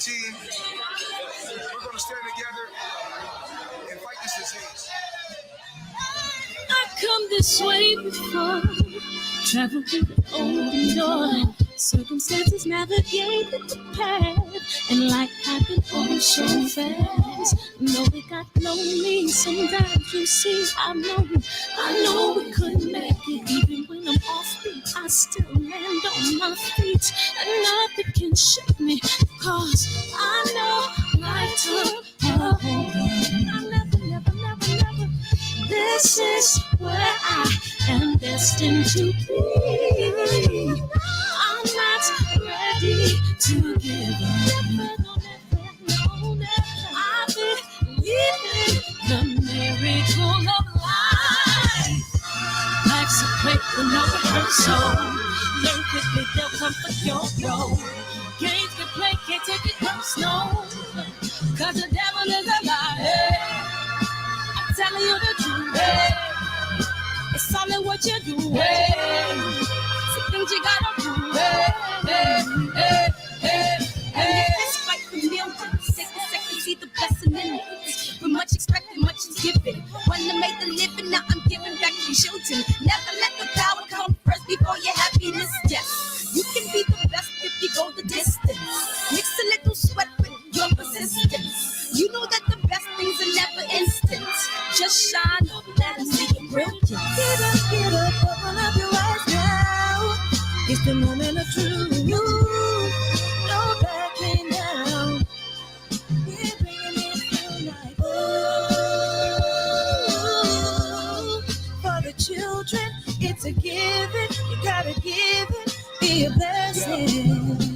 team. We're going to stand together and fight this disease. I've come this way before, traveled through the open door. Circumstances navigated the path, and life happened all so fast. No, it got lonely. Sometimes you see, I know we couldn't make it. Even when I'm off beat, I still land on my feet, and nothing can shake me, cause I know life took a hold of me. I never. This is where I am destined to be. I'm not ready to give up. I believe in the miracle of life. Life's a play for no rehearsal. Learn quickly, they'll comfort your role. Games can play, can't take it personal. Cause the devil is a liar. I'm telling you the truth. Hey. It's all in what you do. Hey. Some things you gotta do. Hey. It's fight for millions. Take a second, see the blessing in it. With much expected, much is given. When I made the living, now I'm giving back to children. Never let the power come first before your happiness. Yes, you can be the best if you go the distance. Mix a little sweat with your persistence. You know that the best things are never instant. Just shine up, let them see your brilliance. Get up, open up your eyes now. It's the moment of truth. No backing down. We're bringing it tonight. Oh, for the children, it's a given. You gotta give it, be a blessing.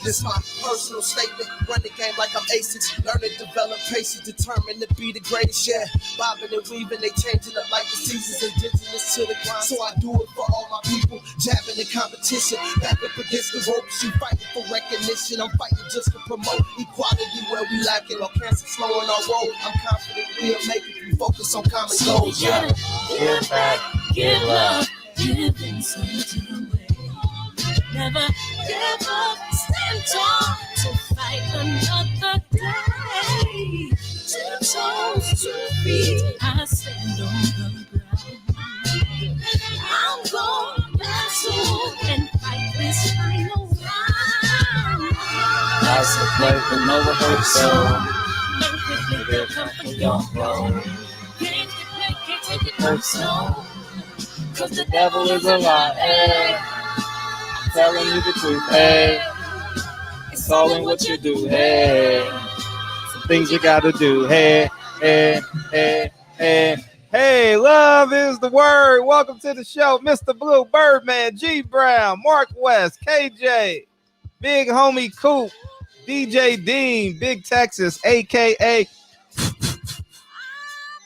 This my personal statement. Run the game like I'm aces. Learn and develop paces. Determined to be the greatest. Yeah, bobbing and weaving. They changing up like the seasons. Indigenous to the grind. So I do it for all my people. Jabbing the competition. Back up against the ropes. You fighting for recognition. I'm fighting just to promote equality where we lacking. Or cancer slowing our road. I'm confident we'll make it. We focus on common goals. Yeah. Give back, give love, giving something away. Never give up, stand tall to fight another day. 2 toes, 2 feet, I stand on the ground. I'm going back soon and fight this final round. Life's a play for no rehearsal. Learn quickly, they'll come for your role. Games you play, can't take it personal. Cause the devil is a liar. Telling you the truth, hey. It's all in what you do, hey. Some things you gotta do, hey. Hey, love is the word. Welcome to the show, Mr. Blue, Birdman, G Brown, Mark West, KJ, Big Homie Coop, DJ Dean, Big Texas, aka.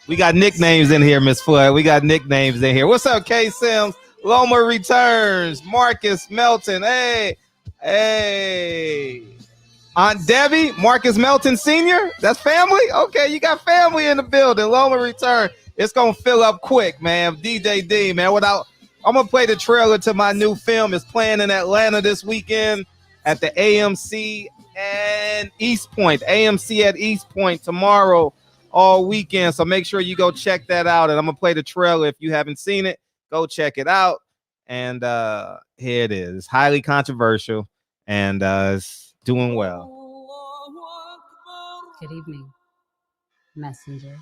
We got nicknames in here, Miss Floyd. We got nicknames in here. What's up, K Sims? Loma returns. Marcus Melton. Hey. Aunt Debbie, Marcus Melton Sr. That's family? Okay, you got family in the building. Loma return. It's going to fill up quick, man. DJ D, man. I'm going to play the trailer to my new film. It's playing in Atlanta this weekend at the AMC and East Point. AMC at East Point tomorrow all weekend. So make sure you go check that out. And I'm going to play the trailer if you haven't seen it. Go check it out. And here it is. It's highly controversial and it's doing well. Good evening, Messenger.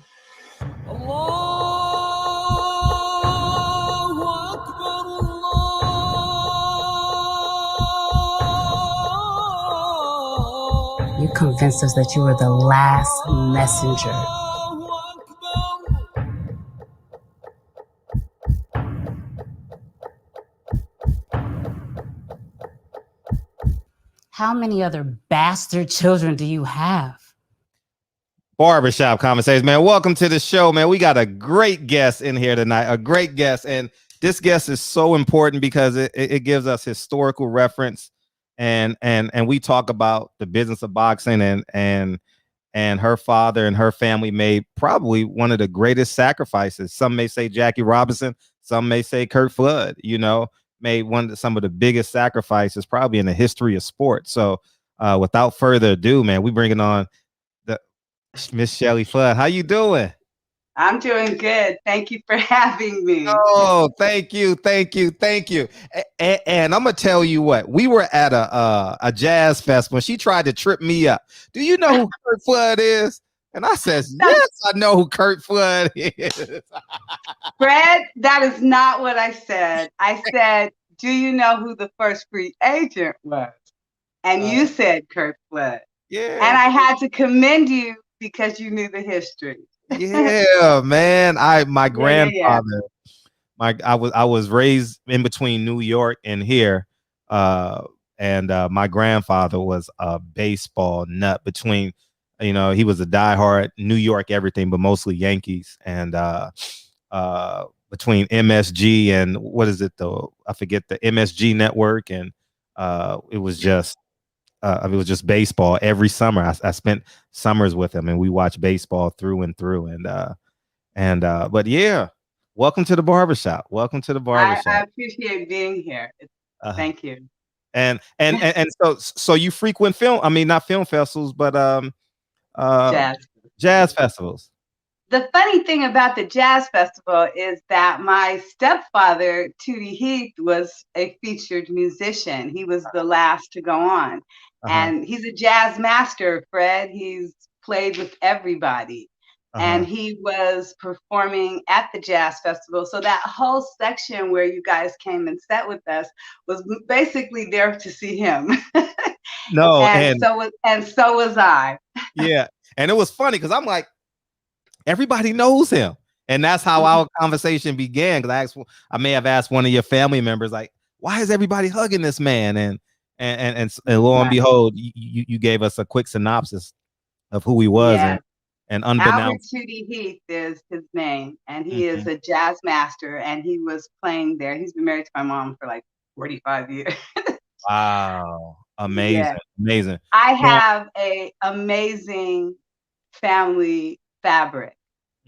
You convinced us that you were the last messenger. How many other bastard children do you have? Barbershop Conversations, man. Welcome to the show, man. We got a great guest in here tonight, a great guest. And this guest is so important because it gives us historical reference and we talk about the business of boxing and her father and her family made probably one of the greatest sacrifices. Some may say Jackie Robinson, some may say Curt Flood, made some of the biggest sacrifices probably in the history of sports. So without further ado, man, we bringing on the Miss Shelly Flood. How you doing? I'm doing good. Thank you for having me. Oh, thank you. And I'm gonna tell you what, we were at a jazz festival. She tried to trip me up. Do you know who Curt Flood is? And I says, yes, I know who Curt Flood is. Fred, that is not what I said. I said, do you know who the first free agent was? And you said Curt Flood. Yeah. And I had to commend you because you knew the history. Yeah, man. My grandfather, I was raised in between New York and here. And my grandfather was a baseball nut. Between, he was a diehard New York everything, but mostly Yankees. And between MSG and what is it though? I forget, the MSG network, and it was just baseball every summer. I spent summers with him, and we watched baseball through and through. But yeah, welcome to the barbershop. I appreciate being here. Thank you. And so you frequent not film festivals, but jazz festivals. The funny thing about the jazz festival is that my stepfather, Tootie Heath, was a featured musician. He was the last to go on. And he's a jazz master, Fred. He's played with everybody. And he was performing at the jazz festival. So that whole section where you guys came and sat with us was basically there to see him. No, so was I. Yeah. And it was funny because I'm like, everybody knows him. And that's how our conversation began. Because I may have asked one of your family members, like, why is everybody hugging this man? And lo and behold, you gave us a quick synopsis of who he was. Yeah. And unbeknownst, Albert Tootie Heath is his name, and he is a jazz master, and he was playing there. He's been married to my mom for like 45 years. Wow. Amazing. I have a amazing family fabric,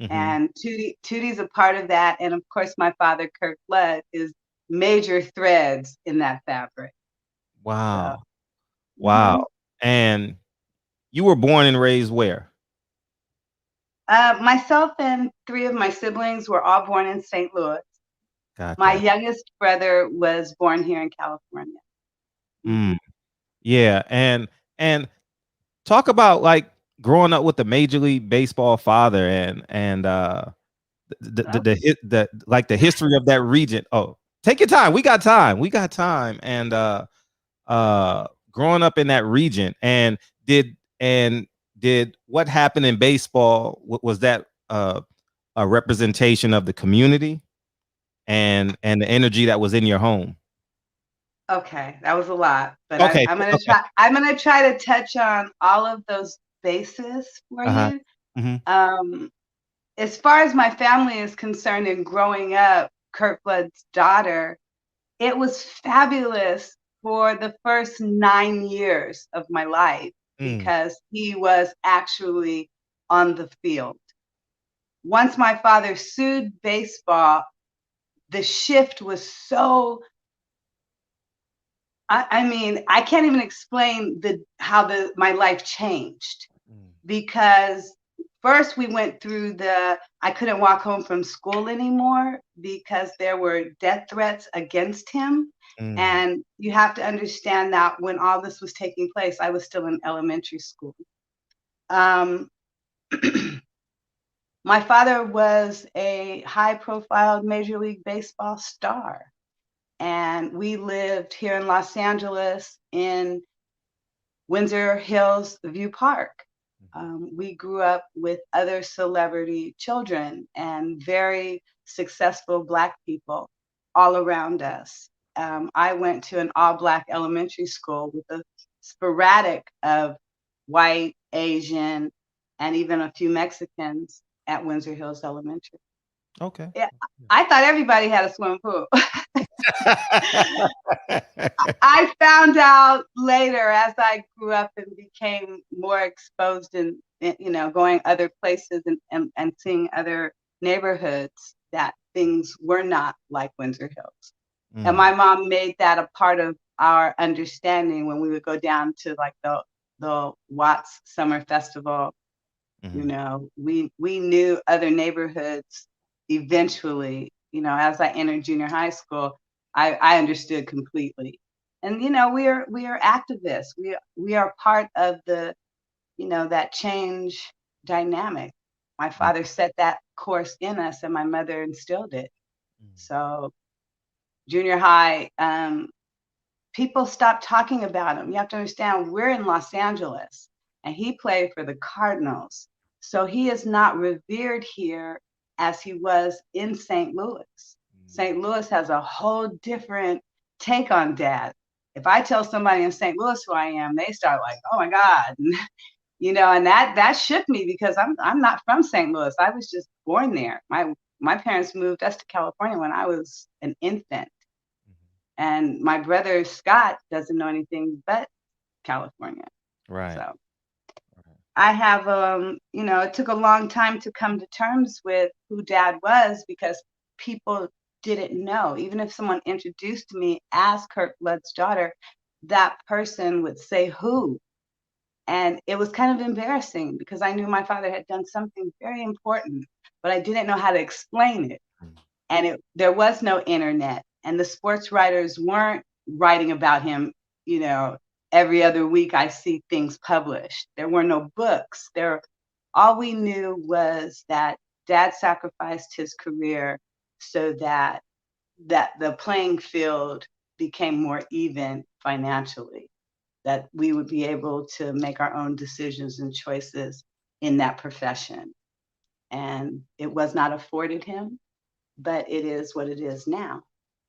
and Tootie's a part of that. And of course, my father, Curt Flood, is major threads in that fabric. Wow. So, wow. And you were born and raised where? Myself and 3 of my siblings were all born in St. Louis. Gotcha. My youngest brother was born here in California. Yeah, and talk about like growing up with the Major League Baseball father and the history of that region. Oh, take your time. We got time. And growing up in that region, and did what happened in baseball, was that a representation of the community and the energy that was in your home? Okay, that was a lot, but okay, I'm gonna try to touch on all of those bases for you. As far as my family is concerned, and growing up Curt Flood's daughter, it was fabulous for the first 9 years of my life because he was actually on the field. Once my father sued baseball, the shift was so, I can't even explain how my life changed, because first we went through I couldn't walk home from school anymore because there were death threats against him. And you have to understand that when all this was taking place, I was still in elementary school. My father was a high-profile Major League Baseball star. And we lived here in Los Angeles in Windsor Hills View Park. We grew up with other celebrity children and very successful Black people all around us. I went to an all-Black elementary school with a sporadic of white, Asian, and even a few Mexicans at Windsor Hills Elementary. Okay. Yeah, I thought everybody had a swimming pool. I found out later as I grew up and became more exposed and going other places and seeing other neighborhoods that things were not like Windsor Hills. And my mom made that a part of our understanding when we would go down to like the Watts Summer Festival. You know, we knew other neighborhoods eventually. You know, as I entered junior high school, I understood completely. And you know, we are activists. We are part of the, you know, that change dynamic. My father set that course in us, and my mother instilled it. So junior high, people stopped talking about him. You have to understand, we're in Los Angeles, and he played for the Cardinals. So he is not revered here as he was in St. Louis. St. Louis has a whole different take on Dad. If I tell somebody in St. Louis who I am, they start like, "Oh my God," you know, and that shook me because I'm not from St. Louis. I was just born there. My parents moved us to California when I was an infant. And my brother Scott doesn't know anything but California. Right. So I have, you know, it took a long time to come to terms with who Dad was because people didn't know. Even if someone introduced me as Curt Blood's daughter, that person would say who. And it was kind of embarrassing because I knew my father had done something very important, but I didn't know how to explain it. And there was no internet, and the sports writers weren't writing about him, you know, every other week I see things published. There were no books. All we knew was that Dad sacrificed his career so that the playing field became more even financially, that we would be able to make our own decisions and choices in that profession. And it was not afforded him, but it is what it is now.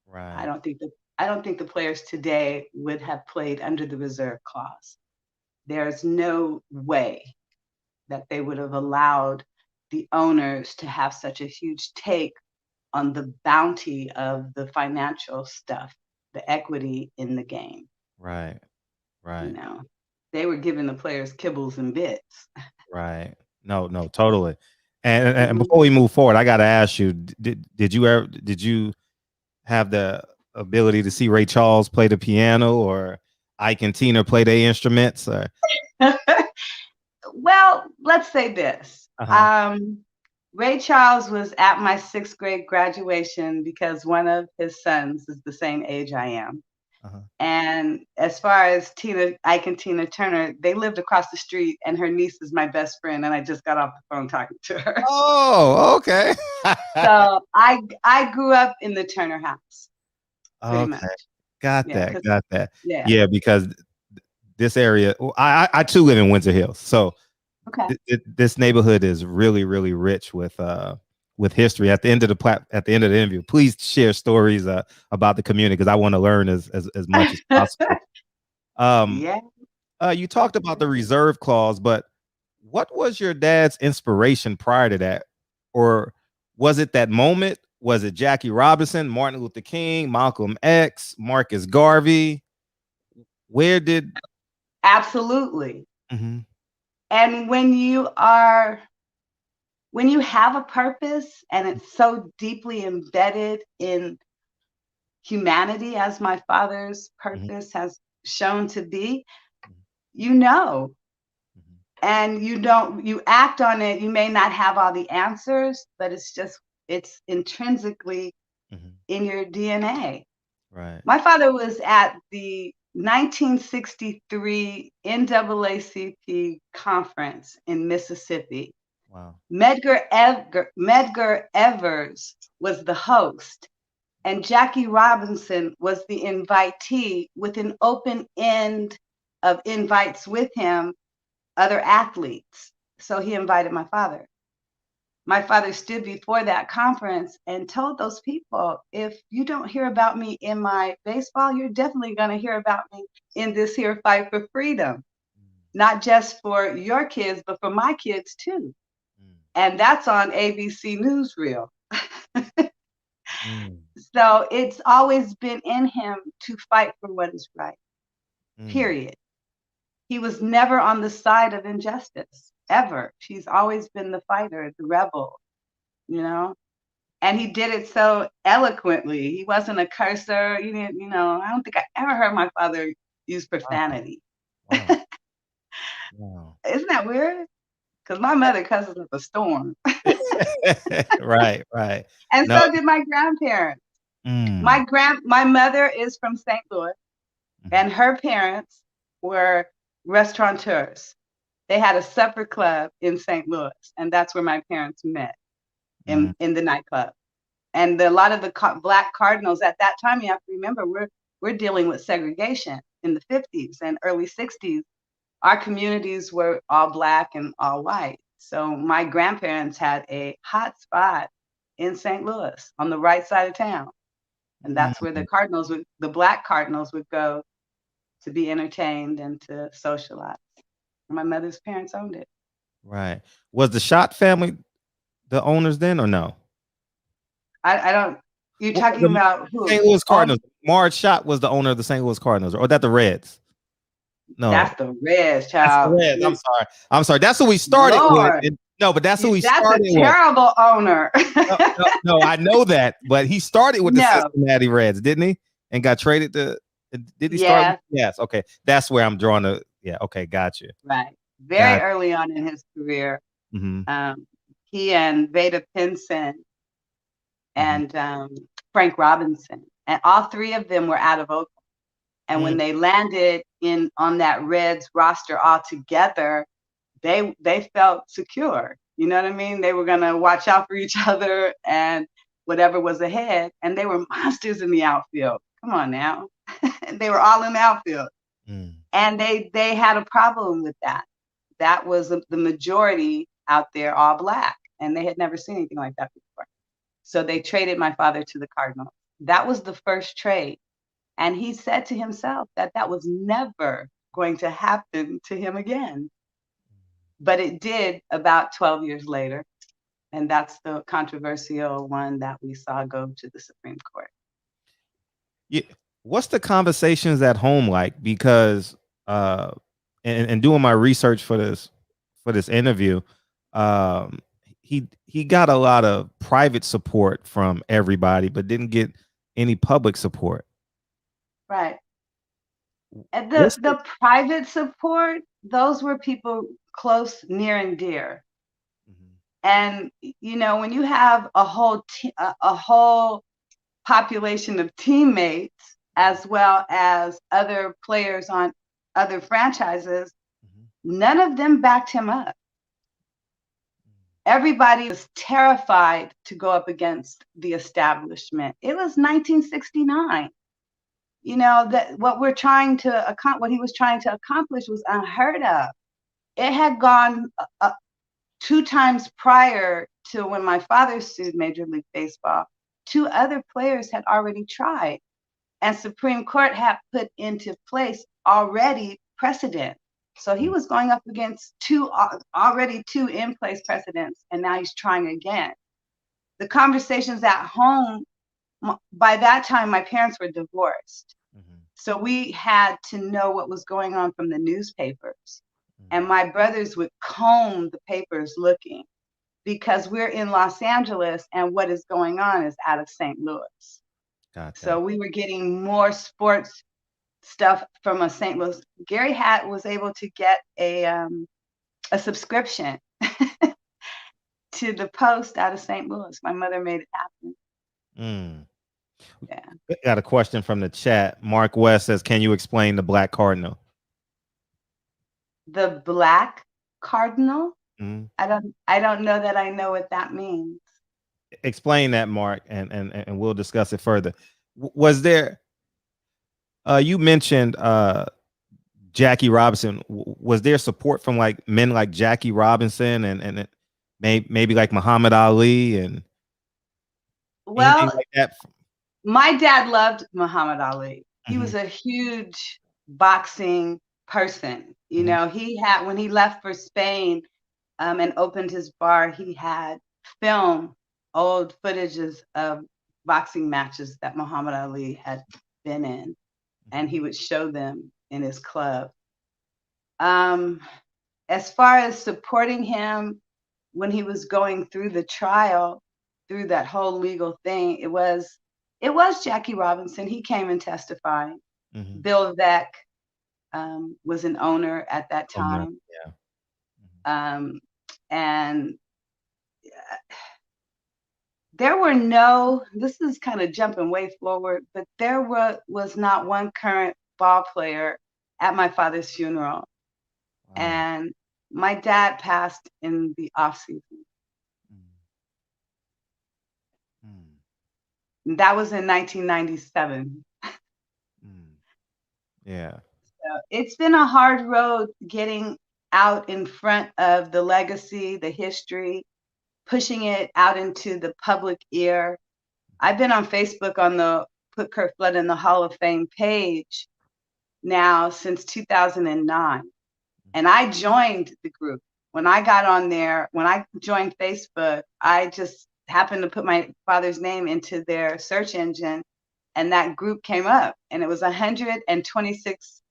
Right. I don't think the players today would have played under the reserve clause. There's no way that they would have allowed the owners to have such a huge take on the bounty of the financial stuff, the equity in the game. Right. Right. You know, they were giving the players kibbles and bits. Right. No, totally. And before we move forward, I got to ask you: did you have the ability to see Ray Charles play the piano, or Ike and Tina play their instruments? Or? Well, let's say this. Uh-huh. Ray Charles was at my 6th grade graduation because one of his sons is the same age I am. Uh-huh. And as far as Ike and Tina Turner, they lived across the street, and her niece is my best friend, and I just got off the phone talking to her. Oh, okay. So I grew up in the Turner house, pretty much. Got Yeah, that. Yeah. Yeah, because this area, I too live in Windsor Hills, so Okay. this neighborhood is really, really rich with history. At the end of the interview, please share stories about the community because I want to learn as much as possible. Yeah. You talked about the reserve clause, but what was your dad's inspiration prior to that? Or was it that moment? Was it Jackie Robinson, Martin Luther King, Malcolm X, Marcus Garvey? Where did... Absolutely. Mm-hmm. And when you have a purpose and it's so deeply embedded in humanity, as my father's purpose has shown to be, you know, and you act on it. You may not have all the answers, but it's intrinsically in your DNA. Right. My father was at the 1963 NAACP conference in Mississippi. Wow. Medgar Evers was the host, and Jackie Robinson was the invitee with an open end of invites with him, other athletes. So he invited my father. My father stood before that conference and told those people, if you don't hear about me in my baseball, you're definitely going to hear about me in this here fight for freedom. Not just for your kids, but for my kids too. And that's on ABC Newsreel. So it's always been in him to fight for what is right, period. He was never on the side of injustice, ever. He's always been the fighter, the rebel, you know? And he did it so eloquently. He wasn't a cursor. He didn't, I don't think I ever heard my father use profanity. Wow. Wow. Isn't that weird? Because my mother cusses up a storm. Right, right. And No. so did my grandparents. Mm. My mother is from St. Louis, and her parents were restaurateurs. They had a supper club in St. Louis, and that's where my parents met in the nightclub. And a lot of the Black Cardinals at that time, you have to remember, we're dealing with segregation in the 50s and early 60s. Our communities were all Black and all white. So my grandparents had a hot spot in St. Louis on the right side of town. And that's where the Black Cardinals would go to be entertained and to socialize. My mother's parents owned it. Right. Was the Schott family the owners then or no? I don't. You're talking about who? St. Louis Cardinals. Marge Schott was the owner of the St. Louis Cardinals, or that the Reds? No, that's the Reds, child. That's the Reds. I'm sorry. That's who we started with. No, but that's who we started with. That's a terrible owner. No, I know that, but he started with the Cincinnati Reds, didn't he? And got traded to. Did he start? Yes. Okay, that's where I'm drawing the. Yeah. Okay, gotcha. Right. Very early on in his career, he and Veda Pinson and Frank Robinson, and all three of them were out of Oakland. And when they landed on that Reds roster all together, they felt secure. You know what I mean? They were gonna watch out for each other and whatever was ahead. And they were monsters in the outfield. Come on now. They were all in the outfield. And they had a problem with that. That was the majority out there, all Black. And they had never seen anything like that before. So they traded my father to the Cardinals. That was the first trade. And he said to himself that was never going to happen to him again. But it did about 12 years later. And that's the controversial one that we saw go to the Supreme Court. Yeah. What's the conversations at home like? Because and doing my research for this interview, he got a lot of private support from everybody, but didn't get any public support. Right. And the private support, those were people close, near and dear. And when you have a whole population of teammates as well as other players on other franchises, none of them backed him up. Everybody was terrified to go up against the establishment. It was 1969. That what he was trying to accomplish was unheard of. It had gone 2 times prior to when my father sued Major League Baseball. 2 other players had already tried, and Supreme Court had put into place already precedent. So he was going up against 2 in place precedents, and now he's trying again. The conversations at home, by that time, my parents were divorced. So we had to know what was going on from the newspapers. And my brothers would comb the papers looking, because we're in Los Angeles and what is going on is out of St. Louis. Gotcha. So we were getting more sports stuff from a St. Louis. Gary was able to get a subscription to the Post out of St. Louis. My mother made it happen. Yeah. Got a question from the chat. Mark West says, "Can you explain the Black Cardinal?" The Black Cardinal? I don't know that I know what that means. Explain that, Mark, and we'll discuss it further. Was there? You mentioned Jackie Robinson. Was there support from like men like Jackie Robinson and maybe like Muhammad Ali and well, like that? My dad loved Muhammad Ali. He was a huge boxing person. He had, when he left for Spain and opened his bar, he had old footages of boxing matches that Muhammad Ali had been in, and he would show them in his club. As far as supporting him when he was going through the trial, through that whole legal thing, it was Jackie Robinson. He came and testified. Mm-hmm. Bill Veck was an owner at that Oh, no. time. Yeah. And there were no, this is kind of jumping way forward, but there was not one current ball player at my father's funeral. Wow. And my dad passed in the off season. That was in 1997. Yeah. So it's been a hard road getting out in front of the legacy, the history, pushing it out into the public ear. I've been on Facebook on the Put Curt Flood in the Hall of Fame page now since 2009. And I joined the group. When I got on there, when I joined Facebook, I just happened to put my father's name into their search engine, and that group came up, and it was 126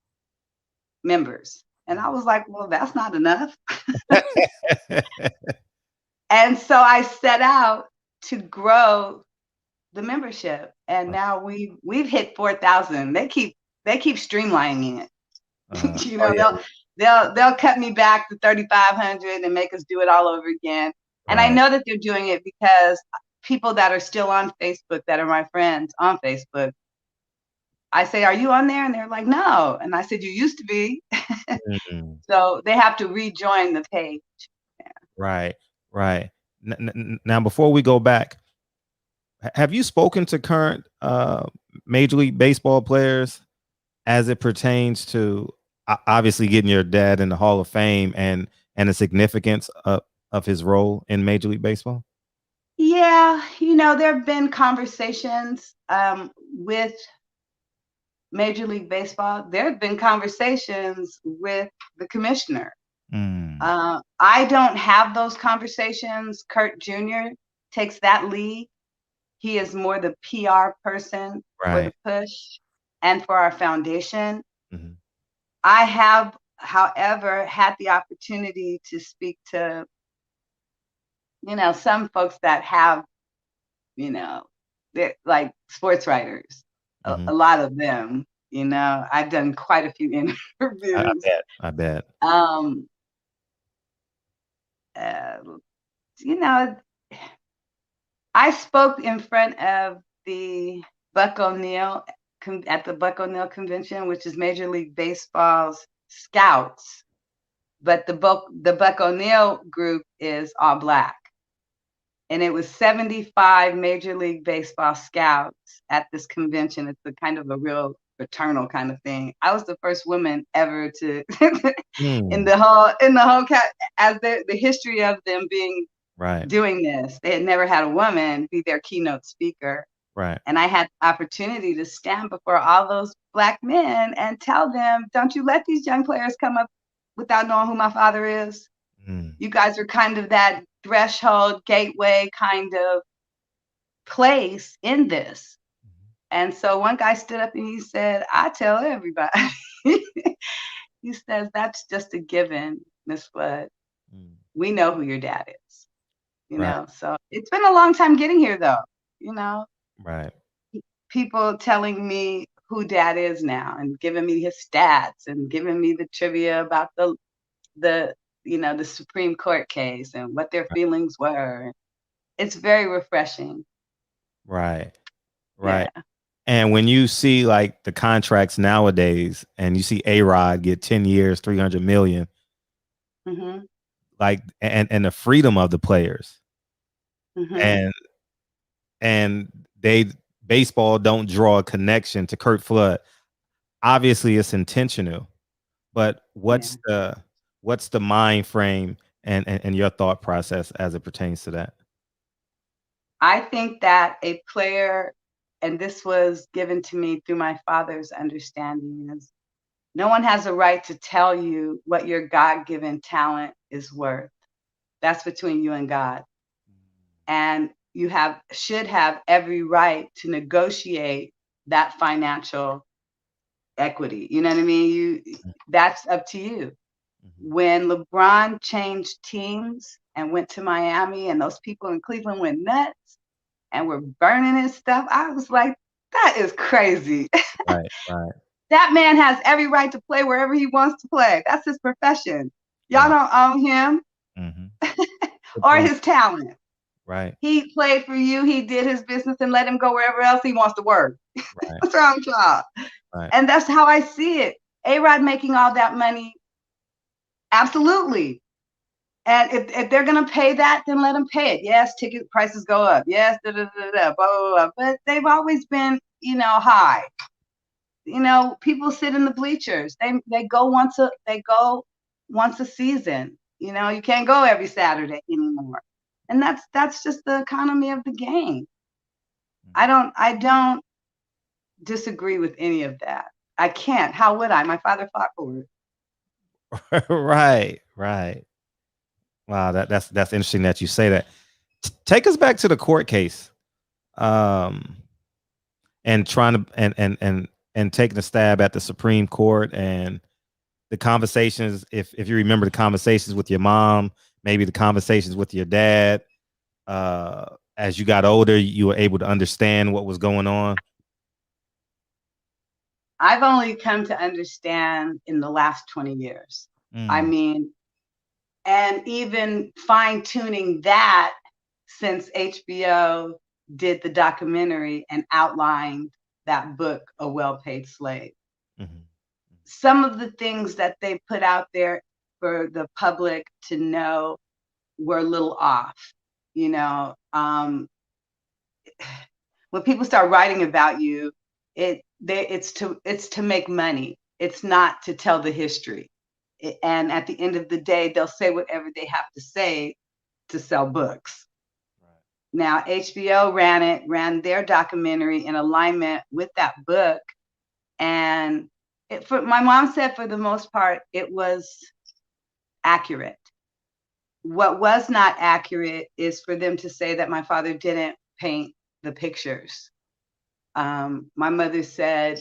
members. And I was like, well, that's not enough. And so I set out to grow the membership, and now we've hit 4,000. They keep streamlining it. You know, they'll cut me back to 3,500 and make us do it all over again. And I know that they're doing it because people that are still on Facebook, that are my friends on Facebook, I say, are you on there? And they're like, no. And I said, you used to be. So they have to rejoin the page. Yeah. Right. Now, before we go back, have you spoken to current Major League Baseball players as it pertains to obviously getting your dad in the Hall of Fame and the significance of his role in Major League Baseball? Yeah, you know, there have been conversations with Major League Baseball. There have been conversations with the commissioner. I don't have those conversations. Curt Jr. takes that lead. He is more the PR person for the push and for our foundation. I have, however, had the opportunity to speak to, you know, some folks that have, you know, they're like sports writers, a lot of them, you know, I've done quite a few interviews. I bet. You know, I spoke in front of the Buck O'Neill at the Buck O'Neill convention, which is Major League Baseball's scouts, but the Buck O'Neill group is all Black. And it was 75 Major League Baseball scouts at this convention. It's a kind of a real fraternal kind of thing. I was the first woman ever to in the whole as the history of them being doing this. They had never had a woman be their keynote speaker. And I had the opportunity to stand before all those Black men and tell them, don't you let these young players come up without knowing who my father is. You guys are kind of that threshold, gateway kind of place in this. And so one guy stood up and he said, I tell everybody. He says, that's just a given, Miss Flood. We know who your dad is. You know, so it's been a long time getting here though, you know. People telling me who dad is now and giving me his stats and giving me the trivia about the you know, the Supreme Court case and what their feelings were. It's very refreshing. Yeah. And when you see like the contracts nowadays and you see A-Rod get 10 years, 300 million, like, and the freedom of the players and baseball don't draw a connection to Curt Flood. Obviously it's intentional, but what's the mind frame and your thought process as it pertains to that? I think that a player, and this was given to me through my father's understanding, is no one has a right to tell you what your God-given talent is worth. That's between you and God. And you should have every right to negotiate that financial equity. You know what I mean? That's up to you. When LeBron changed teams and went to Miami and those people in Cleveland went nuts, and were burning his stuff. I was like, that is crazy. Right, right, That man has every right to play wherever he wants to play. That's his profession. Y'all right. don't own him Mm-hmm. Good or point. his talent. Right, He played for you. He did his business and let him go wherever else he wants to work. right, What's wrong with y'all? right. And that's how I see it. A-Rod making all that money, absolutely. And if they're going to pay that, then let them pay it. Yes, ticket prices go up. Yes, da, da, da, da, blah, blah, blah. But they've always been, high. People sit in the bleachers. They go once a season. You can't go every Saturday anymore. And that's just the economy of the game. I don't disagree with any of that. I can't. How would I? My father fought for it. Right, right. Wow, that's interesting that you say that. Take us back to the court case, and trying to and taking a stab at the Supreme Court and the conversations. If you remember the conversations with your mom, maybe the conversations with your dad. As you got older, you were able to understand what was going on. I've only come to understand in the last 20 years. I mean, and even fine-tuning that since HBO did the documentary and outlined that book, A Well-Paid Slave. Mm-hmm. Some of the things that they put out there for the public to know were a little off. When people start writing about you, it's to make money. It's not to tell the history. And at the end of the day, they'll say whatever they have to say to sell books. Right. Now, HBO ran their documentary in alignment with that book. And my mom said for the most part, it was accurate. What was not accurate is for them to say that my father didn't paint the pictures. My mother said,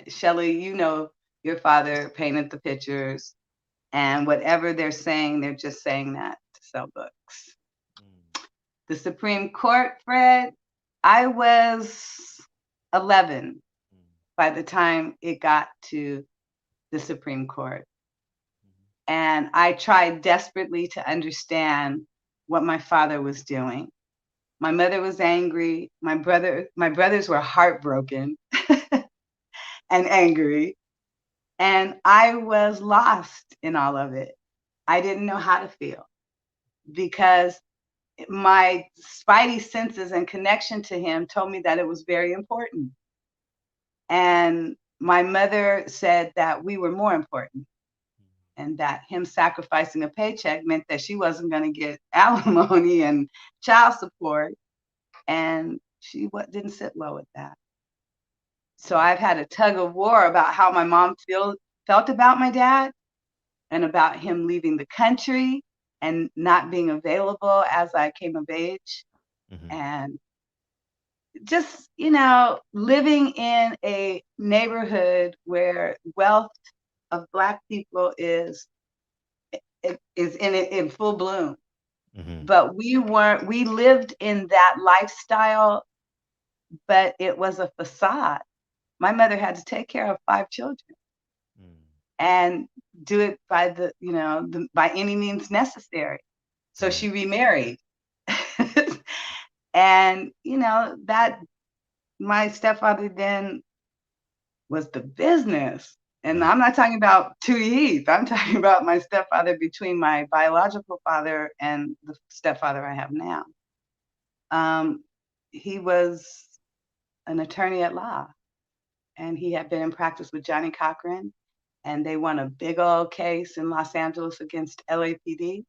Shelley, your father painted the pictures, and whatever they're saying, they're just saying that to sell books. The Supreme Court, Fred, I was 11 by the time it got to the Supreme Court. And I tried desperately to understand what my father was doing. My mother was angry. My brothers were heartbroken and angry. And I was lost in all of it. I didn't know how to feel because my spidey senses and connection to him told me that it was very important. And my mother said that we were more important and that him sacrificing a paycheck meant that she wasn't going to get alimony and child support. And she didn't sit well with that. So I've had a tug of war about how my mom felt about my dad and about him leaving the country and not being available as I came of age. Mm-hmm. And just, living in a neighborhood where wealth of Black people is in full bloom. Mm-hmm. But we lived in that lifestyle, but it was a facade. My mother had to take care of 5 children and do it by by any means necessary. So she remarried. And, that my stepfather then was the business. And I'm not talking about Tootie Heath. I'm talking about my stepfather between my biological father and the stepfather I have now. He was an attorney at law. And he had been in practice with Johnny Cochran, and they won a big old case in Los Angeles against LAPD.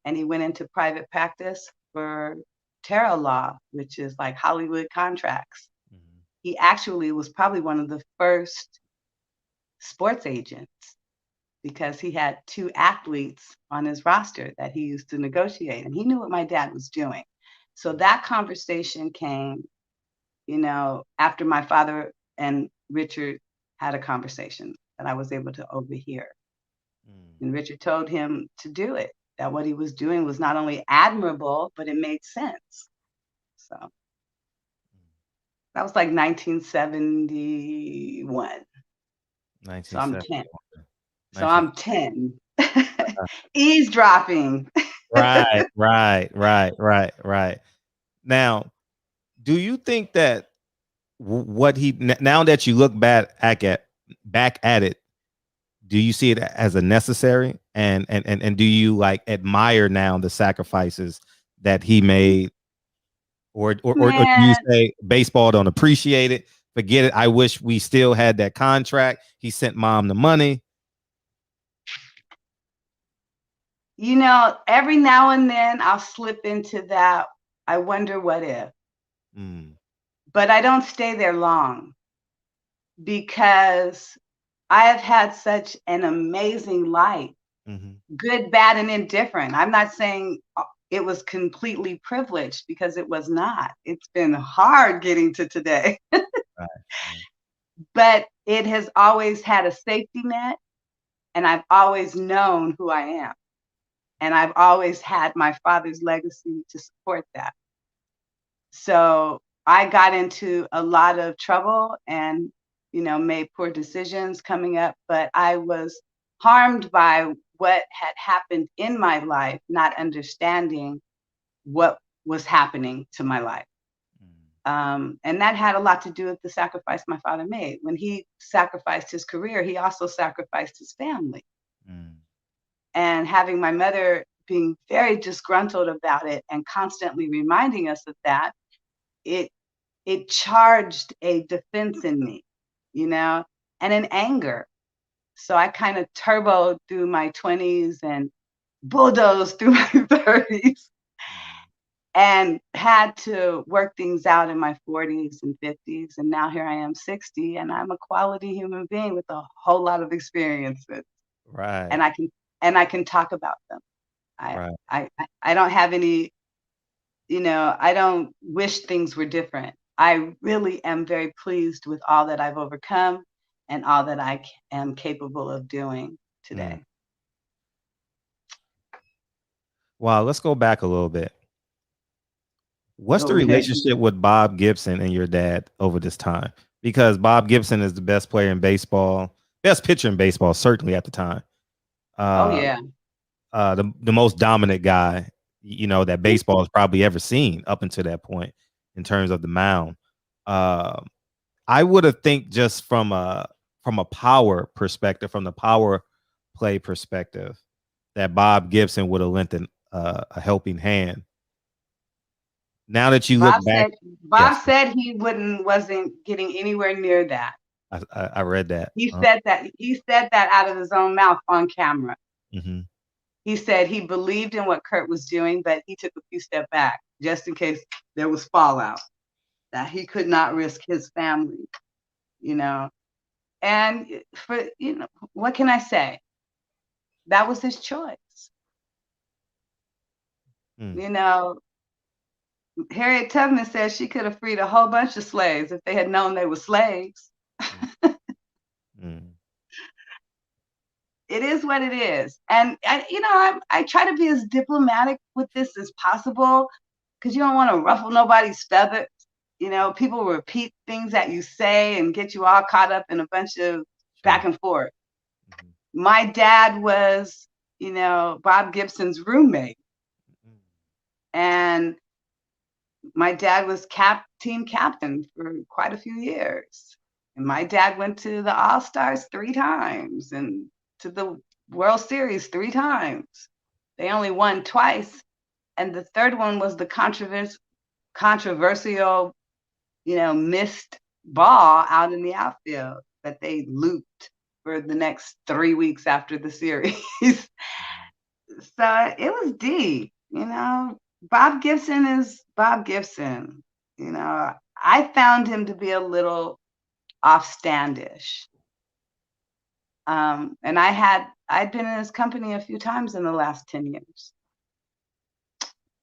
And he went into private practice for tarot law, which is like Hollywood contracts. Mm-hmm. He actually was probably one of the first sports agents because he had 2 athletes on his roster that he used to negotiate, and he knew what my dad was doing. So that conversation came, after my father and Richard had a conversation that I was able to overhear. And Richard told him to do it, that what he was doing was not only admirable, but it made sense. So that was like 1971. So I'm 10. 1971. So I'm 10. Eavesdropping. Right, right. Now, do you think that what he now that you look back at it, do you see it as a necessary and do you like admire now the sacrifices that he made, or do you Man, say baseball don't appreciate it? Forget it. I wish we still had that contract. He sent mom the money. every now and then I'll slip into that. I wonder what if, Mm, but I don't stay there long because I have had such an amazing life, mm-hmm, good, bad, and indifferent. I'm not saying it was completely privileged because it was not. It's been hard getting to today, right, but it has always had a safety net, and I've always known who I am. And I've always had my father's legacy to support that. So I got into a lot of trouble and, made poor decisions coming up, but I was harmed by what had happened in my life, not understanding what was happening to my life. And that had a lot to do with the sacrifice my father made. When he sacrificed his career, he also sacrificed his family. mm, And having my mother being very disgruntled about it and constantly reminding us of that, it charged a defense in me, and an anger. So I kind of turboed through my 20s and bulldozed through my 30s and had to work things out in my 40s and 50s. And now here I am 60, and I'm a quality human being with a whole lot of experiences. right, And I can talk about them. I right. I I don't have any, I don't wish things were different. I really am very pleased with all that I've overcome and all that I am capable of doing Mm. today. Wow, let's go back a little bit. What's the Oh, yeah. relationship with Bob Gibson and your dad over this time? Because Bob Gibson is the best player in baseball, best pitcher in baseball, certainly at the time. Oh, Uh, yeah. the most dominant guy, that baseball has probably ever seen up until that point in terms of the mound. Uh, I would have think just from a power perspective, from the power play perspective, that Bob Gibson would have lent a helping hand. Now that you look Bob back, said yes, Bob said he wasn't getting anywhere near that. I read that. He said that out of his own mouth on camera. Mhm. He said he believed in what Curt was doing, but he took a few steps back just in case there was fallout, that he could not risk his family, you know. And what can I say? That was his choice. Mm. You know, Harriet Tubman said she could have freed a whole bunch of slaves if they had known they were slaves. Mm. It is what it is. And I try to be as diplomatic with this as possible because you don't want to ruffle nobody's feathers. People repeat things that you say and get you all caught up in a bunch of back Sure. and forth. Mhm. My dad was, Bob Gibson's roommate. And my dad was team captain for quite a few years. And my dad went to the All-Stars 3 times and to the World Series 3 times. They only won twice. And the third one was the controversial, missed ball out in the outfield that they looped for the next 3 weeks after the series. So it was deep, Bob Gibson is Bob Gibson. I found him to be a little offstandish. And I'd been in his company a few times in the last 10 years.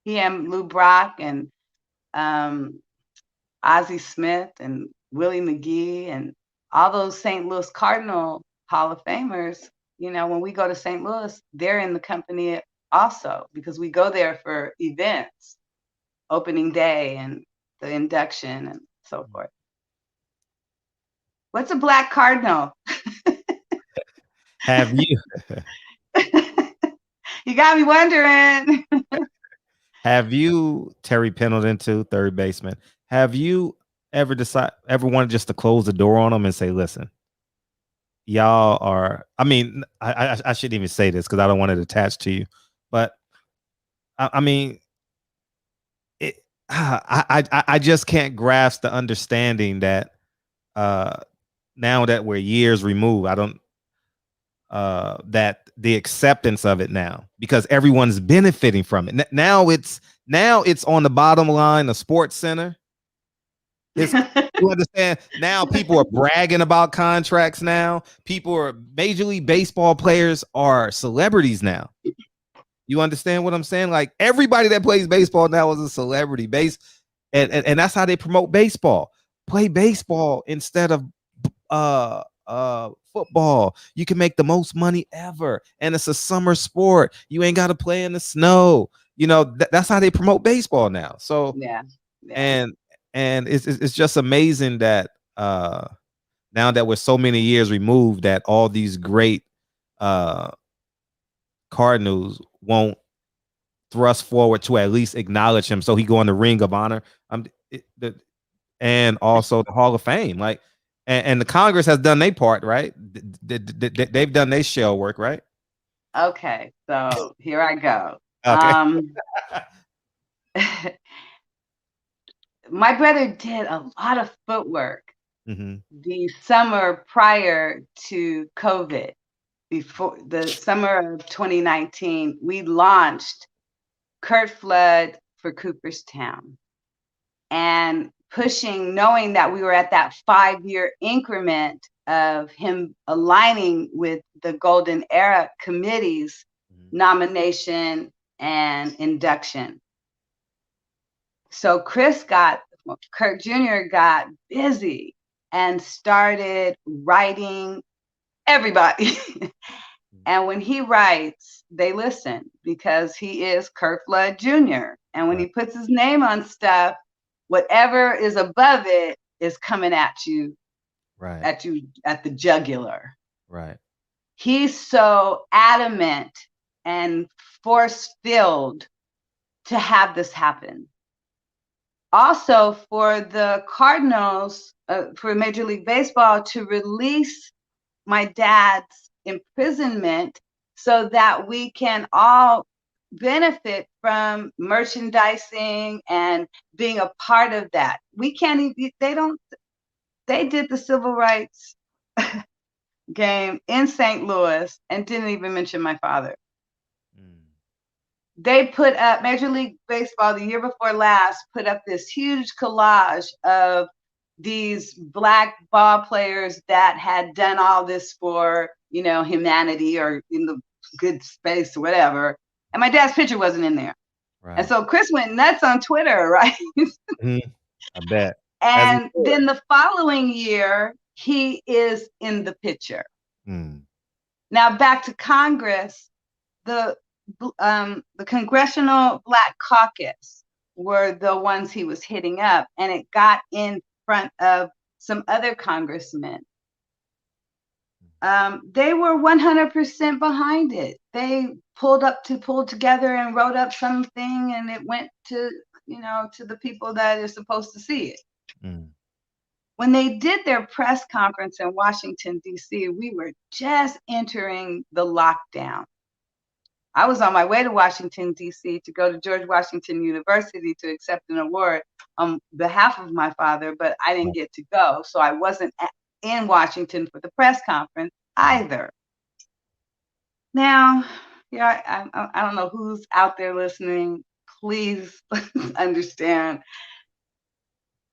He and Lou Brock and Ozzie Smith and Willie McGee and all those St. Louis Cardinal Hall of Famers, when we go to St. Louis, they're in the company also because we go there for events, opening day and the induction and so forth. What's a black cardinal? Have you You got me wondering. have you Terry Pendleton too, third baseman? Have you ever wanted just to close the door on them and say, listen, y'all are, I mean, I shouldn't even say this because I don't want it attached to you, but I mean, it, I just can't grasp the understanding that now that we're years removed, I don't that the acceptance of it now, because everyone's benefiting from it. Now it's on the bottom line of Sports Center. It's, you understand? Now people are bragging about contracts now. Major League Baseball players are celebrities now. You understand what I'm saying? Like everybody that plays baseball now is a celebrity. And that's how they promote baseball. Play baseball instead of football. You can make the most money ever, and it's a summer sport. You ain't got to play in the snow. You know, that's how they promote baseball now. So yeah. And it's just amazing that now that we're so many years removed, that all these great Cardinals won't thrust forward to at least acknowledge him, so he go in the Ring of Honor, and also the Hall of Fame. Like, and the Congress has done their part, right? They've done their shell work, right? Okay, so here I go. Okay. My brother did a lot of footwork Mm-hmm. the summer prior to COVID. Before the summer of 2019, we launched Curt Flood for Cooperstown, and pushing, knowing that we were at that 5-year increment of him aligning with the Golden Era committee's nomination and induction. So Curt Jr. got busy and started writing everybody. And when he writes, they listen because he is Curt Flood Jr. And when he puts his name on stuff, whatever is above it is coming at you, at the jugular. Right. He's so adamant and force-filled to have this happen. Also, for the Cardinals, for Major League Baseball to release my dad's imprisonment so that we can all benefit from merchandising and being a part of that. We can't even, they did the civil rights game in St. Louis and didn't even mention my father. They put up, Major League Baseball the year before last put up this huge collage of these Black ball players that had done all this for, humanity or in the good space or whatever. And my dad's picture wasn't in there. Right. And so Chris went nuts on Twitter, right? I bet. And then the following year, he is in the picture. Now back to Congress, the Congressional Black Caucus were the ones he was hitting up, and it got in front of some other congressmen. They were 100% behind it. They pulled together and wrote up something, and it went to, to the people that are supposed to see it. When they did their press conference in Washington, D.C., we were just entering the lockdown. I was on my way to Washington, D.C. to go to George Washington University to accept an award on behalf of my father, but I didn't get to go. So I wasn't in Washington for the press conference either. Now, I don't know who's out there listening. Please understand.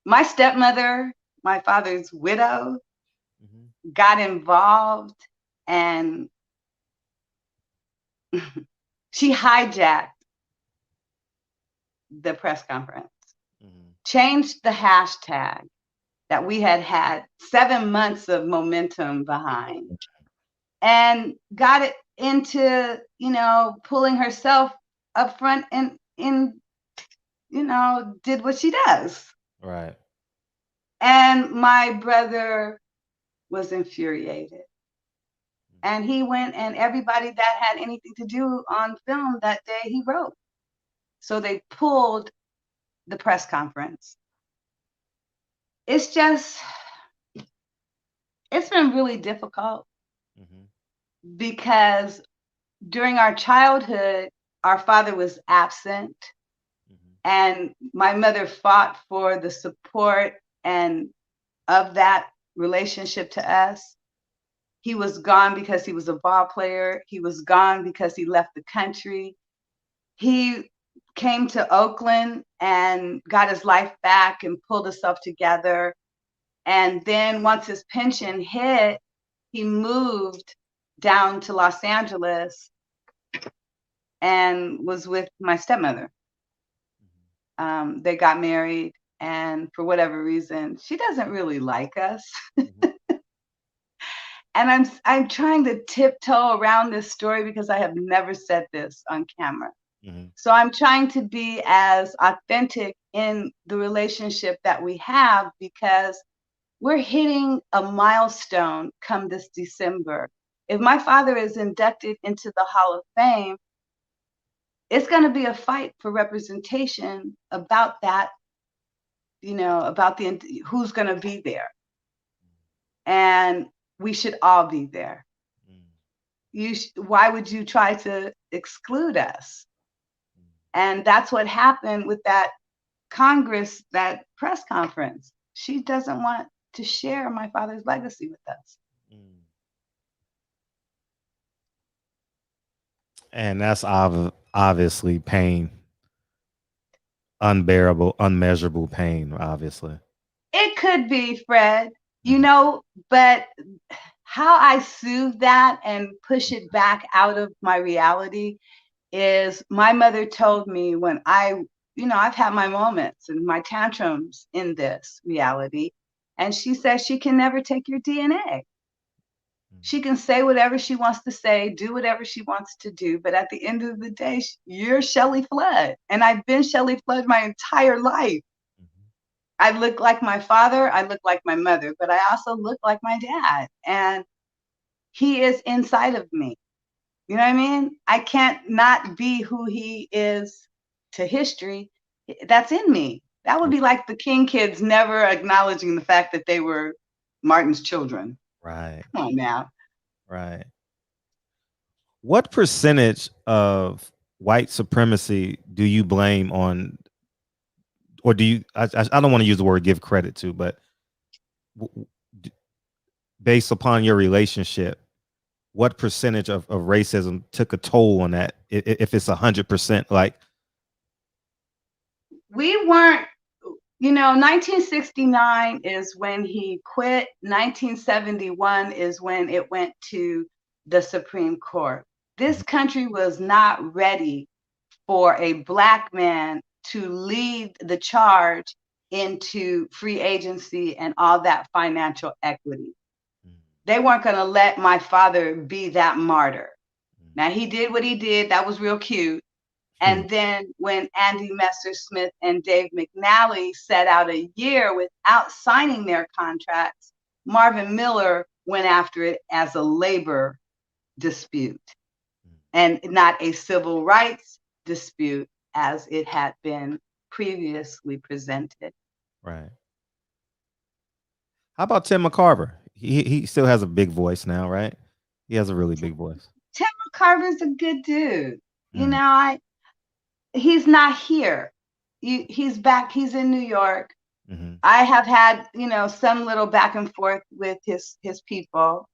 My stepmother, my father's widow, got involved, and she hijacked the press conference, changed the hashtag that we had 7 months of momentum behind, and got it into, pulling herself up front and did what she does. Right. And my brother was infuriated. And he went, and everybody that had anything to do on film that day, he wrote. So they pulled the press conference. It's been really difficult because during our childhood, our father was absent, and my mother fought for the support and of that relationship to us. He was gone because he was a ball player. He was gone because he left the country. He came to Oakland and got his life back and pulled himself together. And then once his pension hit, he moved down to Los Angeles and was with my stepmother. They got married, and for whatever reason, she doesn't really like us. And I'm trying to tiptoe around this story because I have never said this on camera. So I'm trying to be as authentic in the relationship that we have, because we're hitting a milestone come this December. If my father is inducted into the Hall of Fame, it's going to be a fight for representation about that, about who's going to be there. And we should all be there. Why would you try to exclude us? And that's what happened with that Congress, that press conference. She doesn't want to share my father's legacy with us. And that's obviously pain, unbearable, unmeasurable pain, obviously. It could be, Fred, but how I soothe that and push it back out of my reality is my mother told me when I've had my moments and my tantrums in this reality. And she says she can never take your DNA. She can say whatever she wants to say, do whatever she wants to do. But at the end of the day, you're Shelley Flood. And I've been Shelley Flood my entire life. I look like my father. I look like my mother, but I also look like my dad. And he is inside of me. You know what I mean? I can't not be who he is to history. That's in me. That would be like the King kids never acknowledging the fact that they were Martin's children. Right. Come on now. Right. What percentage of white supremacy do you blame on, or do you, I don't want to use the word give credit to, but based upon your relationship, what percentage of racism took a toll on that? If it's 100%, like. We weren't, 1969 is when he quit. 1971 is when it went to the Supreme Court. This country was not ready for a Black man to lead the charge into free agency and all that financial equity. They weren't going to let my father be that martyr. Now, he did what he did. That was real cute. And then when Andy Messersmith and Dave McNally set out a year without signing their contracts, Marvin Miller went after it as a labor dispute and not a civil rights dispute as it had been previously presented. Right. How about Tim McCarver? He still has a big voice now, right? He has a really big voice. Tim McCarver's a good dude. He's not here. He's back. He's in New York. I have had, some little back and forth with his people.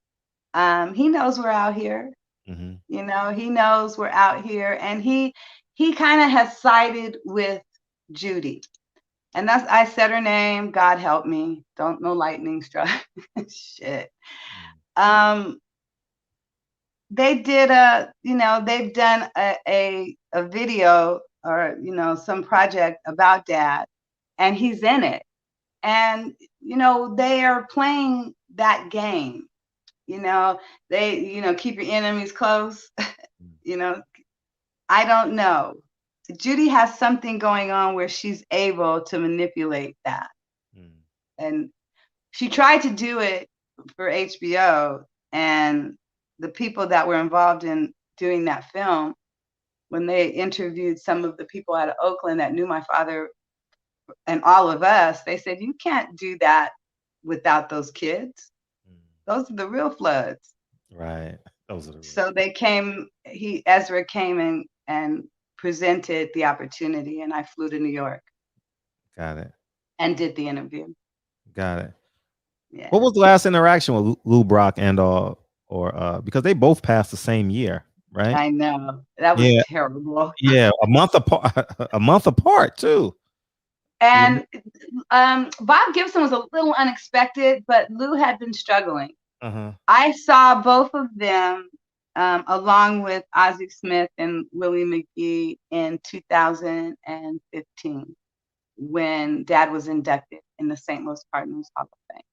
He knows we're out here. He knows we're out here, and he kind of has sided with Judy. And I said her name. God help me. Don't no lightning strike. Shit. They did they've done a video or, some project about Dad, and he's in it. And, they are playing that game. They, keep your enemies close. I don't know. Judy has something going on where she's able to manipulate that. And she tried to do it for HBO, and the people that were involved in doing that film, when they interviewed some of the people out of Oakland that knew my father and all of us, they said, you can't do that without those kids. Those are the real floods. Right. Those are the real. So they came, Ezra came and presented the opportunity, and I flew to New York. Got it. And did the interview. Got it. Yeah. What was the last interaction with Lou Brock and or because they both passed the same year, right? I know. That was terrible. Yeah, a month apart too. And Bob Gibson was a little unexpected, but Lou had been struggling. I saw both of them along with Ozzie Smith and Willie McGee in 2015 when Dad was inducted in the St. Louis Cardinals Hall of Fame.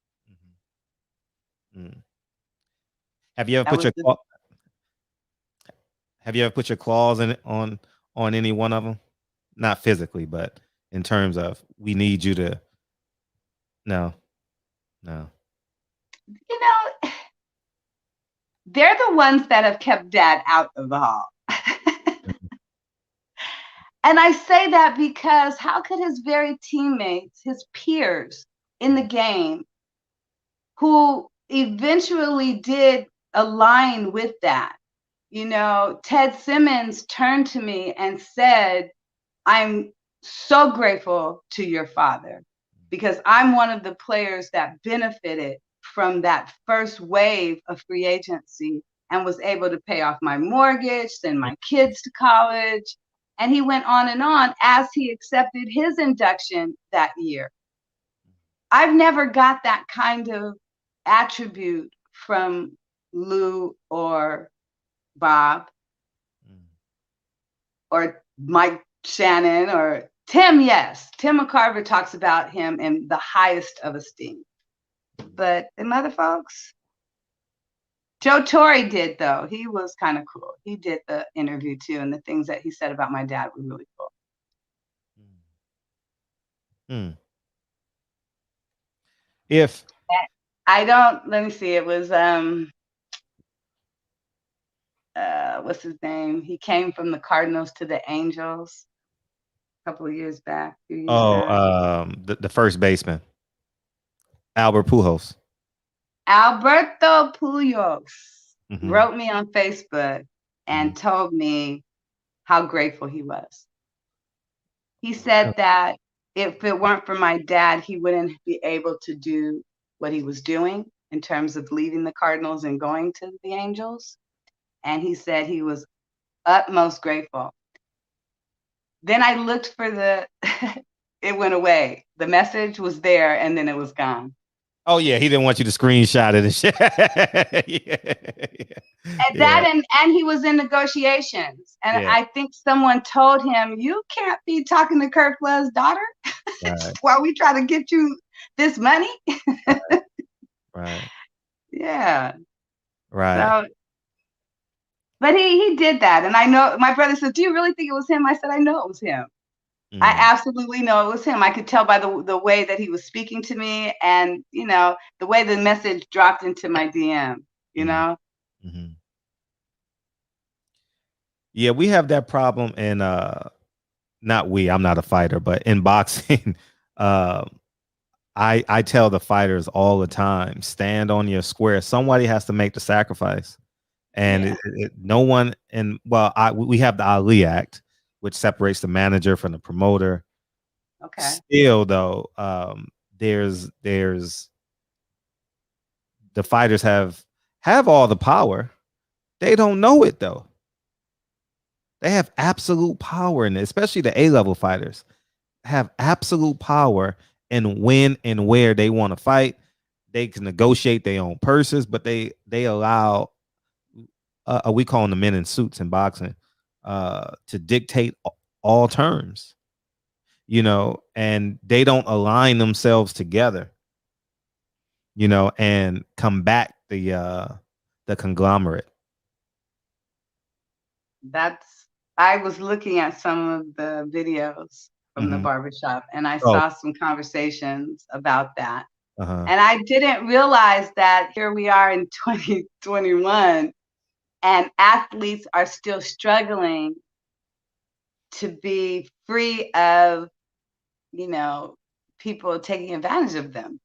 Have you ever put your claws in on any one of them? Not physically, but in terms of we need you to. No. You know, they're the ones that have kept Dad out of the hall. And I say that because how could his very teammates, his peers in the game, who eventually did align with that, you know, Ted Simmons turned to me and said, I'm so grateful to your father because I'm one of the players that benefited from that first wave of free agency and was able to pay off my mortgage, send my kids to college. And he went on as he accepted his induction that year. I've never got that kind of attribute from Lou or Bob or Mike Shannon or Tim. Yes, Tim McCarver talks about him in the highest of esteem. But the other folks, Joe Torre did, though. He was kind of cool. He did the interview too, and the things that he said about my dad were really cool. If I don't, let me see. It was what's his name? He came from the Cardinals to the Angels a couple of years back. The first baseman, Albert Pujols. Alberto Pujols wrote me on Facebook and told me how grateful he was. He said that if it weren't for my dad, he wouldn't be able to do what he was doing in terms of leaving the Cardinals and going to the Angels. And he said he was utmost grateful. Then I looked for it went away. The message was there and then it was gone. Oh yeah, he didn't want you to screenshot it and shit. And he was in negotiations. And I think someone told him, you can't be talking to Curt Flood's daughter while we try to get you this money. Right. Yeah. Right. So, but he did that. And I know my brother said, do you really think it was him? I said, I know it was him. I absolutely know it was him. I could tell by the way that he was speaking to me and, you know, the way the message dropped into my DM, you know? Yeah, we have that problem in not we, I'm not a fighter, but in boxing, I tell the fighters all the time, stand on your square. Somebody has to make the sacrifice. And no one, we have the Ali Act, which separates the manager from the promoter. Okay. Still, though, there's the fighters have all the power. They don't know it though. They have absolute power in it, especially the A-level fighters have absolute power in when and where they want to fight. They can negotiate their own purses, but they allow we call them the men in suits in boxing to dictate all terms, you know, and they don't align themselves together, you know, and combat the conglomerate. I was looking at some of the videos from the barbershop and I saw some conversations about that. Uh-huh. And I didn't realize that here we are in 2021 and athletes are still struggling to be free of, people taking advantage of them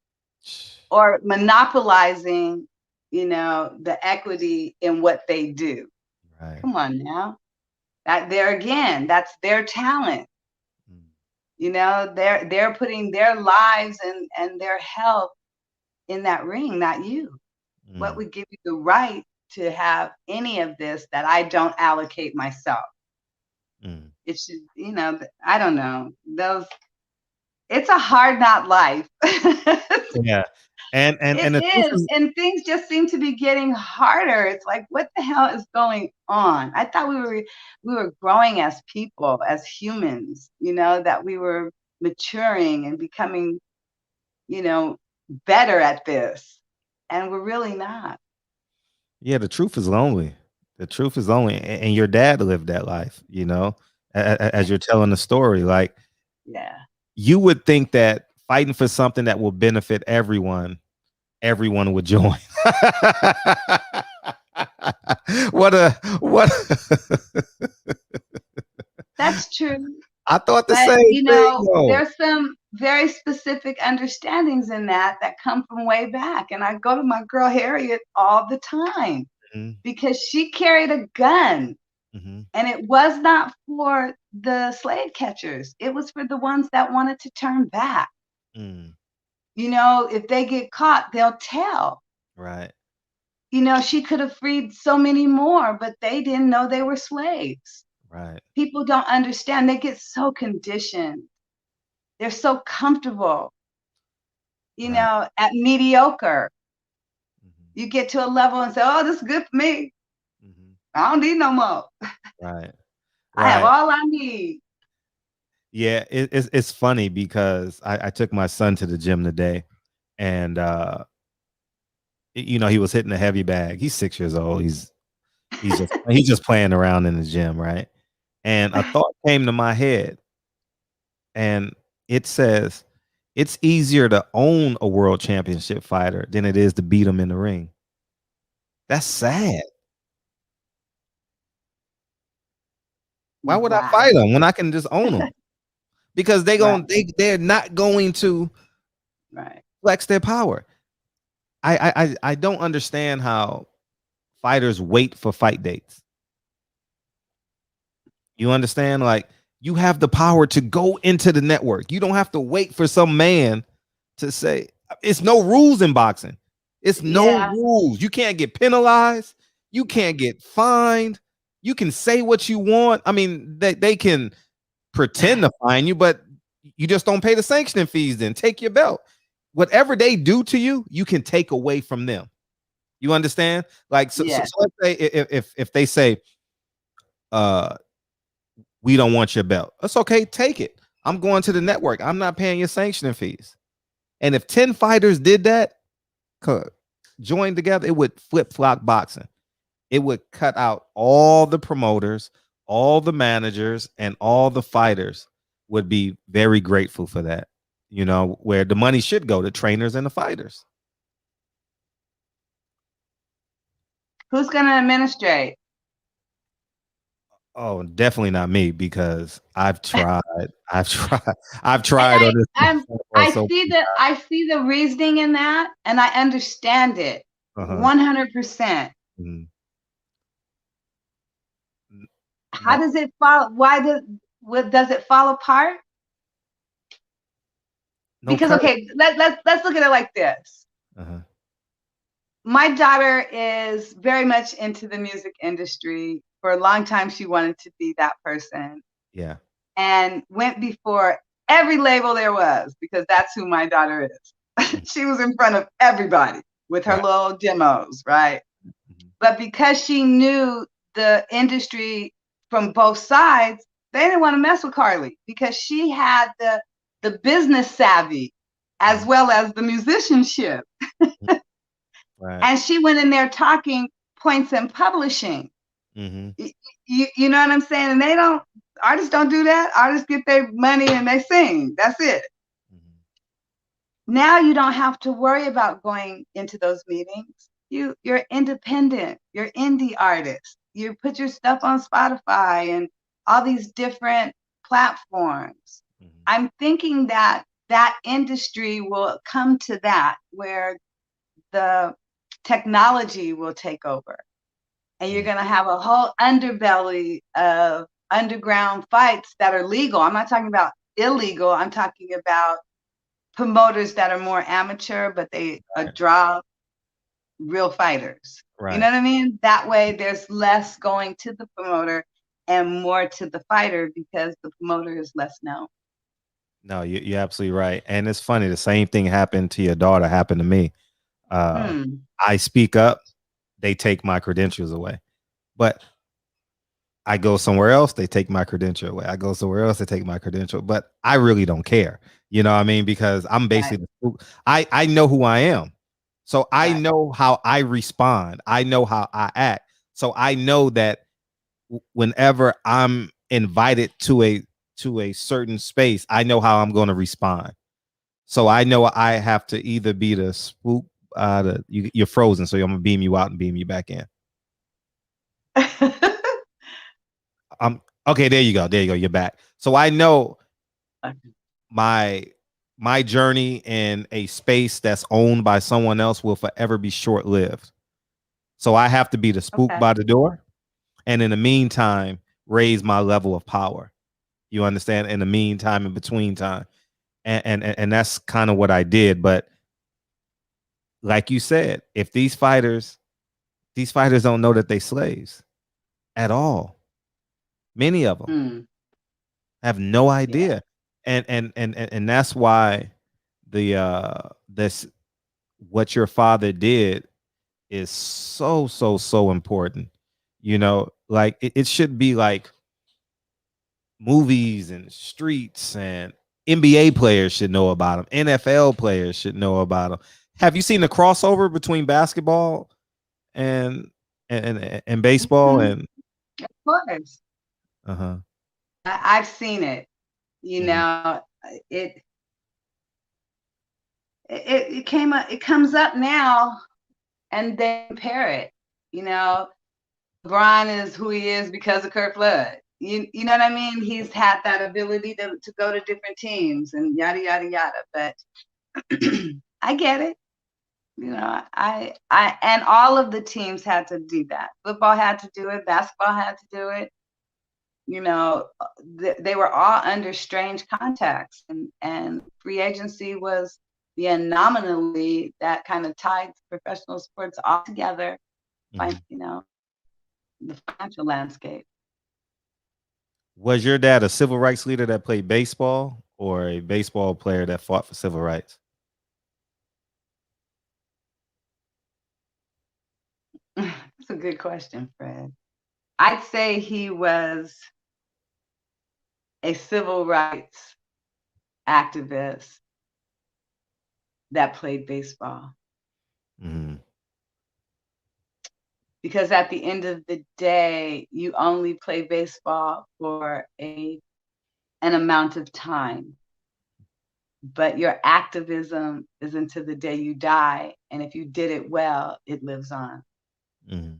or monopolizing, the equity in what they do. Right. Come on now. That there again, that's their talent. They're putting their lives and their health in that ring, not you. What would give you the right to have any of this that I don't allocate myself? It should, I don't know. It's a hard not life. Yeah. And It the truth is, is, and things just seem to be getting harder. It's like, what the hell is going on? I thought we were growing as people, as humans, that we were maturing and becoming, better at this, and we're really not. yeah, the truth is lonely. The truth is lonely, and your dad lived that life. As you're telling the story, like, Yeah. you would think that fighting for something that will benefit everyone would join. what That's true. I thought the But, same thing. Though. there's some very specific understandings in that come from way back. And I go to my girl Harriet all the time because she carried a gun. And it was not for the slave catchers. It was for the ones that wanted to turn back. If they get caught, they'll tell. Right. She could have freed so many more, but they didn't know they were slaves. Right. People don't understand. They get so conditioned. They're so comfortable, at mediocre. You get to a level and say, oh, this is good for me. I don't need no more. Right. I have all I need. Yeah, it's funny because I took my son to the gym today, and he was hitting a heavy bag. He's 6 years old. He's just playing around in the gym, right? And a thought came to my head, and it says, it's easier to own a world championship fighter than it is to beat him in the ring. That's sad. Why would I fight them when I can just own them? Because they're not going to flex their power. I don't understand how fighters wait for fight dates. You understand? Like, you have the power to go into the network. You don't have to wait for some man to say. It's no rules in boxing. It's no rules. You can't get penalized. You can't get fined. You can say what you want. I mean, they can pretend to fine you, but you just don't pay the sanctioning fees. Then take your belt. Whatever they do to you, you can take away from them. You understand? Like, so let's say if they say, we don't want your belt. That's okay. Take it. I'm going to the network. I'm not paying your sanctioning fees. And if 10 fighters did that, joined together, it would flip-flop boxing. It would cut out all the promoters, all the managers, and all the fighters would be very grateful for that. Where the money should go to trainers and the fighters. Who's going to administrate? Oh, definitely not me, because I've tried. I've tried on this. I see the reasoning in that, and I understand it 100%. How does it fall? Does it fall apart? Because let's look at it like this. My daughter is very much into the music industry. For a long time, she wanted to be that person. Yeah. And went before every label there was, because that's who my daughter is. She was in front of everybody with her little demos, right? But because she knew the industry from both sides, they didn't want to mess with Carly because she had the business savvy as well as the musicianship. And she went in there talking points and publishing. You know what I'm saying? And artists don't do that. Artists get their money and they sing. That's it. now you don't have to worry about going into those meetings. You're independent. You're indie artist. You put your stuff on Spotify and all these different platforms. Mhm. I'm thinking that that industry will come to that where the technology will take over, and you're Mhm. going to have a whole underbelly of underground fights that are legal. I'm not talking about illegal. I'm talking about promoters that are more amateur, but they draw real fighters. You know Right. what I mean? That way there's less going to the promoter and more to the fighter because the promoter is less known. No, you're absolutely right. And it's funny, the same thing happened to your daughter happened to me. I speak up, they take my credentials away. But I go somewhere else, they take my credential away. I go somewhere else, they take my credential. But I really don't care. You know what I mean? Because I'm basically I know who I am. So I know how I respond. I know how I act. So I know that whenever I'm invited to a certain space, I know how I'm going to respond. So I know I have to either be the spook, you're frozen, so I'm gonna beam you out and beam you back in. Okay, there you go. There you go. You're back. So I know my my journey in a space that's owned by someone else will forever be short-lived. So I have to be the spook by the door, and in the meantime, raise my level of power. You understand? In the meantime, in between time, and that's kind of what I did. But like you said, if these fighters don't know that they slaves at all. Many of them have no idea, and that's why this what your father did is so important. You know, like it should be like movies and streets, and NBA players should know about them. NFL players should know about them. Have you seen the crossover between basketball and baseball? And of course, uh-huh. I've seen it. You know, it it comes up now, and they compare it. You know, LeBron is who he is because of Curt Flood. You know what I mean? He's had that ability to go to different teams and yada yada yada. But I get it. You know, I and all of the teams had to do that. Football had to do it. Basketball had to do it. You know, they were all under strange contacts, and free agency was the anomaly that kind of tied professional sports all together. By you know, the financial landscape. Was your dad a civil rights leader that played baseball or a baseball player that fought for civil rights? That's a good question, Fred. I'd say he was a civil rights activist that played baseball. Mm-hmm. Because at the end of the day, you only play baseball for an amount of time. But your activism is until the day you die. And if you did it well, it lives on. Mm-hmm.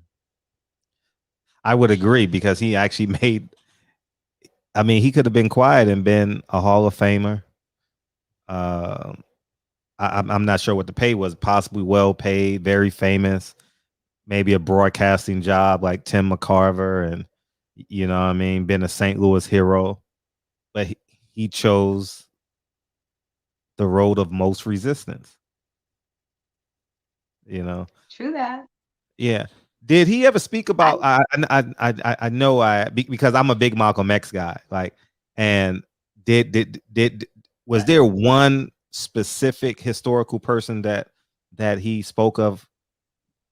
I would agree because he actually made, I mean, he could have been quiet and been a Hall of Famer. I'm not sure what the pay was, possibly well paid, very famous, maybe a broadcasting job like Tim McCarver, and you know what I mean, been a St. Louis hero. But he chose the road of most resistance. You know, True that. yeah. Did he ever speak about? I know because I'm a big Malcolm X guy. Like, and did was there one specific historical person that he spoke of,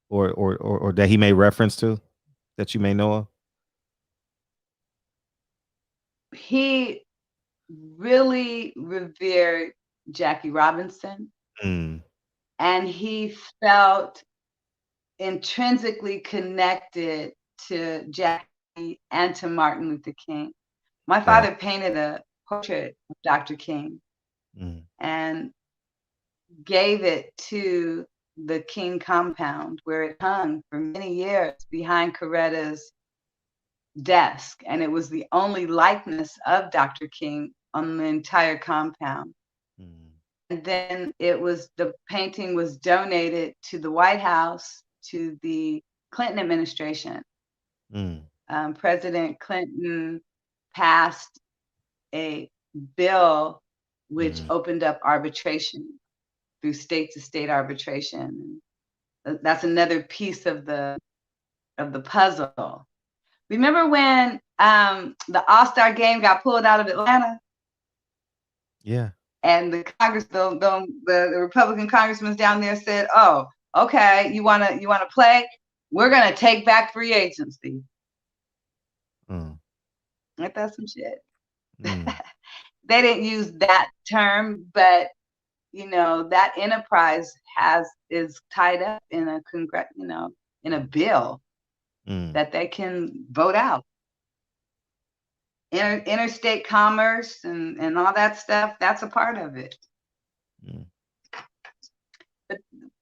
or that he made reference to, that you may know of? He really revered Jackie Robinson, Mm. and he felt intrinsically connected to Jackie and to Martin Luther King. My father painted a portrait of Dr. King, Mm. and gave it to the King compound, where it hung for many years behind Coretta's desk. And it was the only likeness of Dr. King on the entire compound. And then the painting was donated to the White House, to the Clinton administration. President Clinton passed a bill which opened up arbitration through state-to-state arbitration. That's another piece of the puzzle. Remember when the All-Star game got pulled out of Atlanta? Yeah. And the the Republican congressmen down there said, "Oh, okay, you wanna play? We're gonna take back free agency." Ain't that some shit? They didn't use that term, but that enterprise is tied up in a in a bill that they can vote out. Interstate commerce and all that stuff, that's a part of it. But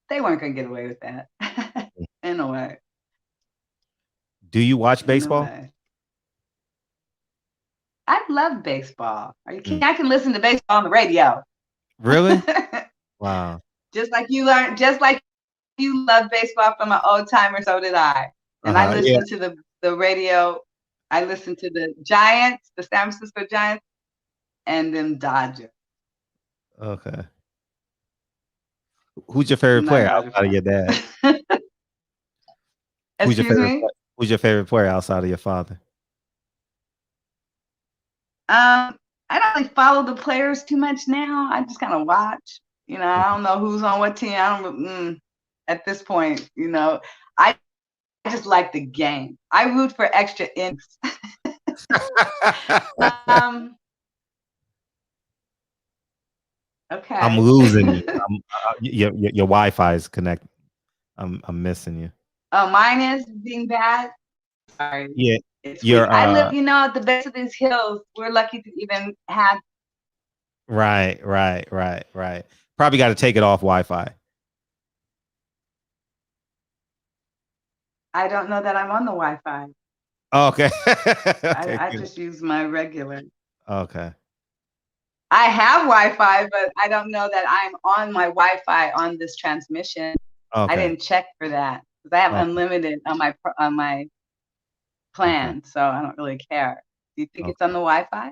they weren't going to get away with that. In a way. Do you watch baseball? I love baseball. Are you kidding? I can listen to baseball on the radio. Really? Wow. Just like you love baseball from an old timer, so did I. And I listened to the radio. I listened to the Giants, the San Francisco Giants, and them Dodgers. Okay. Who's your favorite player outside of your dad? Who's your favorite player outside of your father? I don't really follow the players too much now. I just kind of watch. I don't know who's on what team. I don't. At this point, I just like the game. I root for extra innings. Okay. I'm losing you. Your Wi-Fi is connected. I'm missing you. Oh, mine is being bad. Sorry. Yeah. I live, at the base of these hills. We're lucky to even have. Right. Probably got to take it off Wi-Fi. I don't know that I'm on the Wi-Fi. Okay. I just use my regular. Okay. I have Wi-Fi, but I don't know that I'm on my Wi-Fi on this transmission. Okay. I didn't check for that because I have unlimited on my plan, so I don't really care. Do you think it's on the Wi-Fi?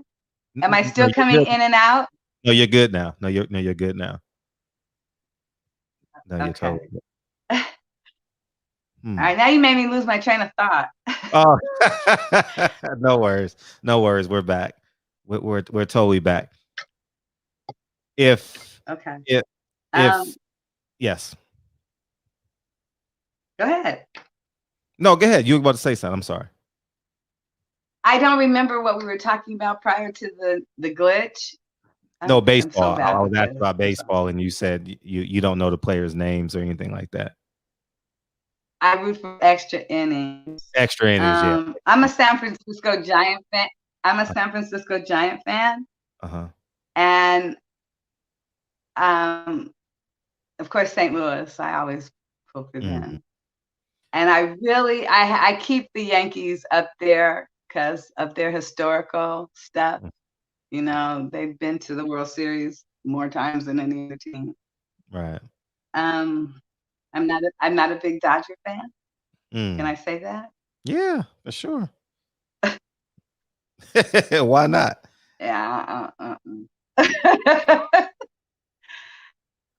Am I still coming in and out? No, you're good now. No, you're good now. No, you're totally good. All right, now you made me lose my train of thought. Oh, no worries. We're back. We're totally back. If yes. Go ahead. No, go ahead. You were about to say something. I'm sorry. I don't remember what we were talking about prior to the glitch. No, baseball. I was asking about baseball, and you said you don't know the players' names or anything like that. I root for extra innings. Extra innings, yeah. I'm a San Francisco Giant fan. And of course, St. Louis. I always pull for them. And I keep the Yankees up there because of their historical stuff. They've been to the World Series more times than any other team. Right. I'm not a big Dodger fan. Can I say that? Yeah, for sure. Why not? Yeah.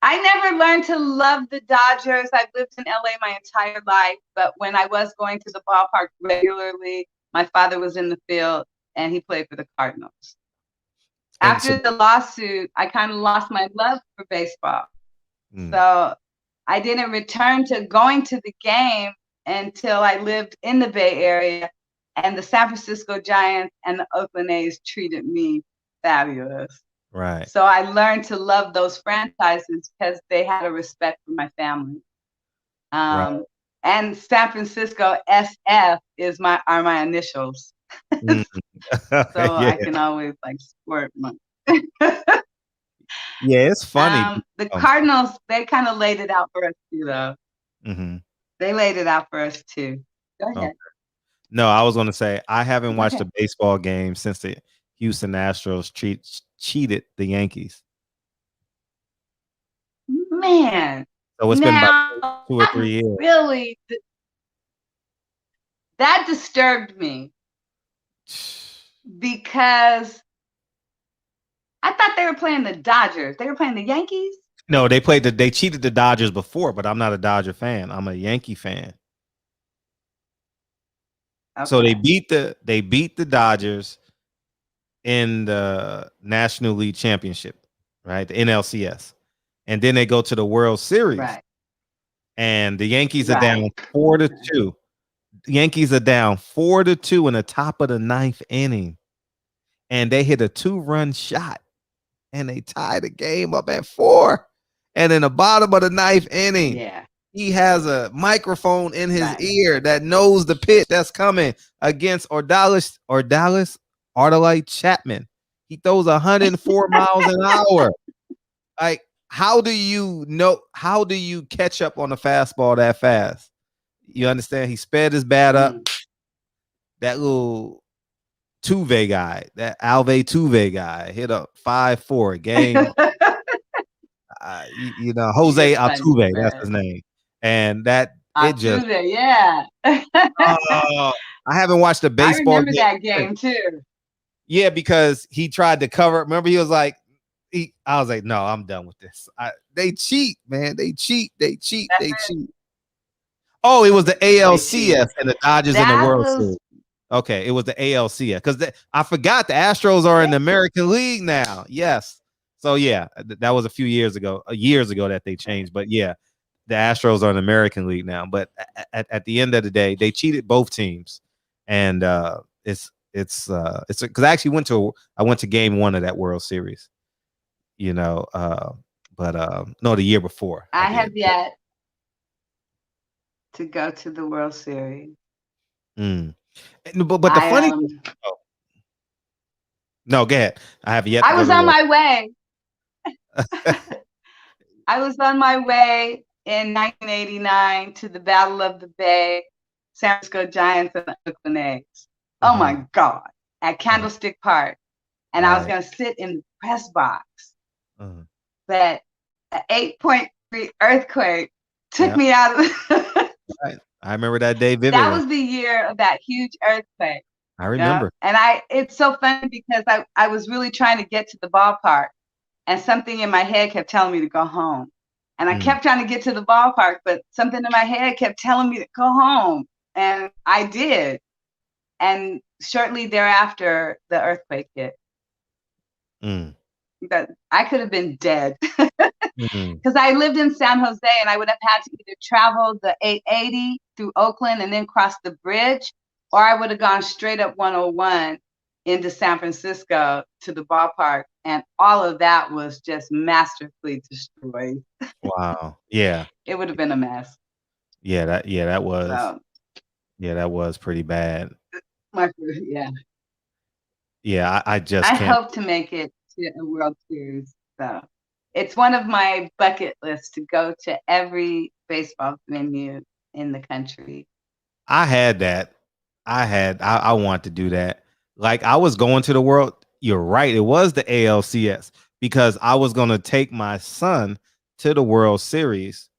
I never learned to love the Dodgers. I've lived in LA my entire life, but when I was going to the ballpark regularly, my father was in the field and he played for the Cardinals. After the lawsuit, I kind of lost my love for baseball. So I didn't return to going to the game until I lived in the Bay Area, and the San Francisco Giants and the Oakland A's treated me fabulous. Right. So I learned to love those franchises because they had a respect for my family. Right. And San Francisco SF are my initials. So I can always support my. Yeah, it's funny. The Cardinals, they kind of laid it out for us too, though. Mm-hmm. They laid it out for us too. Go ahead. Okay. No, I was going to say I haven't watched Okay. a baseball game since the Houston Astros cheated the Yankees. Man, So it's been about now 2 or 3 years. really, that disturbed me because I thought they were playing the Dodgers. They were playing the Yankees. No, they cheated the Dodgers before, but I'm not a Dodger fan. I'm a Yankee fan. Okay. So they beat the Dodgers in the National League Championship, right? The NLCS. And then they go to the World Series. Right. And the Yankees are down 4-2. The Yankees are down 4-2 in the top of the 9th inning. And they hit a 2-run shot. And they tie the game up at 4. And in the bottom of the 9th inning, he has a microphone in his ear that knows the pitch that's coming against Ardalys Chapman. He throws 104 miles an hour. Like, how do you catch up on a fastball that fast? You understand? He sped his bat up. That little Tuve guy, that Alve Tuve guy, hit a 5-4 game. Jose Altuve, that's his name. And that it just I haven't watched a baseball I remember that game too. Yeah, because he tried to cover. Remember, he was like, I was like, no, I'm done with this. They cheat, man. They cheat. Oh, it was the ALCS and the Dodgers in the World Series. Okay, it was the ALCS because I forgot the Astros are in the American League now. Yes. So yeah, that was a few years ago that they changed. But yeah, the Astros are in the American League now. But at the end of the day, they cheated both teams, and it's because I actually went to game 1 of that World Series. No, the year before. I have yet to go to the World Series. But the funny no, go ahead. I have yet. I was on my way. I was on my way in 1989 to the Battle of the Bay, San Francisco Giants and the Oakland A's. Oh my God, at Candlestick Park. And I was going to sit in the press box. But an 8.3 earthquake took me out of Right. I remember that day vividly. That was the year of that huge earthquake. I remember. And it's so funny because I was really trying to get to the ballpark and something in my head kept telling me to go home. And I kept trying to get to the ballpark, but something in my head kept telling me to go home. And I did. And shortly thereafter, the earthquake hit. But I could have been dead because I lived in San Jose and I would have had to either travel the 880 through Oakland and then cross the bridge, or I would have gone straight up 101 into San Francisco to the ballpark. And all of that was just masterfully destroyed. Wow. Yeah. It would have been a mess. Yeah, that was pretty bad. Yeah, I can't. Hope to make it to a World Series. So it's one of my bucket lists to go to every baseball venue in the country. I had that. I want to do that. Like, I was going to the World. You're right. It was the ALCS because I was going to take my son to the World Series.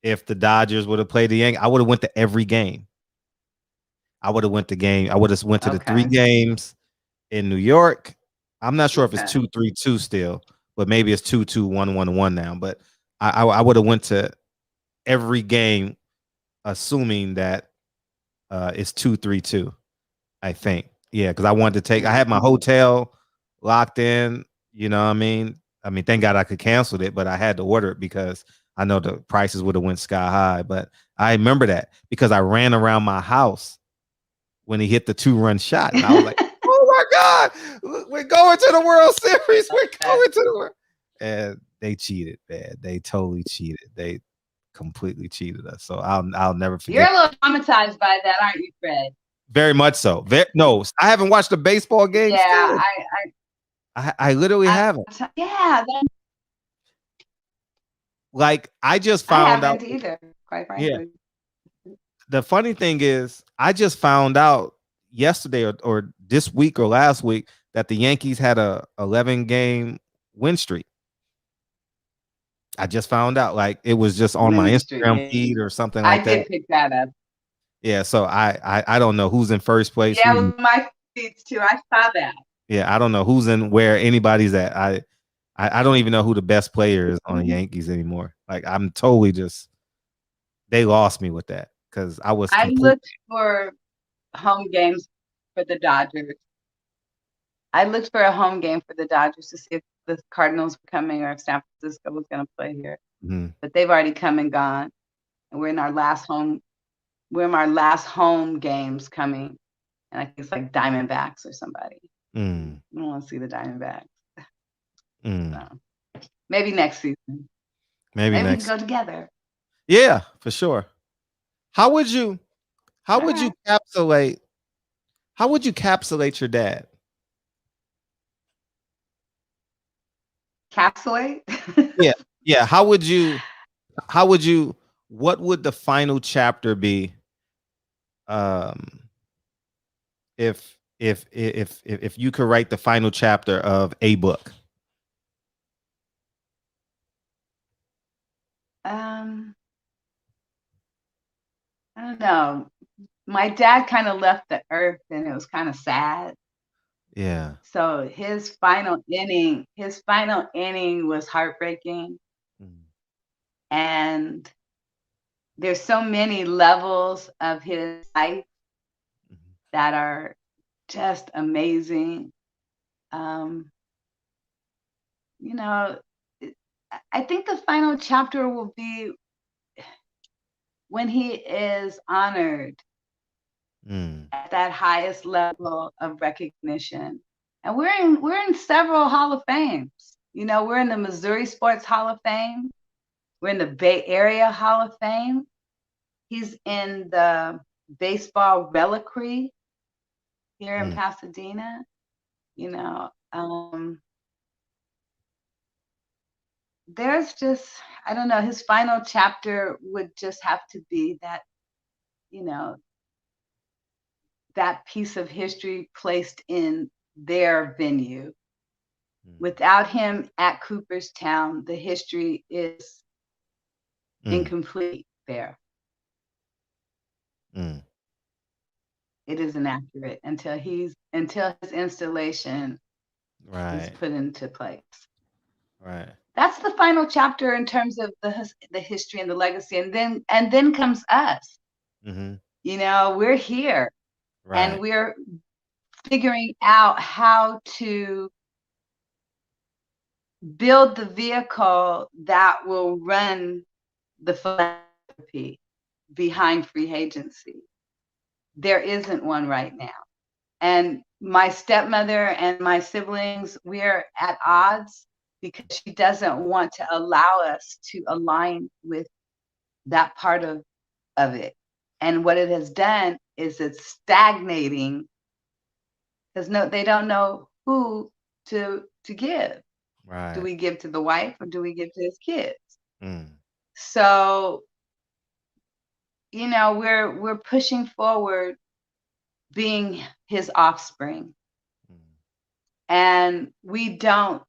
If the Dodgers would have played the Yankees, I would have went to every game. I would have went to the 3 games in New York. I'm not sure if it's 2-3-2 still, but maybe it's 2-2, 1-1-1 now. But I would have went to every game, assuming that it's 2-3-2. I think, yeah, because I wanted to I had my hotel locked in. You know what I mean? Thank God I could cancel it, but I had to order it because I know the prices would have went sky high. But I remember that because I ran around my house when he hit the 2-run shot, and I was like, "Oh my God, we're going to the World Series! We're going to the World!" And they cheated, man. They totally cheated. They completely cheated us. So I'll never forget. You're a little traumatized by that, aren't you, Fred? Very much so. No, I haven't watched a baseball game. Yeah, I literally haven't. like I just I found out. haven't either, quite Yeah. frankly. The funny thing is, I just found out yesterday or this week or last week that the Yankees had a 11-game win streak. I just found out, like it was just on my Win streak. Instagram Yeah. feed or something I like that. did pick that up. Yeah, so I don't know who's in first place. Yeah, with my feeds too. I saw that. Yeah, I don't know who's in where anybody's at. I don't even know who the best player is on the Yankees anymore. Like I'm totally just they lost me with that because I was. I looked for home games for the Dodgers. I looked for a home game for the Dodgers to see if the Cardinals were coming or if San Francisco was going to play here. Mhm. But they've already come and gone, and we're in our last home. We're in our last home games coming, and I think it's like Diamondbacks or somebody. I don't want to see the Diamondbacks. So, maybe next season. Maybe we can go together. Yeah, for sure. How would you encapsulate your dad? Capsulate? Yeah. What would the final chapter be? If you could write the final chapter of a book. I don't know. My dad kind of left the earth and it was kind of sad. Yeah. So his final inning was heartbreaking. And there's so many levels of his life that are just amazing. You know, I think the final chapter will be when he is honored at that highest level of recognition. And we're in several Hall of Fames. You know, we're in the Missouri Sports Hall of Fame. We're in the Bay Area Hall of Fame. He's in the Baseball Reliquary here in Pasadena. You know, there's just, I don't know, his final chapter would just have to be that, you know, that piece of history placed in their venue. Without him at Cooperstown, the history is incomplete there. It isn't accurate until his installation is put into place. Right. That's the final chapter in terms of the history and the legacy, and then comes us. You know, we're here, and we're figuring out how to build the vehicle that will run the philanthropy behind free agency. There isn't one right now. And my stepmother and my siblings, we're at odds because she doesn't want to allow us to align with that part of it. And what it has done is it's stagnating because they don't know who to give. Right. Do we give to the wife or do we give to his kids? So, you know, we're pushing forward being his offspring. And we don't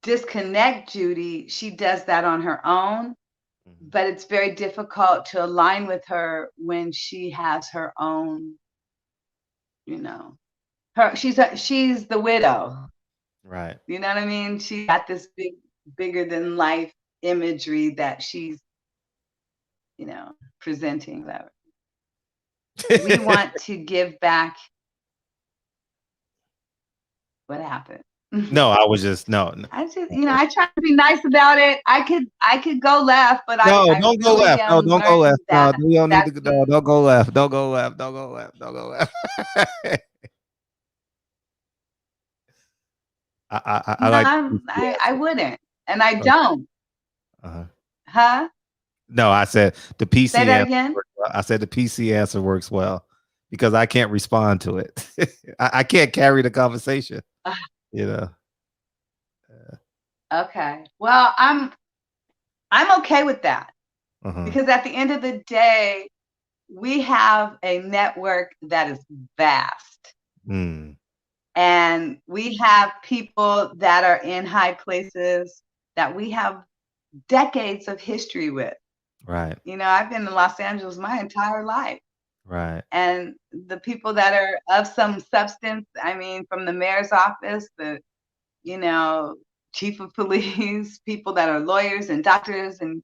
disconnect Judy. She does that on her own, but it's very difficult to align with her when she has her own, you know, she's the widow. Right. You know what I mean? She got this bigger than life imagery that she's, you know, presenting. That we want to give back what happened. No, I was just no. I just, you know, I try to be nice about it. I could go left, but no, I don't go really left. No, don't go left. No, we don't need to go. No, don't go left. Don't go left. Don't go left. Don't go left. I wouldn't, and I don't. Huh? No, I said the PC. Say that again. I said the PC answer works well because I can't respond to it. I can't carry the conversation. You know. Okay. Well, I'm I'm okay with that Uh-huh. because at the end of the day, we have a network that is vast. Mm. And we have people that are in high places that we have decades of history with. Right. You know, I've been in Los Angeles my entire life. Right. And the people that are of some substance, I mean, from the mayor's office, the, you know, chief of police, people that are lawyers and doctors and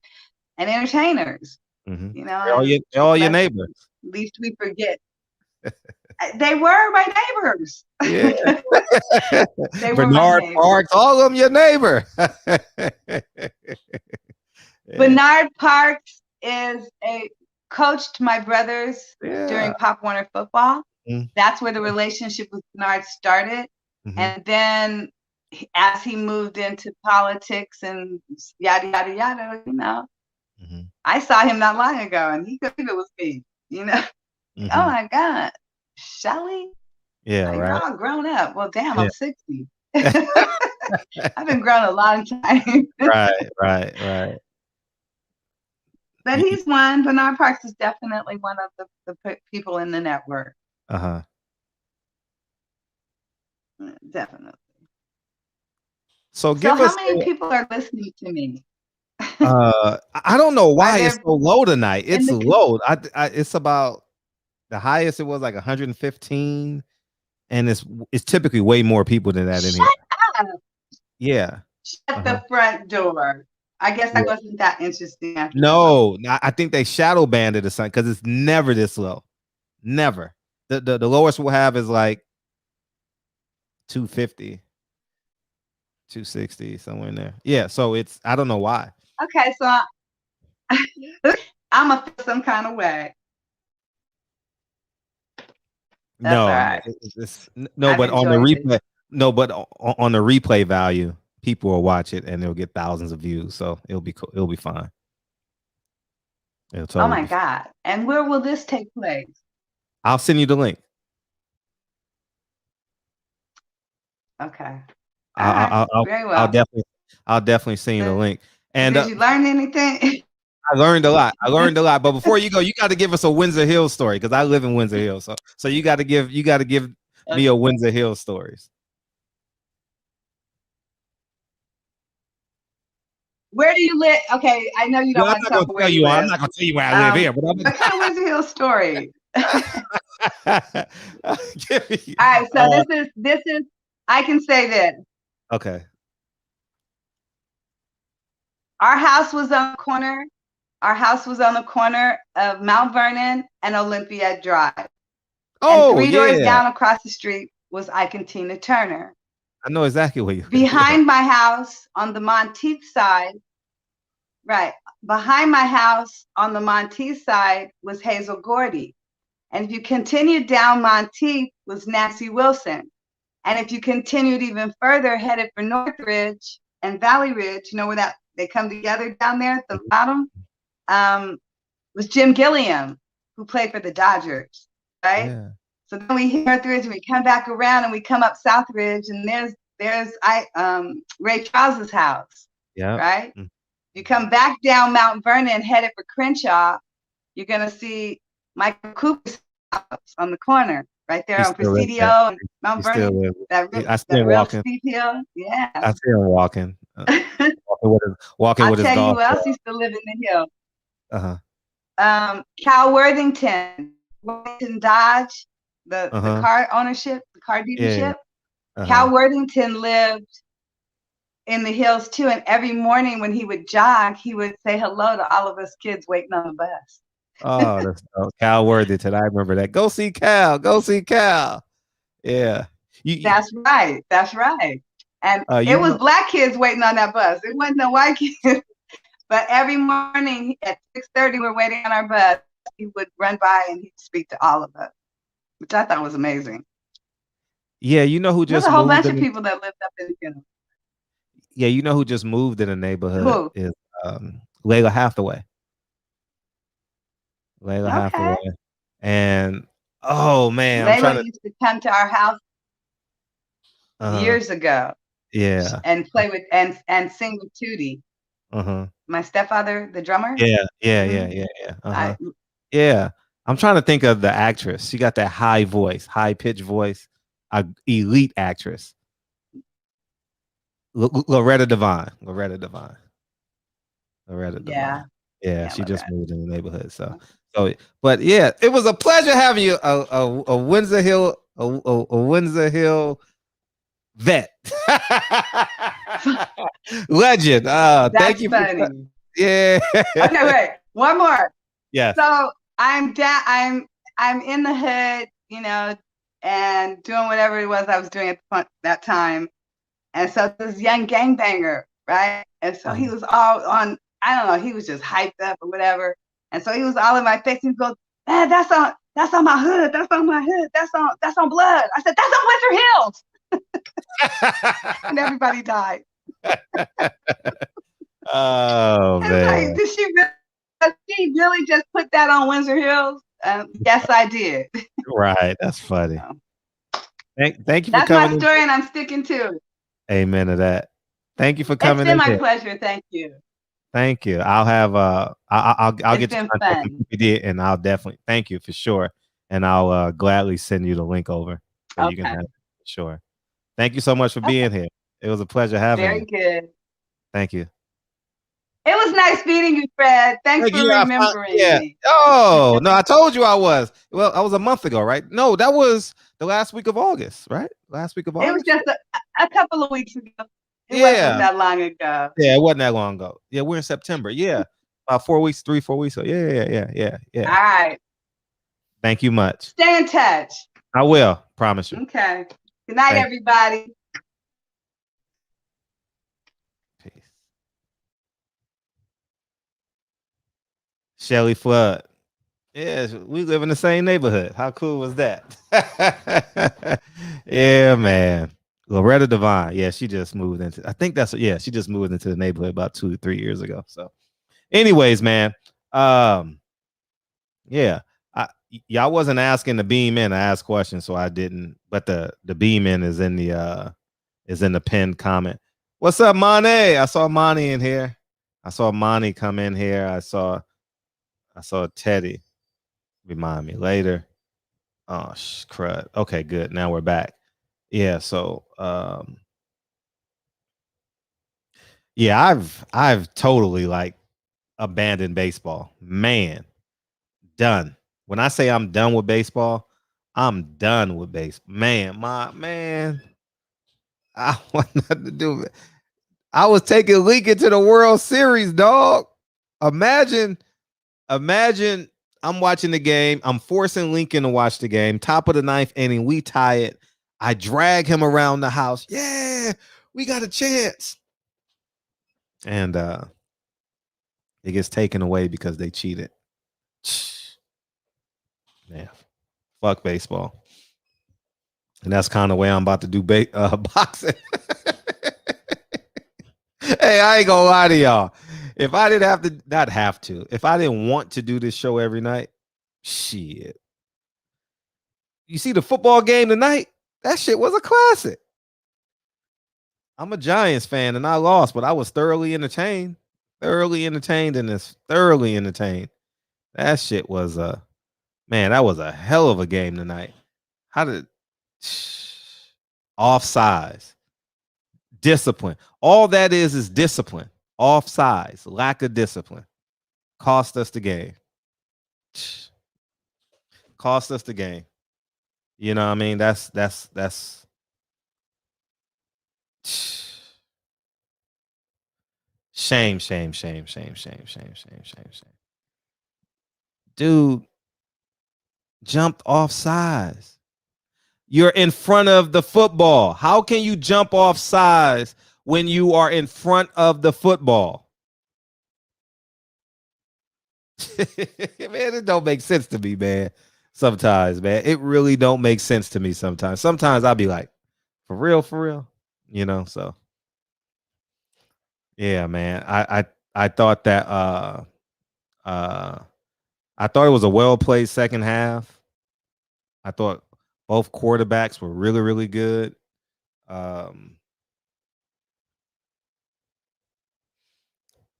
entertainers, Mm-hmm. you know, They're all your neighbors. least we forget. They were my neighbors. Yeah. They were my Bernard neighbors. Parks, all of them your neighbor. Bernard Parks coached my brothers Yeah. during Pop Warner football. Mm-hmm. That's where the relationship with Bernard started. Mm-hmm. And then as he moved into politics and yada, yada, yada, you know, Mm-hmm. I saw him not long ago and he could believe it was me, you know. Mm-hmm. Oh my God, Shelly? Yeah, You're right. all grown up. Well, damn, Yeah. I'm 60. I've been grown a long time. Right. But he's one. Bernard Parks is definitely one of the people in the network. Uh-huh. Definitely. So how many people are listening to me? I don't know why it's so low tonight. It's low. It's about the highest it was like 115, and it's typically way more people than that in here. Up. Yeah. Shut the front door. I guess I wasn't that interesting. No, I think they shadow banded or something because it's never this low. Never. The lowest we'll have is like 250, 260, somewhere in there. Yeah, so I don't know why. Okay, so I'm gonna feel some kind of way. That's No, all right. but on the replay, on the replay value, people will watch it and they'll get thousands of views. So it'll be cool. It'll be fine. It'll totally oh my God! And where will this take place? I'll send you the link. Okay. Very well. I'll definitely send you the link. And did you learn anything? I learned a lot. But before you go, you got to give us a Windsor Hills story because I live in Windsor Hills. So you got to give me a Windsor Hills stories. Where do you live? Okay, I know you don't want to tell me where you live. I'm not going to tell you where I live here. But what kind of Windsor Hills story? All right, so this is. I can say this. Okay. Our house was on the corner of Mount Vernon and Olympia Drive. Oh, and 3 doors down across the street was Ike and Tina Turner. I know exactly where you. Behind my house on the Monteith side, right behind my house on the Monteith side was Hazel Gordy, and if you continued down Monteith was Nancy Wilson, and if you continued even further, headed for Northridge and Valley Ridge, you know where that they come together down there at the bottom, was Jim Gilliam, who played for the Dodgers, right? Yeah. So then we hit Northridge and we come back around and we come up Southridge and there's Ray Charles's house. Yeah. Right? Mm-hmm. You come back down Mount Vernon headed for Crenshaw, you're gonna see Michael Cooper's house on the corner, right there on Presidio and Mount Vernon. I see him walking. Steep hill. Yeah. I see him walking. Walking with his golf. I'll tell you who else used to live in the hill. Uh-huh. Cal Worthington Dodge, the car ownership, the car dealership. Yeah. Uh-huh. Cal Worthington lived in the hills too, and every morning when he would jog, he would say hello to all of us kids waiting on the bus. Oh, that's Cal Worthington. I remember that. Go see Cal. Go see Cal. Yeah. That's right. That's right. And it was black kids waiting on that bus. It wasn't no white kids. But every morning at 6:30, we're waiting on our bus. He would run by and he'd speak to all of us, which I thought was amazing. Yeah, you know who just There's a whole bunch of people that lived up in the hill. Yeah, you know who just moved in the neighborhood is Layla Hathaway. Hathaway. And oh man, Layla used to come to our house years ago. Yeah. And play with and sing with Tootie. My stepfather, the drummer. Yeah. I, Yeah. I'm trying to think of the actress. She got that high voice, high pitched voice. A elite actress. Loretta Devine. yeah, Yeah, yeah, she just Loretta. moved in the neighborhood. But yeah, it was a pleasure having you, a Windsor Hill, a Windsor Hill vet, legend. Thank That's you for funny. yeah. Okay, wait, one more. Yes. So I'm down. I'm in the hood, and doing whatever it was I was doing at that time. And so this young gangbanger, right? And so he was all on. I don't know. He was just hyped up or whatever. And so he was all in my face. He goes, "Man, that's on my hood. That's on my hood. That's on blood." I said, "That's on Winter Hills," and everybody died. Oh It's like, man. did she really just put that on Windsor Hills? Yes, I did. Right. That's funny. Thank you for That's my coming in. story, and I'm sticking to it. Amen to that. Thank you for It's coming been in my here. pleasure. Thank you. Thank you. I'll have I'll It's get your been contact fun. information and I'll definitely thank you for sure. And I'll gladly send you the link over so you can Okay. have it for sure. Thank you so much for Okay. being here. It was a pleasure having Very you. good. Thank you. It was nice meeting you, Fred. Thanks Thank for you. remembering Yeah. me. Oh, no, I told you I was. Well, I was a month ago, right? No, that was the last week of August, right? Last week of It was August? just a couple of weeks ago. It wasn't Yeah. that long ago. Yeah, it wasn't that long ago. Yeah, we're in September. Yeah. About 4 weeks, 4 weeks ago. Yeah. All right. Thank you much. Stay in touch. I will. Promise you. Okay. Good night, Thank everybody. Peace. Shelly Flood. Yes, we live in the same neighborhood. How cool was that? Yeah, man. Loretta Devine. Yeah, she just moved into. I think she just moved into the neighborhood about 2 or 3 years ago. So, anyways, man. Yeah. Y'all wasn't asking the beam in. I asked questions, so I didn't. But the beam in is in the pinned comment. What's up, Monty? I saw Monty in here. I saw Monty come in here. I saw Teddy. Remind me later. Oh, crud. Okay, good. Now we're back. Yeah. So, yeah, I've totally like abandoned baseball. Man, done. When I say I'm done with baseball, I'm done with baseball. Man, I want nothing to do with it. I was taking Lincoln to the World Series, dog. Imagine I'm watching the game. I'm forcing Lincoln to watch the game. Top of the ninth inning, we tie it. I drag him around the house. Yeah, we got a chance. And it gets taken away because they cheated. Man, fuck baseball. And that's kind of the way I'm about to do boxing. Hey, I ain't gonna lie to y'all. If I didn't have to, not have to, if I didn't want to do this show every night, shit. You see the football game tonight? That shit was a classic. I'm a Giants fan and I lost, but I was thoroughly entertained. Thoroughly entertained in this. Thoroughly entertained. That shit was man, that was a hell of a game tonight. How did offsides, discipline. All that is discipline. Offsides, lack of discipline. Cost us the game. Cost us the game. You know what I mean? That's shame. Dude jumped off sides. You're in front of the football. How can you jump off sides when you are in front of the football? Man, it don't make sense to me, man. Sometimes, man, it really don't make sense to me sometimes. Sometimes I'll be like, for real, you know. So, yeah, man. I thought that I thought it was a well played second half. I thought both quarterbacks were really, really good. Um,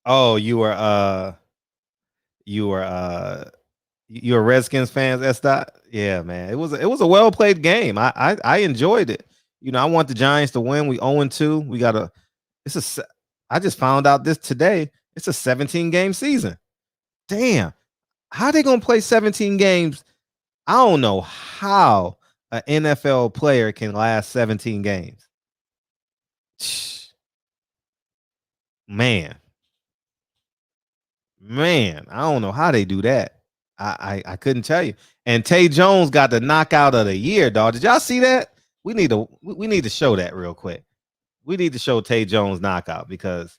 Oh, you were Redskins fans, S. Dot? Yeah, man. It was a well played game. I enjoyed it. I want the Giants to win. We 0-2. We got a it's a se- I just found out this today. It's a 17 game season. Damn. How they gonna play 17 games? I don't know how an NFL player can last 17 games. Man, man, I don't know how they do that. I couldn't tell you. And Tay Jones got the knockout of the year, dog. Did y'all see that? We need to show that real quick. We need to show Tay Jones knockout because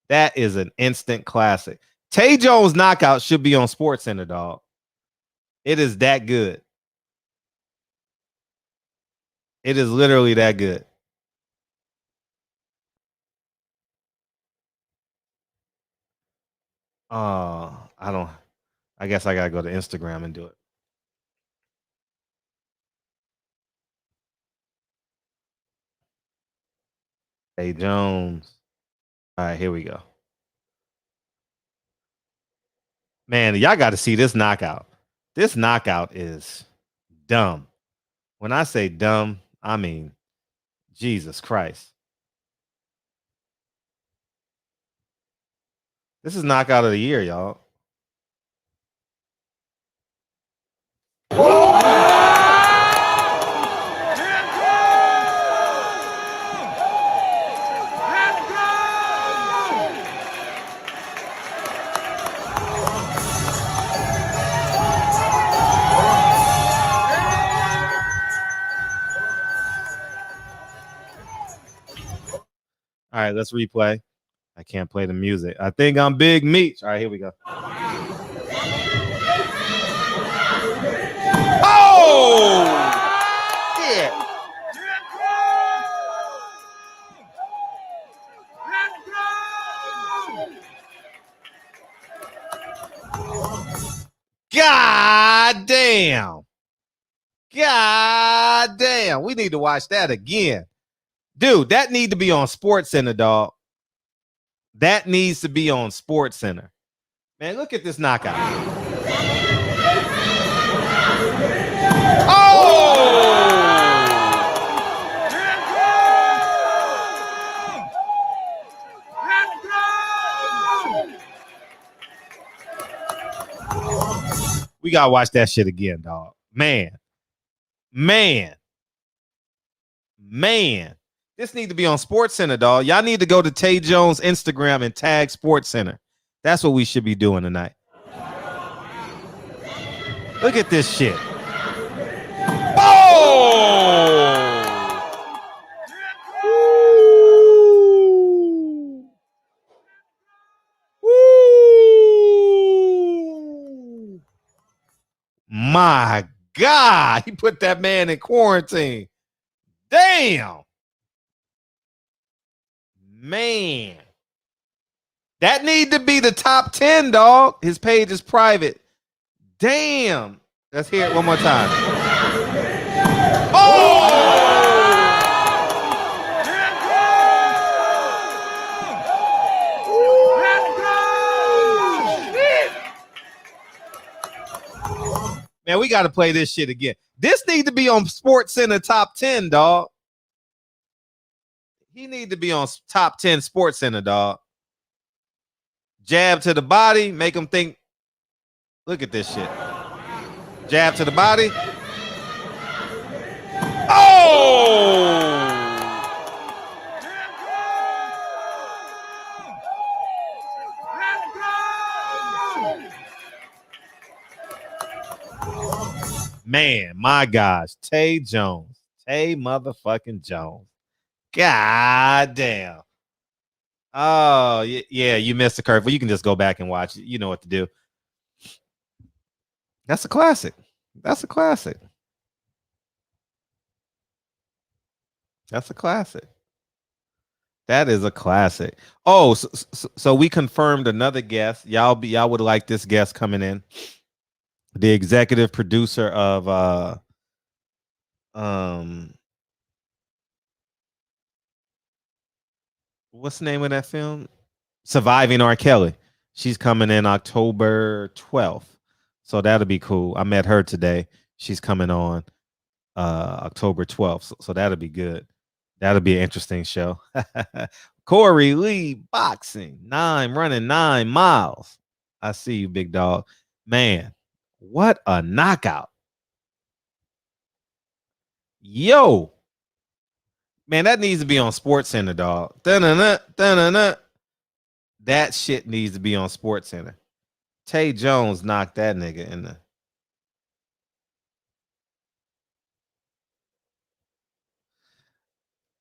that is an instant classic. Tay Jones knockout should be on Sports Center, dog. It is that good. It is literally that good. I don't. I guess I gotta go to Instagram and do it. Tay Jones. All right, here we go. Man, y'all got to see this knockout. This knockout is dumb. When I say dumb, I mean Jesus Christ. This is knockout of the year, y'all. All right, let's replay. I can't play the music. I think I'm Big Meech. All right, here we go. Oh! Yeah. God damn. God damn. We need to watch that again. Dude, that need to be on Sports Center, dog. That needs to be on Sports Center. Man, look at this knockout. Oh! We gotta watch that shit again, dog. Man. This need to be on Sports Center, dog. Y'all need to go to Tay Jones' Instagram and tag Sports Center. That's what we should be doing tonight. Look at this shit. Oh! Woo! My God, he put that man in quarantine. Damn. Man. That need to be the top 10, dog. His page is private. Damn. Let's hear it one more time. Oh! Man, we got to play this shit again. This need to be on Sports Center top 10, dog. He need to be on top 10 Sports Center, dog. Jab to the body, make him think. Look at this shit. Jab to the body. Oh! Man, my gosh. Tay Jones. Tay motherfucking Jones. God damn. Oh, yeah, you missed the curve. Well, you can just go back and watch it. You know what to do. That's a classic. That's a classic. That's a classic. That is a classic. Oh, so we confirmed another guest. Y'all would like this guest coming in. The executive producer of what's the name of that film? Surviving R. Kelly. She's coming in October 12th. So that'll be cool. I met her today. She's coming on October 12th. So that'll be good. That'll be an interesting show. Corey Lee boxing, running 9 miles. I see you, big dog. Man, what a knockout. Yo. Man, that needs to be on Sports Center, dog. Dun-dun-dun, dun-dun-dun. That shit needs to be on Sports Center. Tay Jones knocked that nigga in the.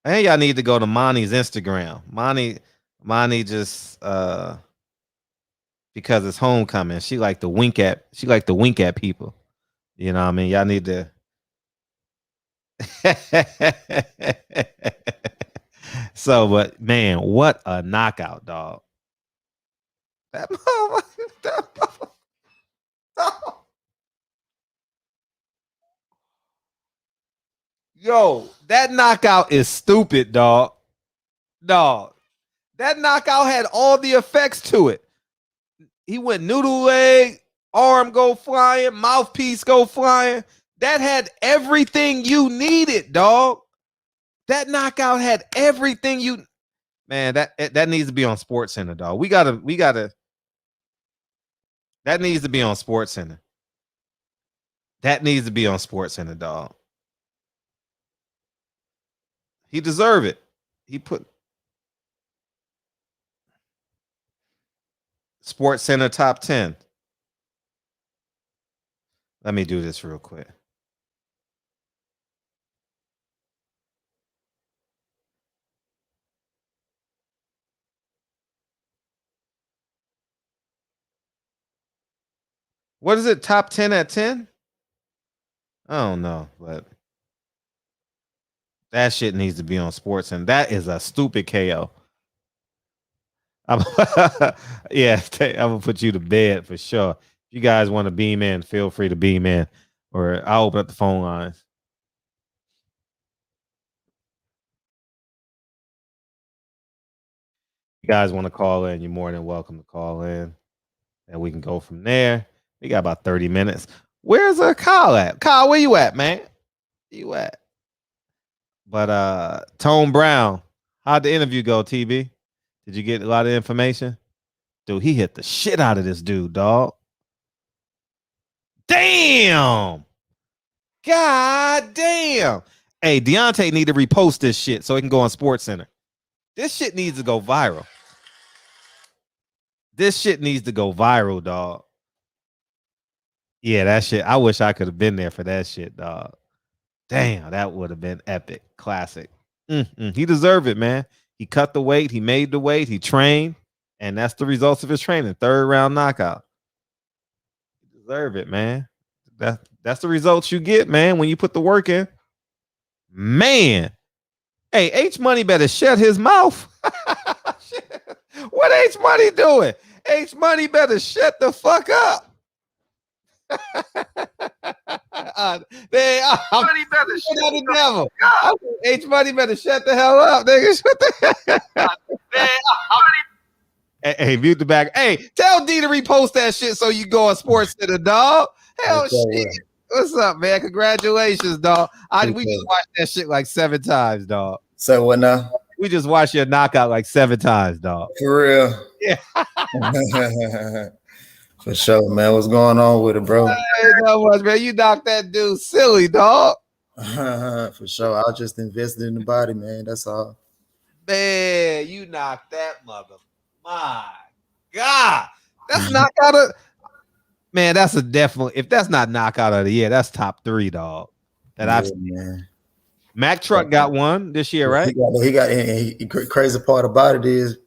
And y'all need to go to Monty's Instagram. Monty just because it's homecoming. She like to wink at people. You know what I mean? Y'all need to. So, but man, what a knockout, dog. That motherfucker. Yo, that knockout is stupid, dog. Dog. That knockout had all the effects to it. He went noodle leg, arm go flying, mouthpiece go flying. That had everything you needed, dog. That knockout had everything you. Man, that needs to be on Sports Center, dog. We gotta. That needs to be on Sports Center. That needs to be on Sports Center, dog. He deserve it. He put Sports Center top 10. Let me do this real quick. What is it? Top 10 at 10? I don't know, but that shit needs to be on Sports, and that is a stupid KO. Yeah, I'm gonna put you to bed for sure. If you guys want to beam in, feel free to beam in, or I'll open up the phone lines. You guys want to call in, you're more than welcome to call in, and we can go from there. We got about 30 minutes. Where's Kyle at? Kyle, where you at, man? Where you at? But Tone Brown, how'd the interview go, TB? Did you get a lot of information? Dude, he hit the shit out of this dude, dog. Damn. God damn. Hey, Deontay need to repost this shit so it can go on Sports Center. This shit needs to go viral. This shit needs to go viral, dog. Yeah, that shit. I wish I could have been there for that shit, dog. Damn, that would have been epic. Classic. He deserved it, man. He cut the weight. He made the weight. He trained. And that's the results of his training. 3rd round knockout. You deserve it, man. That's the results you get, man, when you put the work in. Man. Hey, H Money better shut his mouth. What H Money doing? H Money better shut the fuck up. Money better shut the devil. H Money better shut the hell up, nigga. Shut the hell up. Hey, mute the back. Hey, tell D to repost that shit so you go on Sports Center, dog. Hell shit. What's up, man? Congratulations, dog. We just watched that shit like 7 times, dog. So what now? We just watched your knockout like 7 times, dog. For real? Yeah. For sure, man. What's going on with it, bro? Hey, so much, man. You knocked that dude silly, dog. For sure. I just invested in the body, man. That's all. Man, you knocked that mother. My God. That's knockout of. Man, that's a definitely. If that's not knockout of the year, that's top 3, dog. That I've seen. Man. Mac Truck got one this year, right? He got. Crazy part about it is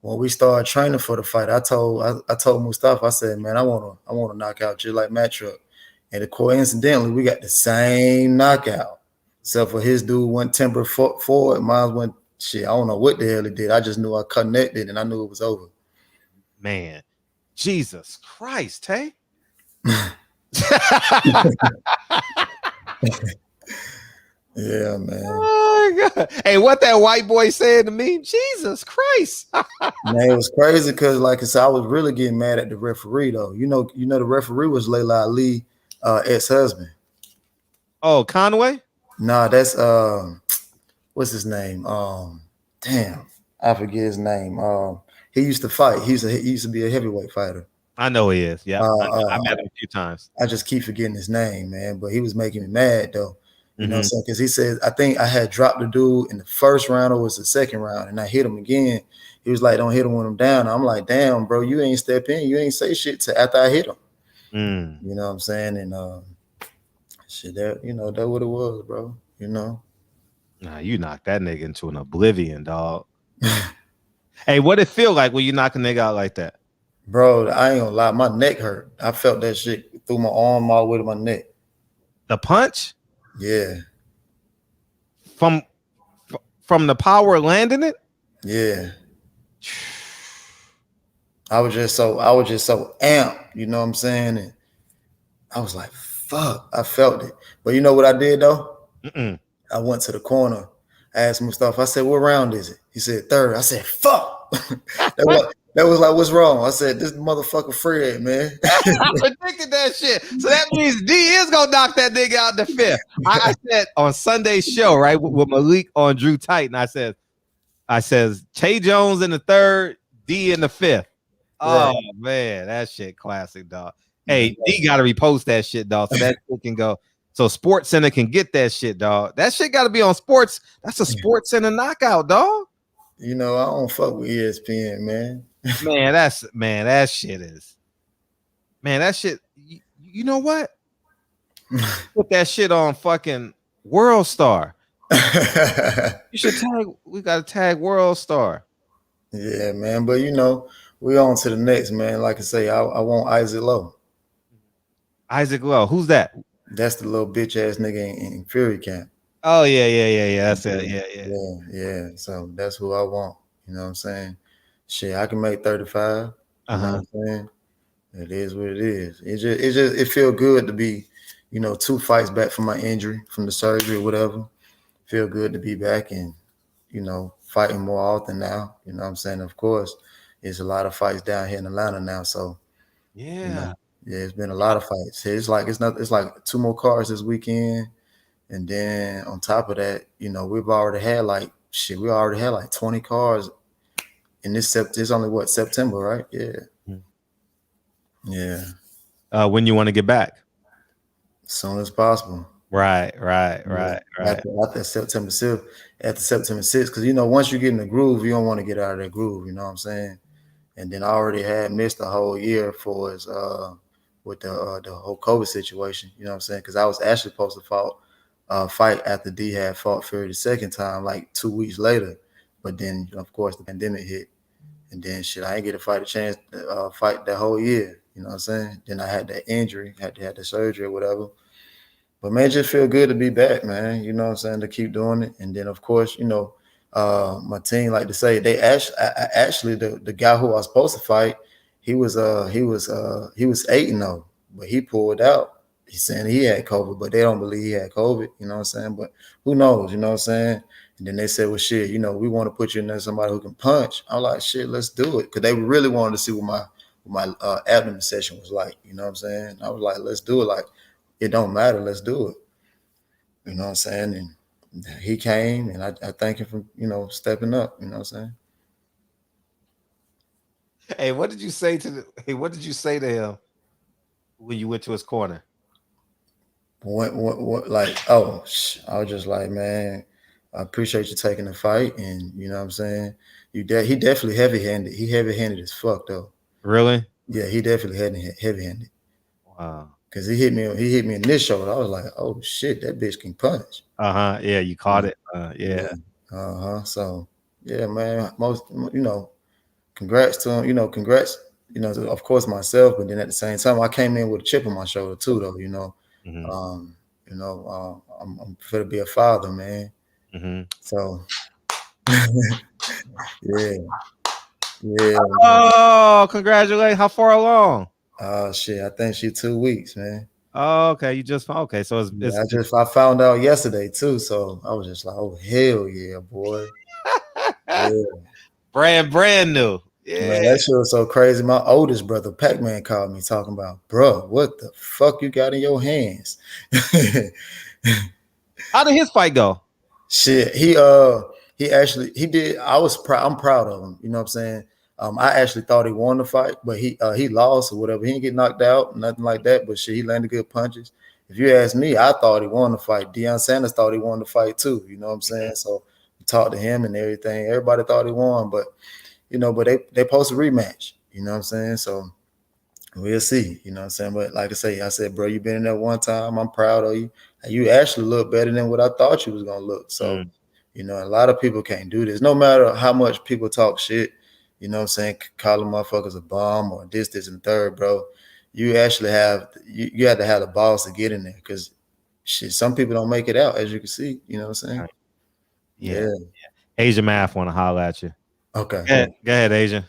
when we started training for the fight, I told Mustafa, I said, man, I want to knock out you like Mac Truck, and coincidentally, we got the same knockout. Except for his dude went timber forward, mine went shit. I don't know what the hell he did. I just knew I connected, and I knew it was over. Man, Jesus Christ, hey. Yeah, man. Oh my God. Hey, what that white boy said to me? Jesus Christ. Man, it was crazy because, like I said, I was really getting mad at the referee, though. You know, the referee was Layla Ali, ex-husband. Oh, Conway? Nah, that's what's his name? Damn, I forget his name. He used to fight. He used to be a heavyweight fighter. I know he is. Yeah, I I met him a few times. just keep forgetting his name, man. But he was making me mad, though. You know what I'm Mhm. saying? Because he said, I think I had dropped the dude in the first round or was the second round, and I hit him again. He was like, "Don't hit him when I'm down." I'm like, "Damn, bro, you ain't step in. You ain't say shit to after I hit him." Mm. You know what I'm saying? And shit, that that what it was, bro. You know. Nah, you knocked that nigga into an oblivion, dog. Hey, what it feel like when you knock a nigga out like that? Bro, I ain't gonna lie, my neck hurt. I felt that shit through my arm all the way to my neck. The punch Yeah, from the power of landing it? yeah. I was just so amped, you know what I'm saying? And I was like, fuck, I felt it. But you know what I did though? Mm-mm. I went to the corner, asked Mustafa, I said, what round is it? He said, third. I said, fuck. that was like, what's wrong? I said, this motherfucker Fred, man. I predicted that shit. So that means D is gonna knock that nigga out in the fifth. I said on Sunday's show, right, with Malik on Drew Titan, I says Che Jones in the third, D in the fifth. Oh Right. man, that shit classic, dog. Hey, D gotta repost that shit, dog, so that shit can go. So Sports Center can get that shit, dog. That shit gotta be on sports. That's a Sports Center knockout, dog. You know, I don't fuck with ESPN, man. That shit is. Man, that shit. You know what? Put that shit on fucking World Star. You should tag. We gotta tag World Star. Yeah, man. But you know, we on to the next, man. Like I say, I want Isaac Lowe. Isaac Lowe. Who's that? That's the little bitch ass nigga in Fury Camp. Oh yeah. That's it. Yeah. So that's who I want. You know what I'm saying? Shit, I can make 35. You know what I'm saying? It is what it is. It feel good to be, 2 fights back from my injury, from the surgery or whatever. Feel good to be back and, fighting more often now. You know what I'm saying? Of course, there's a lot of fights down here in Atlanta now. So Yeah. it's been a lot of fights. It's like 2 more cards this weekend. And then on top of that, we've already had like 20 cards in this it's only what, September, right? Yeah. Yeah. When you want to get back? As soon as possible. Right. After September 6th, because once you get in the groove, you don't want to get out of that groove. You know what I'm saying? And then I already had missed a whole year for his with the whole COVID situation. You know what I'm saying? Because I was actually supposed to fight after D had fought Fury the second time, like 2 weeks later. But then, of course, the pandemic hit, and then shit, I didn't get a chance to fight that whole year. You know what I'm saying? Then I had that injury, had to have the surgery or whatever. But man, it just feel good to be back, man. You know what I'm saying? To keep doing it. And then of course, my team like to say they actually the guy who I was supposed to fight, he was 8-0, but he pulled out. He's saying he had COVID, but they don't believe he had COVID, you know what I'm saying? But who knows, you know what I'm saying? And then they said, well, shit, we want to put you in there somebody who can punch. I'm like, shit, let's do it. Because they really wanted to see what my abdomen session was like, you know what I'm saying? I was like, let's do it. Like, it don't matter. Let's do it. You know what I'm saying? And he came, and I thank him for, stepping up. You know what I'm saying? Hey, what did you say to him when you went to his corner? What like, I was just like, man, I appreciate you taking the fight. And you know what I'm saying? He definitely heavy-handed. He heavy-handed as fuck, though. Really? Yeah, he definitely heavy-handed. Wow. Because he hit me in this shoulder. I was like, oh shit, that bitch can punch. Yeah, you caught it. Yeah. So yeah, man. Congrats to him. Congrats. Of course myself, but then at the same time, I came in with a chip on my shoulder too, though. I'm fit to be a father, man. So yeah. Oh, congratulations! How far along? Shit, I think she's 2 weeks, man. Oh, okay. You just okay. So Yeah, I found out yesterday too. So I was just like, oh hell yeah, boy. Yeah. brand new. Man, Yeah. that shit was so crazy. My oldest brother, Pac-Man, called me talking about, bro, what the fuck you got in your hands? How did his fight go? Shit, he did. I'm proud of him. You know what I'm saying? I actually thought he won the fight, but he lost or whatever. He didn't get knocked out, nothing like that. But shit, he landed good punches. If you ask me, I thought he won the fight. Deion Sanders thought he won the fight too. You know what I'm saying? So we talked to him and everything. Everybody thought he won, but but they post a rematch. You know what I'm saying? So we'll see. You know what I'm saying? But like I said, bro, you been in there one time. I'm proud of you. You actually look better than what I thought you was gonna look. So, a lot of people can't do this. No matter how much people talk shit, you know what I'm saying, calling motherfuckers a bum or this, and third, bro. You actually you have to have the balls to get in there because shit, some people don't make it out, as you can see. You know what I'm saying? Right. Yeah. Asia Math want to holler at you. Okay. Go ahead, Asia.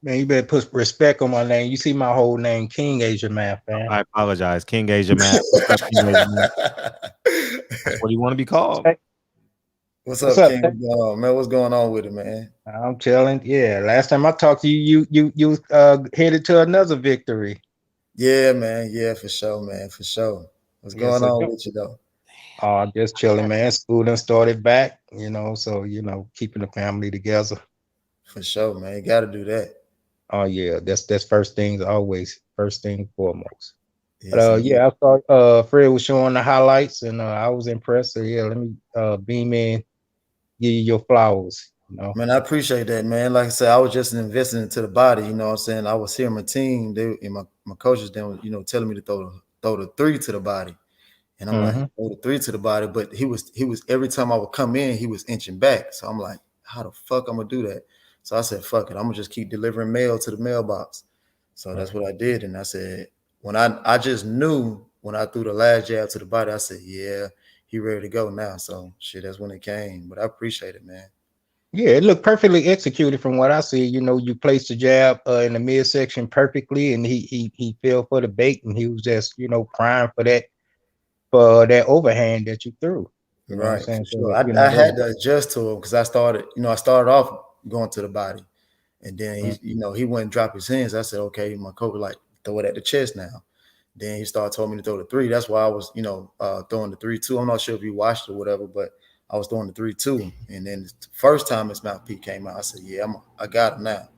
Man, you better put respect on my name. You see my whole name, King Asia Math, man. I apologize, King Asia Math. What's up, King Asia Math? That's what do you want to be called? What's up, King? What's going on, man? What's going on with it, man? I'm telling. Yeah, last time I talked to you, you headed to another victory. Yeah, man. Yeah, for sure, man. For sure. What's going on with you though? Oh, just chilling, man. School done started back, so keeping the family together. For sure, man. You got to do that. Oh yeah, that's first things always. First thing foremost. Yes, but I saw Fred was showing the highlights, and I was impressed. So yeah, let me beam in, give you your flowers. Man, I appreciate that, man. Like I said, I was just investing into the body. You know what I'm saying? I was here in my team. My coaches then, telling me to throw the 3 to the body. And I'm like, throw the 3 to the body. But he was every time I would come in, he was inching back. So I'm like, how the fuck I'm gonna do that? So I said, fuck it. I'm gonna just keep delivering mail to the mailbox. So that's what I did. And I said, when I just knew when I threw the last jab to the body, I said, yeah, he ready to go now. So shit, that's when it came. But I appreciate it, man. Yeah, it looked perfectly executed from what I see. You placed the jab in the midsection perfectly, and he fell for the bait, and he was just crying for that overhand that you threw. Right, for sure. I had to adjust to him because I started off going to the body, and then he wouldn't drop his hands. I said, okay, my coach like throw it at the chest now. Then he started telling me to throw the 3. That's why I was throwing the 3-2. I'm not sure if you watched it or whatever, but I was throwing the 3-2. And then the first time his mouthpiece came out, I said, yeah, I got him now.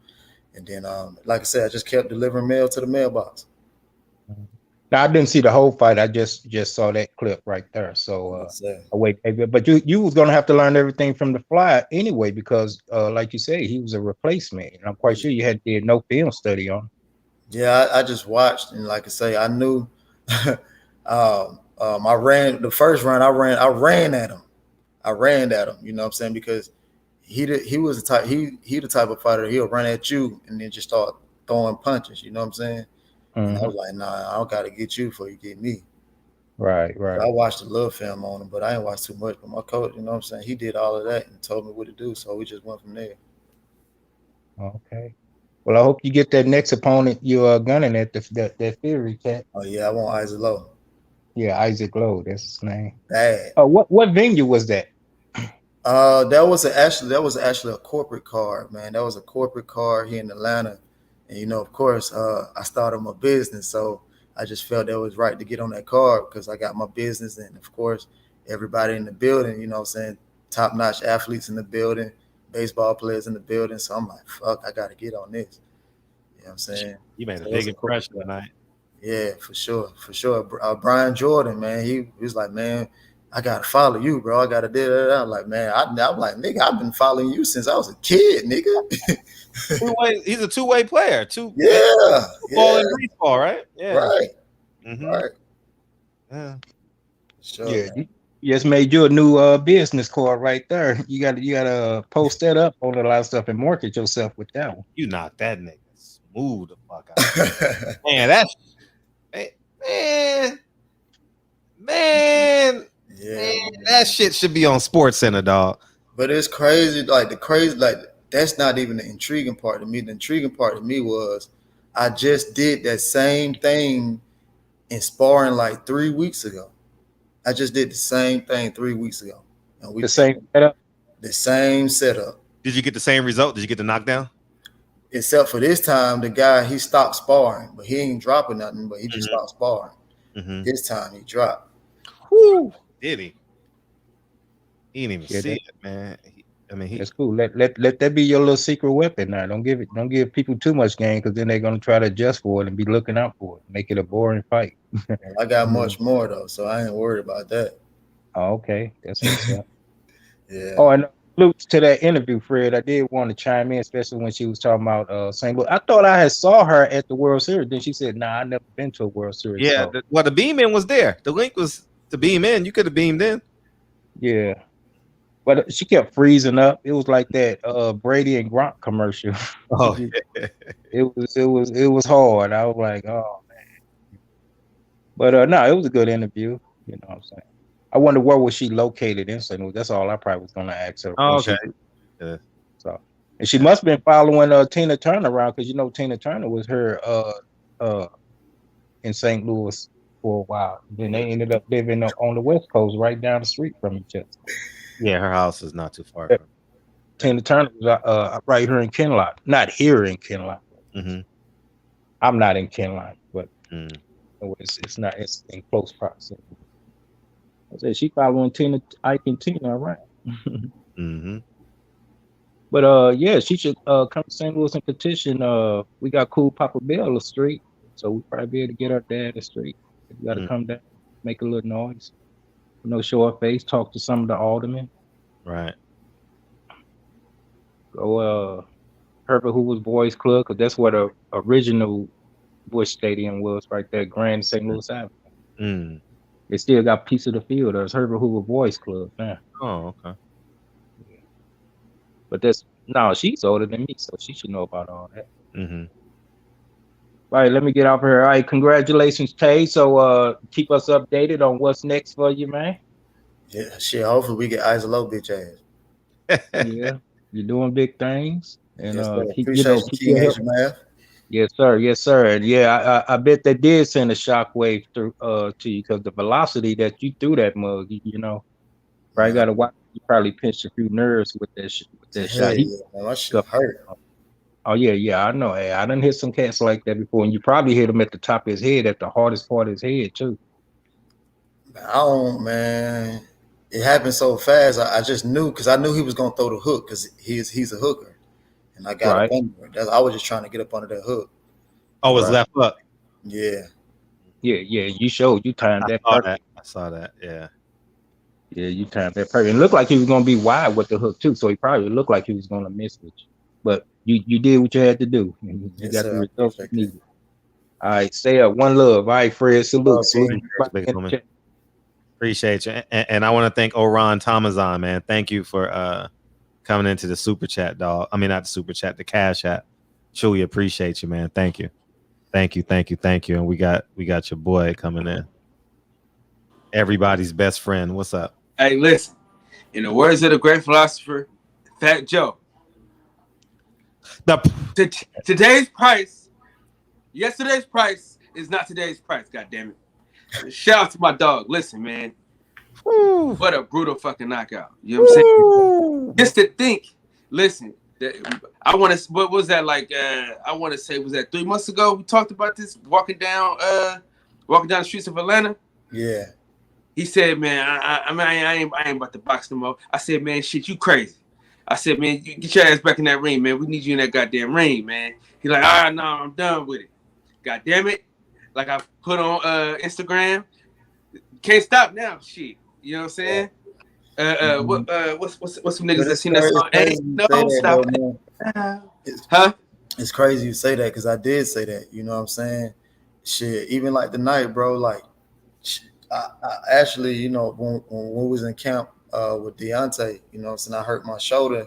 And then like I said, I just kept delivering mail to the mailbox. Now, I didn't see the whole fight. I just saw that clip right there. So wait, but you was gonna have to learn everything from the fly anyway, because like you said, he was a replacement, and I'm quite sure you did no film study on him. Yeah, I just watched, and like I say, I knew. I ran the first round. I ran at him. You know what I'm saying? Because he was the type he the type of fighter, he'll run at you and then just start throwing punches. You know what I'm saying? And I was like, nah, I don't got to get you before you get me. Right. So I watched a little film on him, but I didn't watch too much. But my coach, you know what I'm saying, he did all of that and told me what to do. So we just went from there. Okay. Well, I hope you get that next opponent you're gunning at, that Fury cat. Oh yeah, I want Isaac Lowe. Yeah, Isaac Lowe, that's his name. Bad. What venue was that? That was actually a corporate card, man. That was a corporate card here in Atlanta. And of course, I started my business, so I just felt that was right to get on that card because I got my business, and of course, everybody in the building, you know what I'm saying, top-notch athletes in the building, baseball players in the building. So I'm like, fuck, I got to get on this. You know what I'm saying? You made a big impression tonight. Yeah, for sure. Brian Jordan, man, he was like, man, I gotta follow you, bro. I gotta do that. I'm like, man, I'm like, nigga, I've been following you since I was a kid, nigga. He's a two-way player. Football and baseball, right? Yeah. Right. Right. Yeah. Sure. Yeah. You just made you a new business card right there. You gotta post that up on a lot of stuff and market yourself with that one. You knocked that nigga smooth the fuck out. Man. Yeah, man, that shit should be on Sports Center, dog. But it's crazy. That's not even the intriguing part to me. The intriguing part to me was I just did that same thing in sparring like 3 weeks ago. I just did the same thing 3 weeks ago. And we The same setup. The same setup. Did you get the same result? Did you get the knockdown? Except for this time, the guy, he stopped sparring, but he ain't dropping nothing, but he just stopped sparring. This time he dropped. Whoo! Did he? He didn't even see it, man. That's cool. Let that be your little secret weapon now. Don't give people too much game, because then they're gonna try to adjust for it and be looking out for it. Make it a boring fight. I got much more though, so I ain't worried about that. Oh, okay. That's what's up. Yeah. Oh, and salute to that interview, Fred. I did want to chime in, especially when she was talking about St. Louis. I thought I had saw her at the World Series. Then she said, "Nah, I never been to a World Series." Yeah, so. The beam in was there. The link was to beam in. You could have beamed in. Yeah, but she kept freezing up. It was like that Brady and Gronk commercial. Oh, it was hard. I was like, oh man. But no, it was a good interview. You know what I'm saying? I wonder where was she located in St. Louis. That's all I probably was gonna ask her. Oh, okay. So, and she must have been following Tina Turner around, because you know Tina Turner was her in St. Louis for a while. Then they ended up living on the West Coast, right down the street from each other. Yeah, her house is not too far from. Tina Turner was right here in Kinloch, not here in Kinloch. I'm not in Kinloch, but it's not. It's in close proximity. I said she following Ike and Tina around. But yeah, she should come to St. Louis and petition. We got Cool Papa Bell Street, so we probably be able to get her dad the street. You got to come down, make a little noise, show her face, talk to some of the aldermen. Right. Go Herbert Hoover's Boys Club, because that's where the original Busch Stadium was, right there, Grand St. Louis Avenue. They still got a piece of the field. There's Herbert Hoover Boys Club now. Oh, okay. Yeah. But she's older than me, so she should know about all that. All right, let me get off here. All right, congratulations, Tay. So keep us updated on what's next for you, man. Yeah, shit. Hopefully we get Isolo bitch ass. Yeah, you're doing big things, and keep your help, man. Yes, sir. Yes, sir. And yeah, I bet that did send a shockwave through to you, because the velocity that you threw that mug, probably got to watch. You probably pinched a few nerves with that shot. Yeah, man, that shit hurt. Oh yeah, I know. Hey, I done hit some cats like that before, and you probably hit him at the top of his head, at the hardest part of his head too. Man. It happened so fast. I just knew, because I knew he was gonna throw the hook, because he's a hooker. And I got up under it. I was just trying to get up under that hook. Oh, it was left hook. Yeah. You showed you timed that perfect. I saw that. Yeah, you timed that perfect. It looked like he was gonna be wide with the hook too, so he probably looked like he was gonna miss with you. But you did what you had to do. You got the results you needed. All right, stay up. One love. All right, Fred. Salute. Appreciate you. And I want to thank Oron Tamazan, man. Thank you for coming into the super chat, dog. I mean, not the super chat, the cash app. Truly appreciate you, man. Thank you. And we got your boy coming in. Everybody's best friend. What's up? Hey, listen. In the words of the great philosopher, Fat Joe. Today's price, yesterday's price is not today's price. God damn it! Shout out to my dog. Listen, man. Woo. What a brutal fucking knockout. You know what I'm saying? Just to think. Listen. I want to. What was that like? I want to say, was that 3 months ago? We talked about this walking down the streets of Atlanta. Yeah. He said, "Man, I ain't about to box no more." I said, "Man, shit, you crazy." I said, "Man, you get your ass back in that ring, man. We need you in that goddamn ring, man." He's like, no, I'm done with it. God damn it! Like I put on Instagram, can't stop now. Shit, you know what I'm saying? What's some niggas that seen that song? Hey, no, stop. It's crazy you say that, because I did say that. You know what I'm saying? Shit, even like the night, bro. Like, I actually, when we was in camp with Deontay, you know what I'm saying, I hurt my shoulder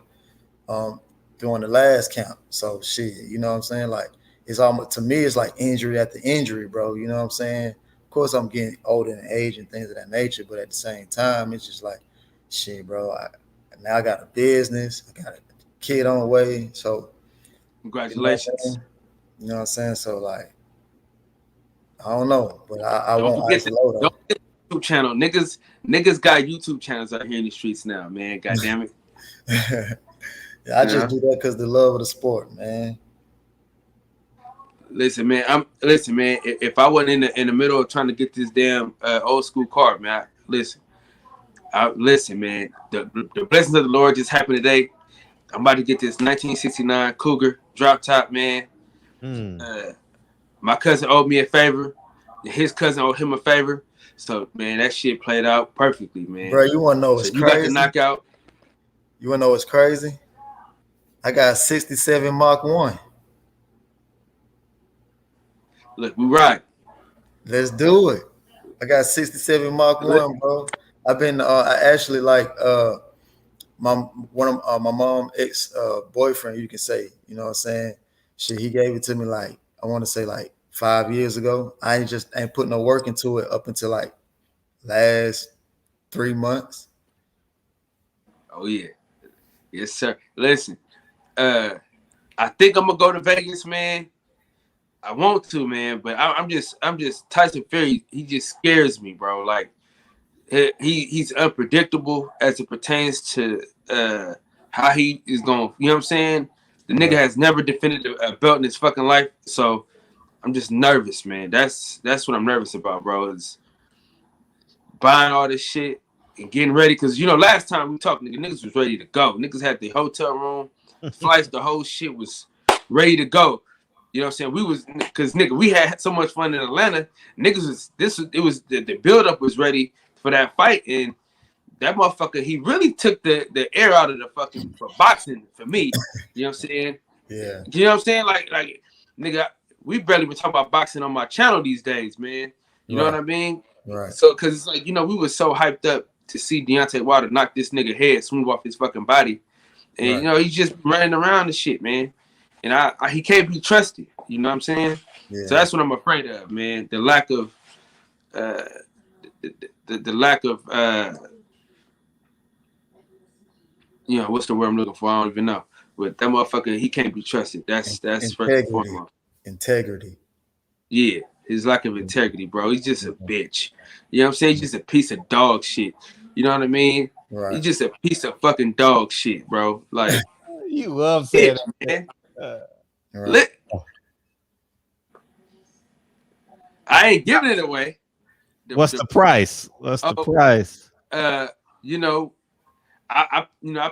during the last camp. So shit, you know what I'm saying? Like, it's almost, to me, it's like injury after injury, bro. You know what I'm saying? Of course, I'm getting older in age and things of that nature, but at the same time, it's just like, shit, bro. Now I got a business. I got a kid on the way. So congratulations. You know what I'm saying? So like, I don't know, but I Don't won't forget ice low don't though. forget the YouTube channel. Niggas got YouTube channels out here in the streets now, man. God damn it. I just do that because the love of the sport, man. Listen, man. If I wasn't in the middle of trying to get this damn old school car, man. Listen, man. The blessings of the Lord just happened today. I'm about to get this 1969 Cougar drop top, man. My cousin owed me a favor. His cousin owed him a favor. So, man, that shit played out perfectly, man. Bro, you want to know what's crazy? You got the knockout. You want to know what's crazy? I got 67 Mach 1. Look, we right. Let's do it. I got 67 Mach 1, bro. I've been I actually like my mom ex boyfriend, you can say, you know what I'm saying? Shit, he gave it to me like I want to say like 5 years ago. I ain't put no work into it up until like last 3 months. Oh yeah. Yes, sir. Listen, I think I'm gonna go to Vegas, man. I want to, man, but I'm just Tyson Fury. He just scares me, bro. Like he's unpredictable as it pertains to how he is going. You know what I'm saying? The nigga has never defended a belt in his fucking life, so I'm just nervous, man. That's what I'm nervous about, bro. Is buying all this shit and getting ready, because you know last time we talked, niggas was ready to go. Niggas had the hotel room, flights, the whole shit was ready to go. You know what I'm saying? We was, because nigga, we had so much fun in Atlanta. Niggas was the build up was ready for that fight, and that motherfucker, he really took the air out of the fucking for boxing for me. You know what I'm saying? Yeah. You know what I'm saying? Like nigga, we barely been talking about boxing on my channel these days, man. You know what I mean? Right. So, cause it's like, you know, we were so hyped up to see Deontay Wilder knock this nigga head smooth off his fucking body, and you know he's just running around and shit, man. And he can't be trusted. You know what I'm saying? Yeah. So that's what I'm afraid of, man. The lack of, the lack of, you know, what's the word I'm looking for? I don't even know. But that motherfucker, he can't be trusted. That's first and foremost. Integrity. Yeah, his lack of integrity, bro. He's just a bitch. You know what I'm saying? He's just a piece of dog shit. You know what I mean? Right. He's just a piece of fucking dog shit, bro. Like you love saying that, man. Right. I ain't giving it away. What's the price? What's the price? You know, I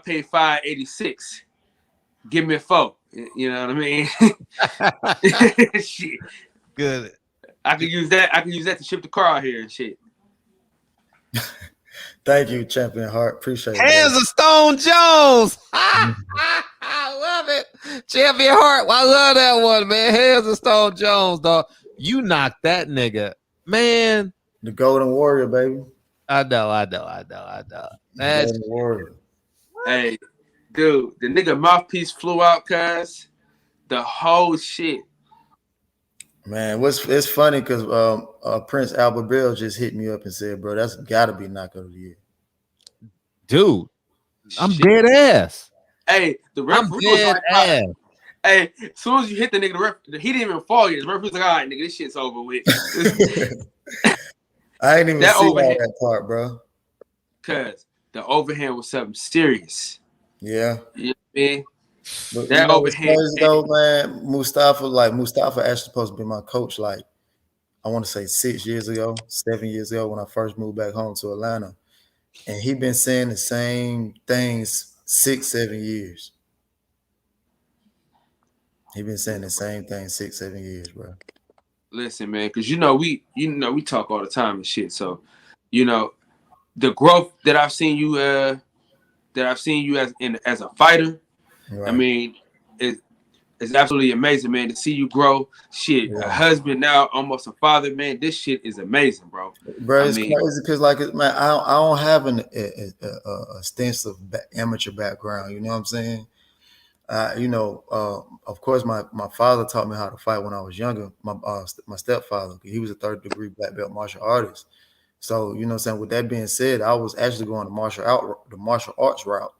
paid $586. Give me a $4. You know what I mean? Shit. Good. I could use that. I could use that to ship the car out here and shit. Thank you, Champion Hart. Appreciate it. Hands of Stone Jones. I love it. Champion Hart. I love that one, man. Hands of Stone Jones, dog. You knocked that nigga, man. The Golden Warrior, baby. I know. Golden Warrior. Hey, dude, the nigga mouthpiece flew out, cuz the whole shit. Man, it's funny because Prince Albert Bell just hit me up and said, bro, that's gotta be knockout of the year. Dude, I'm dead ass. Hey, the referee was like, ass. Hey, as soon as you hit the nigga, he didn't even fall yet. The referee was like, all right, nigga, this shit's over with. I ain't even see all that part, bro. Cause the overhand was something serious. Yeah. You know what I mean? But that overhand crazy though, man. Mustafa actually supposed to be my coach, like I want to say 7 years ago when I first moved back home to Atlanta. And he been saying the same things 6-7 years. He been saying the same thing 6-7 years, bro. Listen, man, because we talk all the time and shit. So, you know, the growth that I've seen you as a fighter. Right. I mean, it's absolutely amazing, man, to see you grow. Shit, a husband now, almost a father, man. This shit is amazing, bro. Bro, it's crazy because, like, man, I don't have an extensive amateur background. You know what I'm saying? You know, of course, my father taught me how to fight when I was younger. My stepfather, he was a 3rd-degree black belt martial artist. So, you know what I'm saying? With that being said, I was actually going the martial arts route.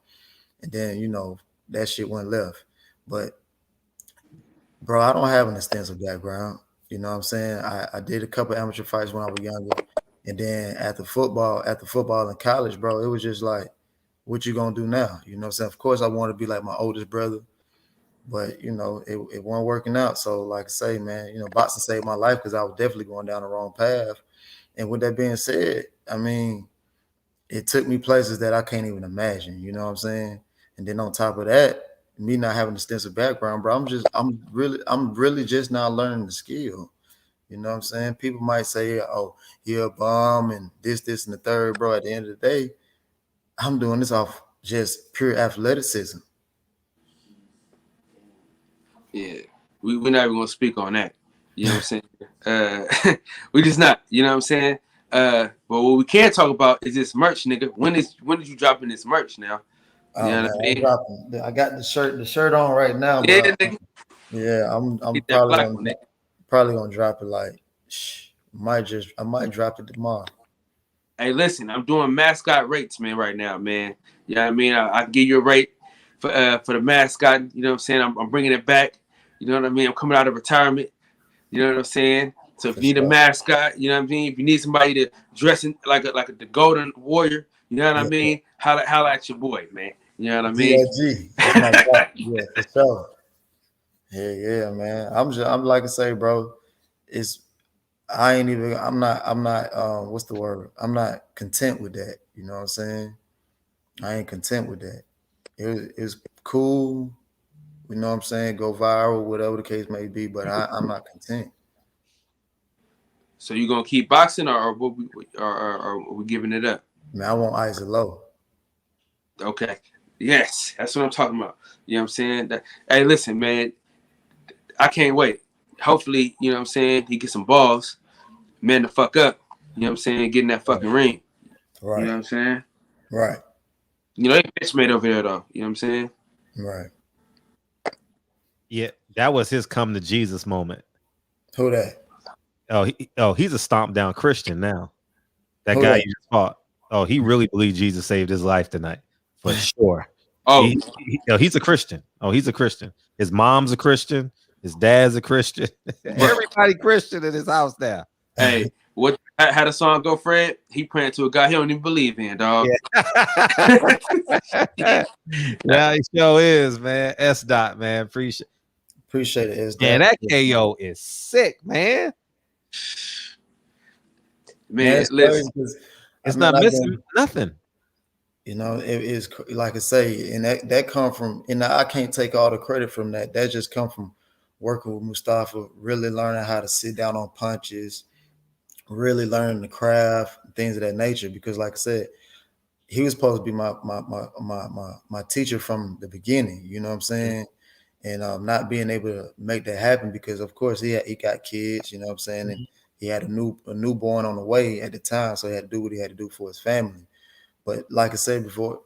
And then, you know, that shit went left. But, bro, I don't have an extensive background. You know what I'm saying? I did a couple amateur fights when I was younger. And then after football in college, bro, it was just like, what you gonna do now? You know what I'm saying? Of course, I want to be like my oldest brother, but you know, it wasn't working out. So, like I say, man, you know, boxing saved my life because I was definitely going down the wrong path. And with that being said, I mean, it took me places that I can't even imagine. You know what I'm saying? And then on top of that, me not having an extensive background, bro, I'm really just now learning the skill. You know what I'm saying? People might say, oh, you're a bum and this, and the third, bro. At the end of the day, I'm doing this off just pure athleticism. Yeah, we're not even gonna speak on that. You know what I'm saying? We just not. You know what I'm saying? But what we can talk about is this merch, nigga. When did you dropping this merch now? You know what I mean? I got the shirt on right now, Yeah, bro. nigga. Yeah, I'm Get that black one, nigga. probably gonna drop it like I might drop it tomorrow. Hey, listen, I'm doing mascot rates, man, right now, man. You know what I mean? I give you a rate for the mascot. You know what I'm saying? I'm bringing it back. You know what I mean? I'm coming out of retirement. You know what I'm saying? So if you need a mascot, you know what I mean? If you need somebody to dress in like the Golden Warrior, you know what I mean? Holla at your boy, man. You know what I mean? DLG. That's my guy. Yeah, for sure. Yeah, man. I'm like I say, bro. I'm not what's the word? I'm not content with that. You know what I'm saying? I ain't content with that. It's cool. You know what I'm saying? Go viral, whatever the case may be, but I'm not content. So you gonna keep boxing, or are we giving it up? Man, I want Isaac Low. Okay. Yes, that's what I'm talking about. You know what I'm saying? Hey, listen, man. I can't wait. Hopefully, you know what I'm saying, he gets some balls, man the fuck up. You know what I'm saying? Get in that fucking ring. Right. You know what I'm saying? Right. You know, they bitch made over there though. You know what I'm saying? Right. Yeah, that was his come to Jesus moment. Who that? He's a stomp down Christian now. That Who guy that? you just fought. Oh, he really believed Jesus saved his life tonight for sure. Oh, he's a Christian. Oh, he's a Christian. His mom's a Christian. His dad's a Christian. Everybody Christian in his house now. Hey, how the song go, Fred? He praying to a God he don't even believe in, dog. Yeah, yeah, he sure is, man. S. Dot, man. Appreciate it, S. Man, that KO is sick, man. Man, listen, it's not missing nothing. You know, it is like I say, and that come from, and I can't take all the credit from that. That just come from working with Mustafa, really learning how to sit down on punches, really learning the craft, things of that nature. Because, like I said, he was supposed to be my teacher from the beginning. You know what I'm saying? And not being able to make that happen because, of course, he got kids. You know what I'm saying? And he had a newborn on the way at the time, so he had to do what he had to do for his family. But like I said before,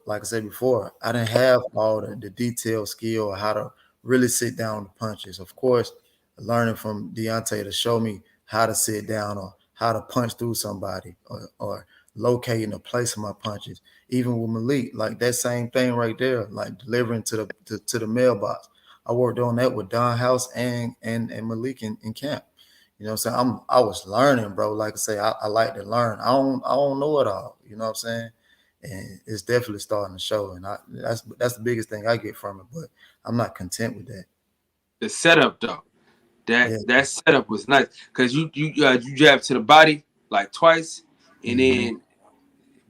I didn't have all the detailed skill of how to really sit down the punches. Of course, learning from Deontay to show me how to sit down or how to punch through somebody or locating the place of my punches. Even with Malik, like that same thing right there, like delivering to the mailbox. I worked on that with Don House and Malik in camp. You know what I'm saying? I was learning, bro. Like I say, I like to learn. I don't know it all. You know what I'm saying? And it's definitely starting to show. And that's the biggest thing I get from it. But I'm not content with that. The setup though, that setup was nice because you jabbed to the body like twice, and then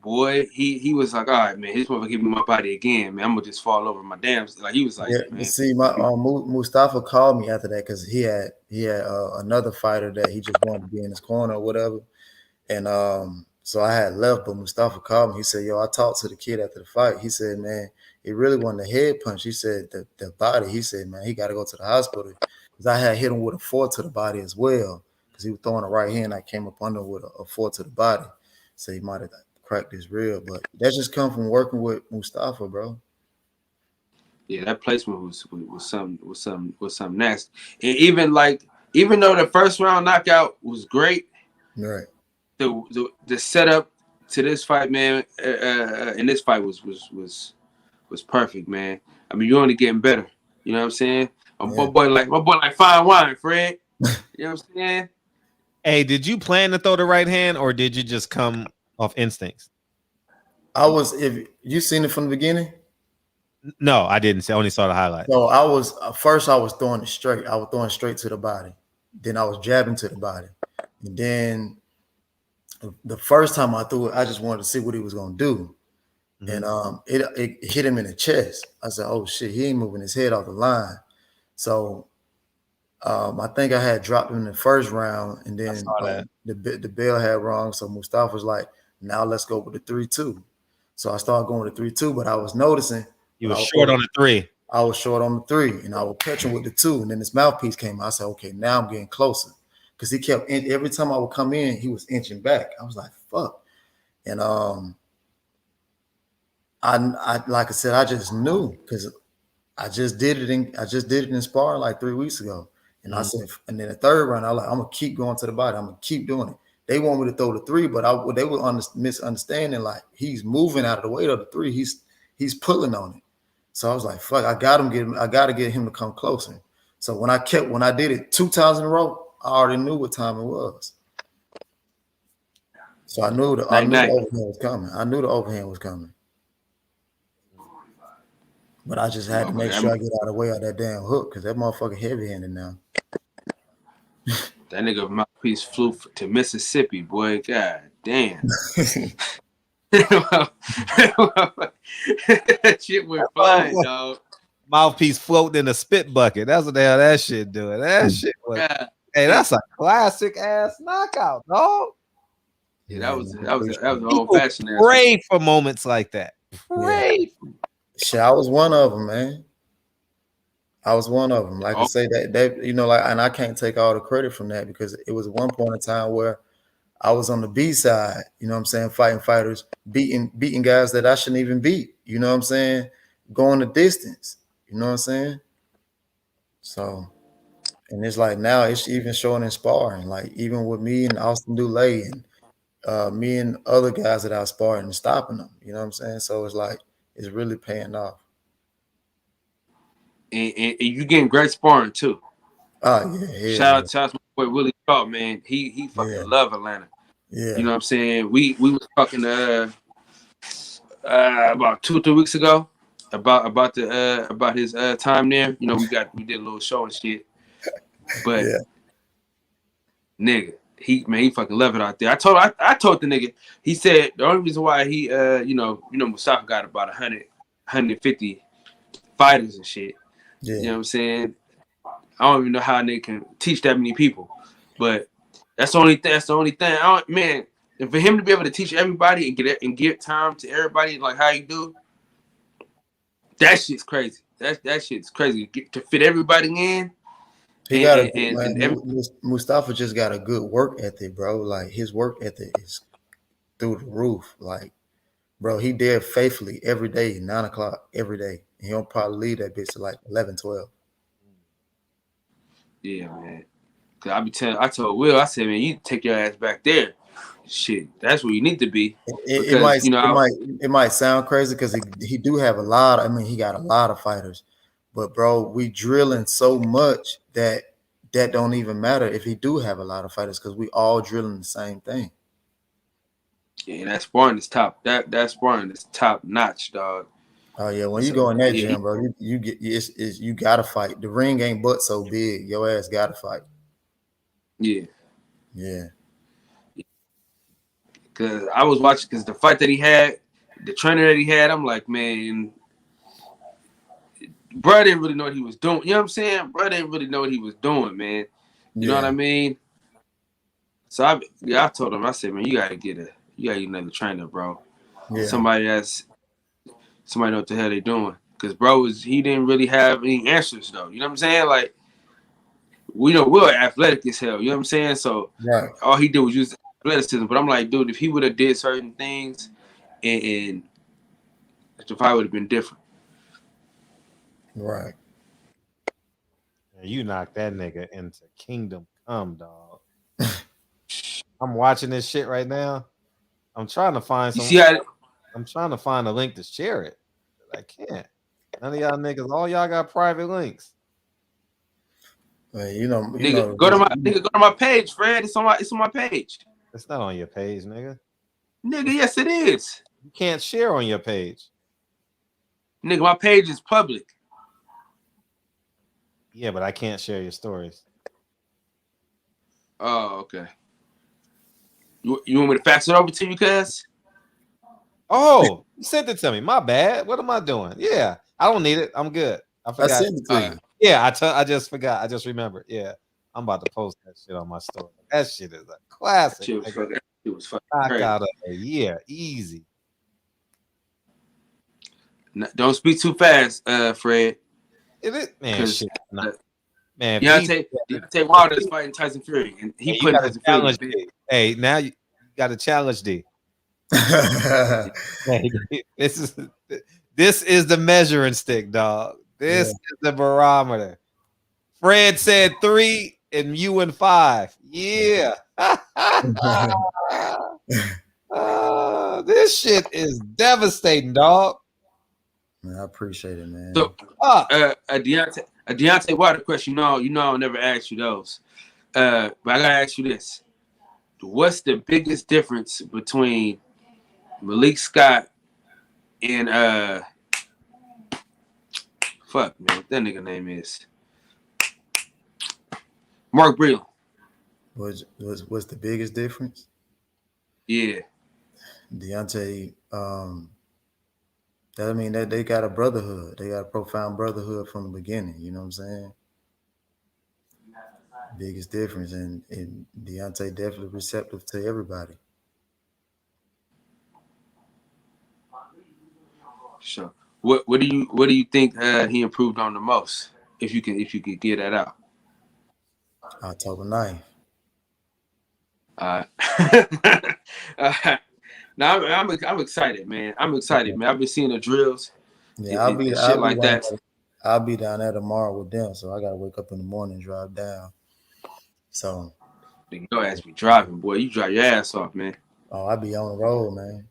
boy, he was like, all right, man, he's gonna give me my body again, man. I'm gonna just fall over my damn. Like he was like, yeah, man. See, my Mustafa called me after that because he had another fighter that he just wanted to be in his corner or whatever, and so I had left, but Mustafa called me. He said, yo, I talked to the kid after the fight. He said, man, it really wasn't the head punch. He said the body. He said, man, he got to go to the hospital because I had hit him with a 4 to the body as well because he was throwing a right hand. I came up under with a 4 to the body, so he might have cracked his rib. But that just come from working with Mustafa, bro. Yeah, that placement was something nasty. And even though the first round knockout was great, right? The setup to this fight, man, in this fight was perfect, man. I mean, you're only getting better. You know what I'm saying? My boy like fine wine, Fred. You know what I'm saying? Hey, did you plan to throw the right hand or did you just come off instincts? If you seen it from the beginning. No, I didn't. I only saw the highlight. So I was first. I was throwing it straight. I was throwing straight to the body. Then I was jabbing to the body. And then the first time I threw it, I just wanted to see what he was gonna do. And it hit him in the chest. I said, "Oh shit, he ain't moving his head off the line." So I think I had dropped him in the first round, and then the bell had rung. So Mustafa was like, "Now let's go with the 3-2." So I started going with the 3-2, but I was noticing you were short on the 3. I was short on the 3, and I was catching with the 2, and then this mouthpiece came out. I said, "Okay, now I'm getting closer," because he kept every time I would come in, he was inching back. I was like, "Fuck," and I like I said, I just knew because I just did it in sparring like 3 weeks ago. And I said, and then the third round, I was like, I'm gonna keep going to the body. I'm gonna keep doing it. They want me to throw the 3, but they were misunderstanding like he's moving out of the way of the 3. He's pulling on it. So I was like, fuck, I gotta get him to come closer. So when I did it 2 times in a row, I already knew what time it was. So I knew the overhand was coming. I knew the overhand was coming. But I just had to make sure I get out of the way of that damn hook because that motherfucker heavy-handed now. That nigga mouthpiece flew to Mississippi, boy. God damn. That shit went flying, dog. Mouthpiece floating in a spit bucket. That's what the hell that shit doing. That shit was. Hey, that's a classic ass knockout, dog. Yeah, that was an old fashioned. Pray for moments like that. Pray. Yeah. Shit, I was one of them, man. I was one of them. Like I say that and I can't take all the credit from that because it was one point in time where I was on the B side, you know what I'm saying, fighting fighters, beating guys that I shouldn't even beat, you know what I'm saying, going the distance, you know what I'm saying. So, and it's like now it's even showing in sparring, like even with me and Austin Dulé and me and other guys that I was sparring and stopping them, you know what I'm saying. So it's like it's really paying off. And you getting great sparring too. Oh yeah. Shout out to my boy Willie Shaw, man. He fucking love Atlanta. Yeah. You know what I'm saying? We was talking about 2 or 3 weeks ago about his time there. You know, we did a little show and shit. But nigga, he fucking love it out there. I told the nigga, he said the only reason why he Mustafa got about 150 fighters and shit. Yeah. You know what I'm saying? I don't even know how they can teach that many people, but that's the only thing. Man, and for him to be able to teach everybody and give time to everybody like how you do, that shit's crazy. That shit's crazy to fit everybody in. Mustafa just got a good work ethic, bro. Like his work ethic is through the roof. Like, bro, he there faithfully every day, 9 o'clock every day. And he'll probably leave that bitch at like 11, 12. Yeah, man. Cause I told Will, I said, man, you take your ass back there. Shit, that's where you need to be. It might sound crazy because he do have a lot. I mean, he got a lot of fighters, but bro, we drilling so much that don't even matter if he do have a lot of fighters because we all drilling the same thing. Yeah, that sparring is top. That sparring is top notch, dog. Oh yeah, when you go in that gym, bro, you gotta fight. The ring ain't but so big. Your ass gotta fight. Yeah. Yeah. Cause I was watching because the fight that he had, the trainer that he had, I'm like, man, bro didn't really know what he was doing. You know what I'm saying? Bro didn't really know what he was doing, man. You know what I mean? So I told him, I said, man, you gotta get another trainer, bro. Yeah. Somebody know what the hell they doing. Cause bro he didn't really have any answers though. You know what I'm saying? Like, we know we're athletic as hell. You know what I'm saying? So all he did was use athleticism. But I'm like, dude, if he would have did certain things, and the fight would have been different. Right. You knocked that nigga into Kingdom Come, dog. I'm watching this shit right now. I'm trying to find I'm trying to find a link to share it. But I can't. None of y'all niggas, all y'all got private links. Man, you know, Nigga, go to my page, Fred. It's on my page. It's not on your page, nigga. Nigga, yes it is. You can't share on your page. Nigga, my page is public. Yeah, but I can't share your stories. Oh, okay. You want me to fax it over to you, cuz? Oh, you sent it to me. My bad. What am I doing? Yeah, I don't need it. I'm good. I forgot. I sent it to you. Yeah, I just forgot. I just remembered. Yeah, I'm about to post that shit on my story. That shit is a classic. It was fucking knock crazy. out of a year, easy. Don't speak too fast, Fred. Is it? Man, shit. Man, Deontay Wilder is fighting Tyson Fury, and he put Tyson Fury. Hey, now you got to challenge D. This is the measuring stick, dog. This is the barometer. Fred said 3 and you and 5. Yeah. This shit is devastating, dog. Man, I appreciate it, man. So, a Deontay Wilder question. You know, I'll never ask you those. But I gotta ask you this: what's the biggest difference between Malik Scott and fuck man, what that nigga name is Mark Breland? What's the biggest difference? Yeah, Deontay. I mean that they got a brotherhood. They got a profound brotherhood from the beginning. You know what I'm saying? Biggest difference, and Deontay definitely receptive to everybody. Sure. What do you think he improved on the most? If you could get that out. October 9th. Now I'm excited, man. I'm excited, man. I've been seeing the drills. Yeah, I'll be down there tomorrow with them, so I gotta wake up in the morning and drive down. So your ass be driving, boy. You drive your ass off, man. Oh, I be on the road, man.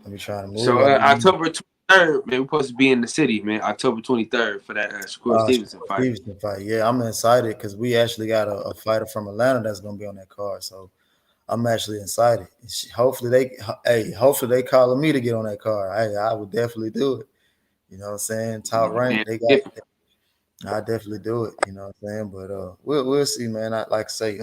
I be trying to move. So October 23rd, man, we're supposed to be in the city, man. October 23rd for that Shakur Stevenson fight. Yeah, I'm excited because we actually got a fighter from Atlanta that's gonna be on that card. So I'm actually excited. Hopefully they calling me to get on that card. Hey, I would definitely do it. You know what I'm saying? Top rank, they got. I definitely do it. You know what I'm saying? But we'll see, man. Like I say,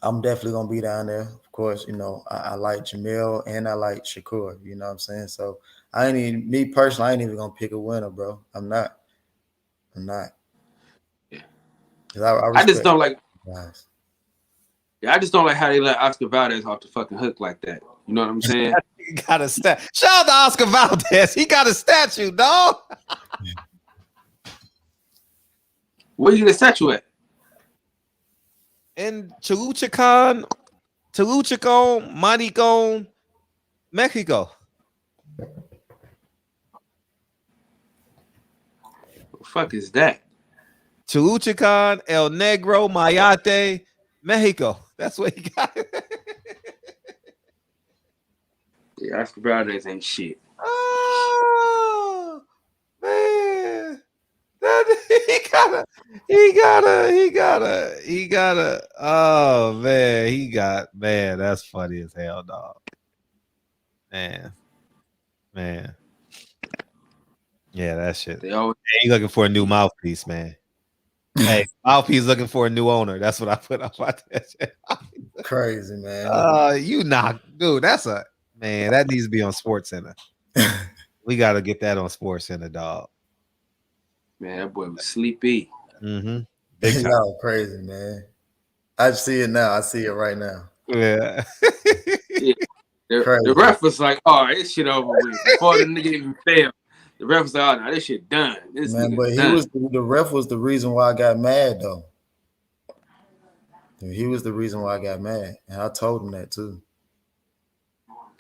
I'm definitely gonna be down there. Of course, you know I like Jamil and I like Shakur. You know what I'm saying? So I ain't even gonna pick a winner, bro. I'm not. Yeah. I just don't like. Guys. Yeah, I just don't like how they let Oscar Valdez off the fucking hook like that. You know what I'm saying? He got a stat. Shout out to Oscar Valdez. He got a statue, dog. Where you get a statue at? In Cholutecan, Maricon, Mexico. What the fuck is that? Cholutecan, El Negro, Mayate, Mexico. That's what he got. Yeah, Oscar Valdez ain't shit. Oh man. That's funny as hell, dog. Man. Yeah, that shit. He looking for a new mouthpiece, man. Hey, mouthpiece looking for a new owner. That's what I put up on that shit. Crazy, man. Dude, that needs to be on Sports Center. We got to get that on Sports Center, dog. Man, that boy was sleepy. Mm-hmm. Y'all crazy, man. I see it now. I see it right now. Yeah. The ref was like, "Oh, this shit over with." Before the nigga even failed, the ref was like, "Oh, no, this shit done." The ref was the reason why I got mad, though. He was the reason why I got mad, and I told him that too.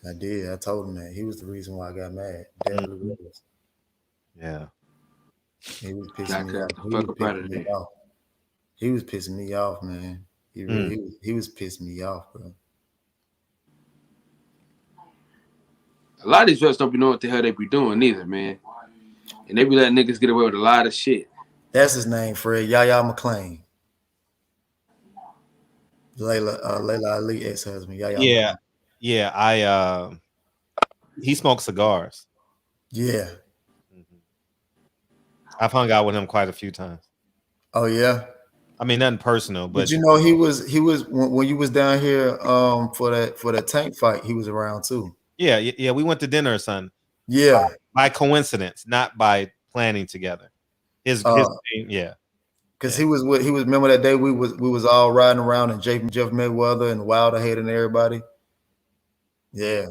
I did. I told him that he was the reason why I got mad. Definitely was. Yeah. He was pissing me off. He was pissing me off, man. He was pissing me off, bro. A lot of these refs don't be knowing what the hell they be doing either, man. And they be letting niggas get away with a lot of shit. That's his name, Fred. Yaya McClain. Layla Ali ex-husband. Yaya Yeah, McClain. yeah. He smokes cigars. Yeah. I've hung out with him quite a few times. Oh yeah. I mean, nothing personal, but Did you know he was when you was down here for that tank fight, he was around too. yeah. We went to dinner, son. Yeah. By coincidence, not by planning together. His yeah. Because he was remember that day we was all riding around and Jeff Mayweather and Wilder hating everybody. Yeah.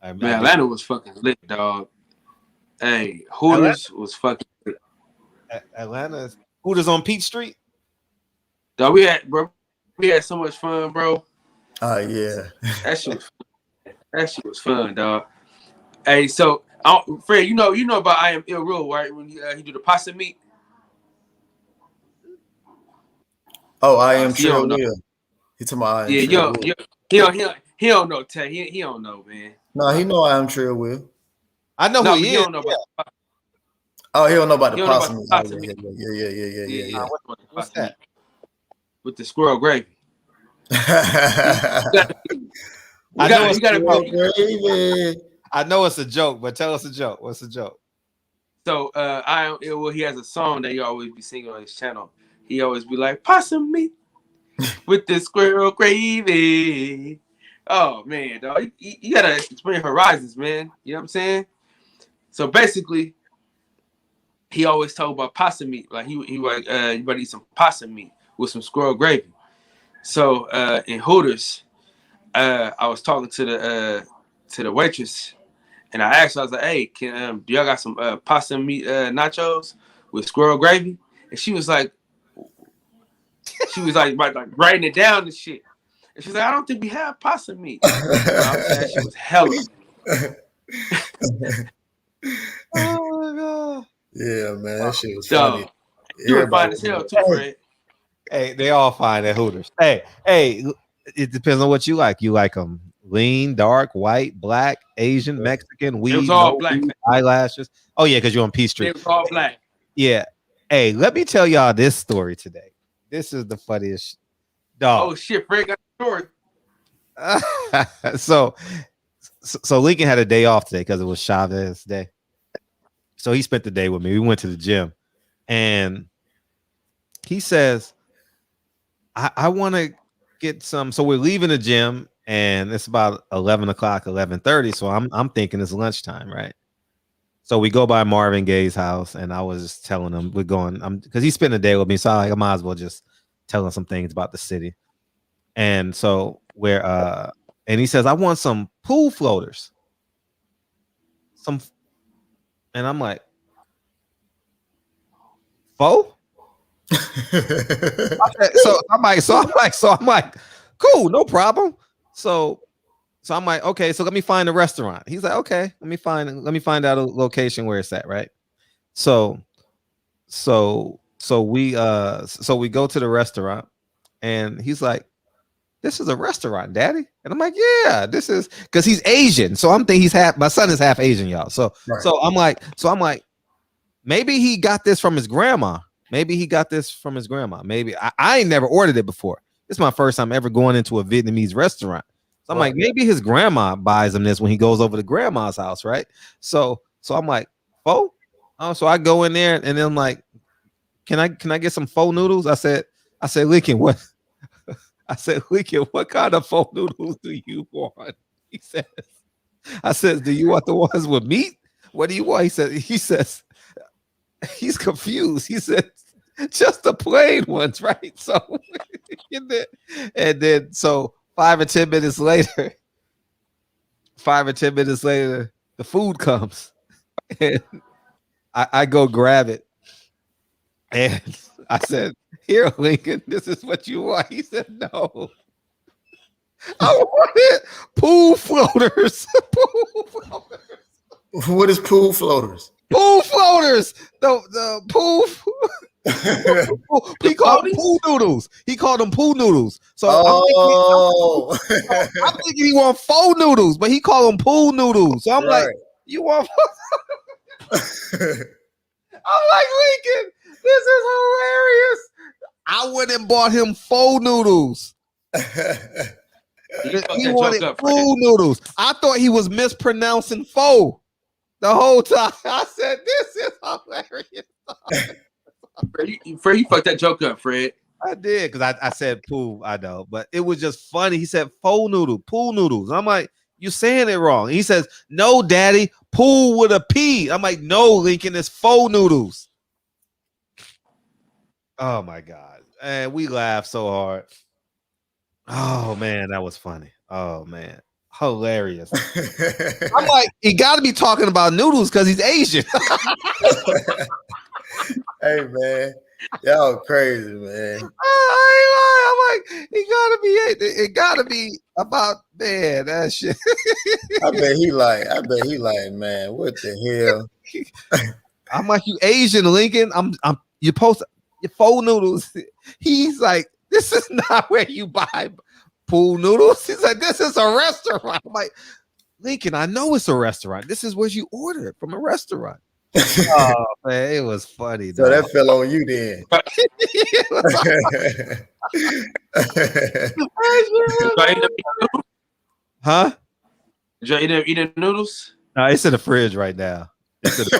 Man, Atlanta was fucking lit, dog. Hey, Hooters was fucking lit. Atlanta's Hooters on Peach Street. Dog, we had so much fun, bro. Yeah. That shit was fun, dog. Hey, so Fred, you know about I Am Ill Rule, right? When he do the pasta meat. Oh, I Am Trill Will. He talking about I Am Trill Will. He don't know, Tay. He don't know, man. No, he know I Am Trill Will. I know who he is. Don't know about Oh, he don't know about the pasta meat. Yeah. What's that? With the squirrel gravy. I know it's a joke, but tell us a joke. What's the joke? So he has a song that he always be singing on his channel. He always be like, possum meat with the squirrel gravy. Oh man, dog. You gotta expand horizons, man. You know what I'm saying? So basically, he always talk about possum meat. Like he like you better eat some possum meat with some squirrel gravy. So in Hooters, I was talking to the waitress, and I asked her, I was like, "Hey, do y'all got some possum meat nachos with squirrel gravy?" And she was like writing it down and shit. And she's like, "I don't think we have possum meat." That shit was hella. Oh my god. Yeah, man, that shit was funny. You were fine as hell too, Fred. Hey, they all fine at Hooters. Hey, it depends on what you like. You like them lean, dark, white, black, Asian, Mexican, weed, it was all black. Eyelashes. Oh yeah, because you're on Peach Street. It was all black. Yeah. Hey, let me tell y'all this story today. This is the funniest dog. Oh shit, Fred got the story. So Lincoln had a day off today because it was Chavez Day. So he spent the day with me. We went to the gym, and he says, I want to get some. So we're leaving the gym, and it's about 11 o'clock, 11:30. So I'm thinking it's lunchtime, right? So we go by Marvin Gaye's house, and I was just telling him we're going. Because he spent the day with me, so I might as well just tell him some things about the city. And so and he says, I want some pool floaters. And I'm like, faux? So I'm like, cool, no problem. So I'm like, okay, so let me find a restaurant. He's like, okay, let me find out a location where it's at, right? So we go to the restaurant, and he's like, this is a restaurant, Daddy. And I'm like, yeah, this is, because he's Asian. So I'm thinking my son is half Asian, y'all. So I'm like, maybe he got this from his grandma. Maybe I ain't never ordered it before. This is my first time ever going into a Vietnamese restaurant. So I'm like, maybe his grandma buys him this when he goes over to grandma's house, right? So I'm like, pho? Oh, so I go in there, and then I'm like, can I get some pho noodles? I said, Lincoln, what? I said, Lincoln, what kind of pho noodles do you want? I said, do you want the ones with meat? What do you want? He says, he's confused. He said, just the plain ones, right? So, and then so 5 or 10 minutes later, the food comes, and I go grab it, and I said, here, Lincoln, this is what you want. He said, no. I wanted pool floaters. Pool floaters. What is pool floaters? Pool floaters. The pool. He called them pool noodles. So I'm thinking he want pho noodles, but he called them pool noodles. So I'm like, you want? I'm like, Lincoln, this is hilarious. I went and bought him pho noodles. He wanted food noodles. I thought he was mispronouncing pho the whole time. I said, this is hilarious. Fred, you fucked that joke up, Fred. I did, because I said poo, I know, but it was just funny. He said pho noodle, pool noodles. I'm like, you're saying it wrong. He says, no, daddy, pool with a P. I'm like, no, Lincoln, it's pho noodles. Oh my God. And we laughed so hard. Oh man, that was funny. Oh man, hilarious. I'm like, he got to be talking about noodles because he's Asian. Hey man, y'all crazy, man. I'm like, it gotta be about, man, that shit. I bet he like, man, what the hell? I'm like, you Asian, Lincoln. You're supposed to, your pho noodles. He's like, this is not where you buy pool noodles. He's like, this is a restaurant. I'm like, Lincoln, I know it's a restaurant. This is where you order it, from a restaurant. Oh man, it was funny. So that fell on you then. Huh? Did you eat the noodles? No, it's in the fridge right now. It's in the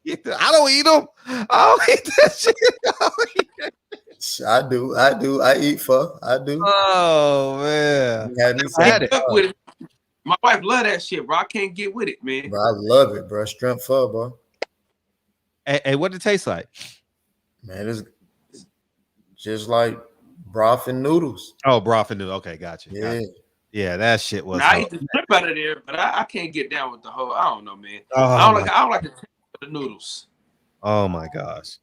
fridge. I don't eat them. I don't eat that shit. I do. I eat pho. I do. Oh man, I had it. My wife love that shit, bro. I can't get with it, man. Bro, I love it, bro. Strength pho, bro. Hey, what did it taste like? Man, it's just like broth and noodles. Oh, broth and noodles. Okay, gotcha. Yeah. Yeah, that shit was. I eat the strip out of there, but I can't get down with the whole. I don't know, man. Oh, I don't like the taste of the noodles. Oh my gosh.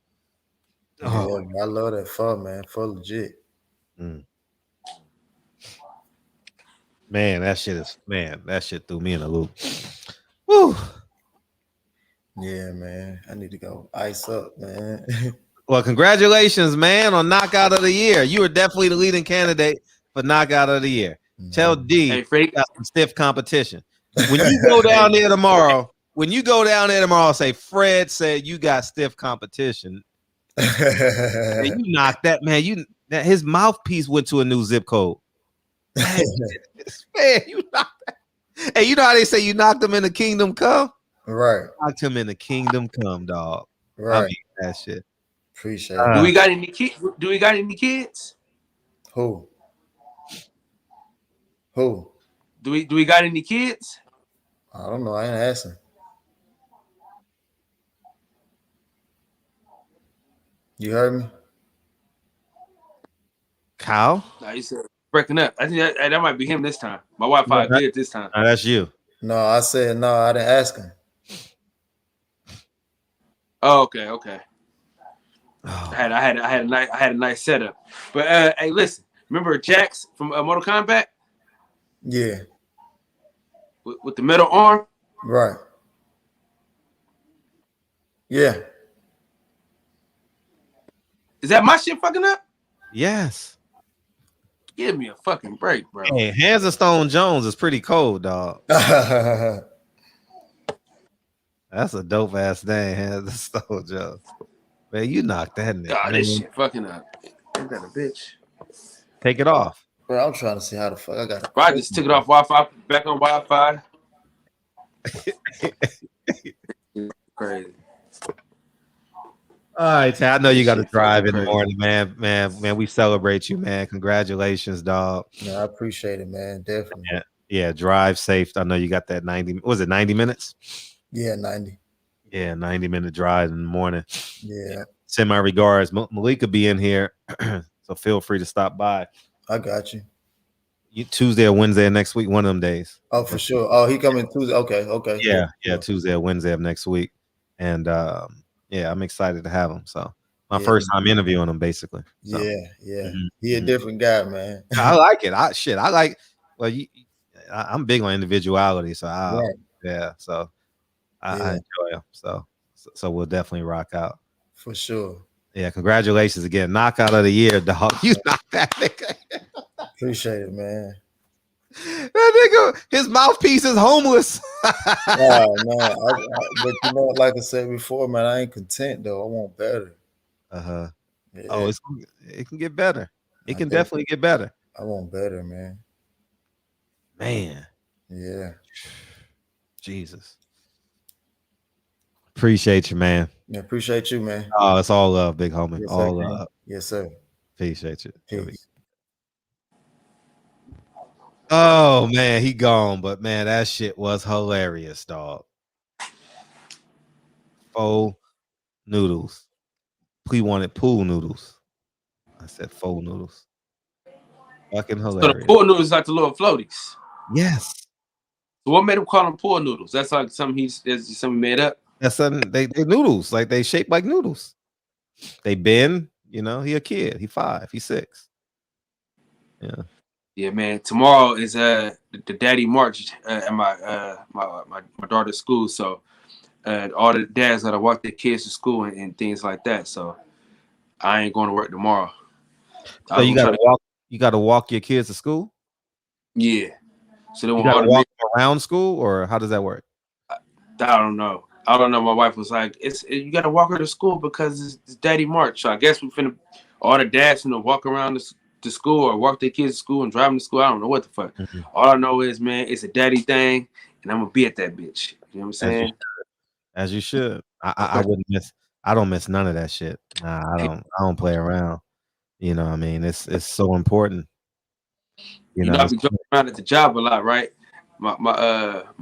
Oh, yeah, I love that pho, man. Pho legit. Man, that shit threw me in a loop. Woo. Yeah, man. I need to go ice up, man. Well, congratulations, man, on Knockout of the Year. You are definitely the leading candidate for Knockout of the Year. Tell D, hey, Frank, got some stiff competition. When you go down there tomorrow, say Fred said you got stiff competition. Man, you knocked that, man. His mouthpiece went to a new zip code. Man, you knocked that. Hey, you know how they say you knocked him in the kingdom come? Right. Knocked him in the kingdom come, dog. Right. I mean that shit. Appreciate it. Do we got any kids? Do we got any kids? Who? Do we got any kids? I don't know. I ain't asking. You heard me? Kyle? No, you said breaking up. I think that might be him this time. My Wi-Fi good this time. No, that's you. No, I said no. I didn't ask him. Oh, okay. Oh. I had a nice setup. But hey, listen. Remember Jax from Mortal Kombat? Yeah. With the metal arm? Right. Yeah. Is that my shit fucking up? Yes. Give me a fucking break, bro. Hey, Hands of Stone Jones is pretty cold, dog. That's a dope ass name, Hands of Stone Jones. Man, you knocked that in there. God, this shit fucking up. Ain't that a bitch? Take it off. Bro, I'm trying to see how the fuck I got it. Bro, I just took it off Wi-Fi, back on Wi-Fi. Crazy. All right, Tay, I know you got to drive in the morning, man. Man, we celebrate you, man. Congratulations, dog. No, I appreciate it, man. Definitely. Yeah, drive safe. I know you got that 90. Was it 90 minutes? Yeah, 90. Yeah, 90-minute drive in the morning. Yeah. Send my regards. Malik will be in here, so feel free to stop by. I got you. Tuesday or Wednesday of next week, one of them days. Oh, for sure. Oh, he coming Tuesday. Okay. Yeah, Tuesday or Wednesday of next week. And yeah, I'm excited to have him. So my first time interviewing him, basically. So. Yeah. He a different guy, man. I like it. I'm big on individuality, so so I enjoy him. So we'll definitely rock out. For sure. Yeah, congratulations again. Knockout of the year, dog. You knocked that nigga. Appreciate it, man. That nigga, his mouthpiece is homeless. Nah, man. But you know, like I said before, man, I ain't content though. I want better. Uh-huh. Yeah, Oh, it can get better. It can think definitely get better. I want better, man. Man, Yeah. Jesus. Appreciate you, man. Yeah, appreciate you, man. Oh, it's all love, big homie. Yes, All sir, King. love. Yes, sir. Appreciate you. Peace. Oh man, he gone, but man, that shit was hilarious, dog. Faux noodles. He wanted pool noodles. I said faux noodles. Fucking So the hilarious. pool noodles like the little floaties. Yes. So what made him call them pool noodles? That's like something something made up. That's something they noodles, like they shape like noodles. They bend, you know, he a kid. He 5, he 6. Yeah. Yeah, man. Tomorrow is the daddy march at my daughter's school. So all the dads gotta walk their kids to school and things like that. So I ain't going to work tomorrow. So you gotta walk your kids to school? Yeah. So they You want gotta all the walk around school, or how does that work? I don't know. I don't know. My wife was like, you gotta walk her to school because it's daddy march. So I guess we finna all the dads finna walk around to school or walk their kids to school and drive them to school. I don't know what the fuck. Mm-hmm. All I know is, man, it's a daddy thing, and I'm gonna be at that bitch. You know what I'm saying? As you should. I wouldn't miss. I don't miss none of that shit. Nah, I don't play around. You know what I mean? It's so important. You know, I be joking around at the job a lot, right? My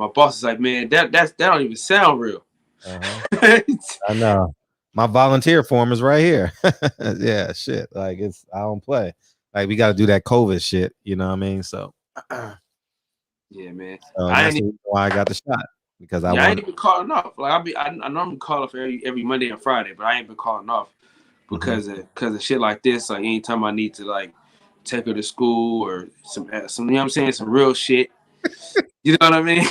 boss is like, man, that don't even sound real. I know. My volunteer form is right here. Yeah, shit. Like I don't play. Like we got to do that COVID shit. You know what I mean? So yeah, man. that's why I got the shot, because I ain't even calling off. Like I normally call off every Monday and Friday, but I ain't been calling off because of shit like this. Like anytime I need to like take her to school or some you know what I'm saying, some real shit. You know what I mean?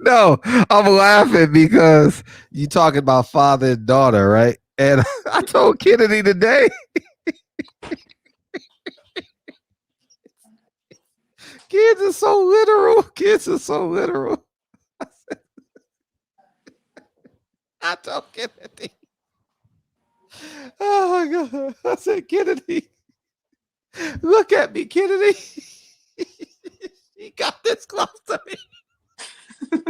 No, I'm laughing because you talking about father and daughter, right? And I told Kennedy today. Kids are so literal. Kids are so literal. I told Kennedy. Oh my God. I said, Kennedy, look at me, Kennedy. He got this close to me. Man,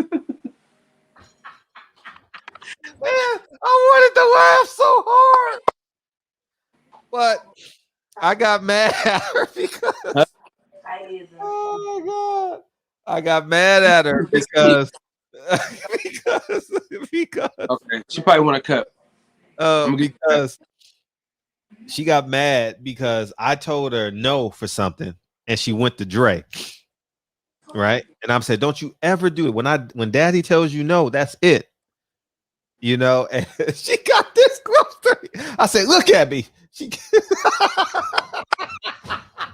I wanted to laugh so hard. But I got mad at her because oh my God. I got mad at her because because okay, she probably want a cup. Because she got mad because I told her no for something and she went to Dre. Right? And I'm saying, don't you ever do it. When daddy tells you no, that's it. You know, and she got this close to me. I said, look at me.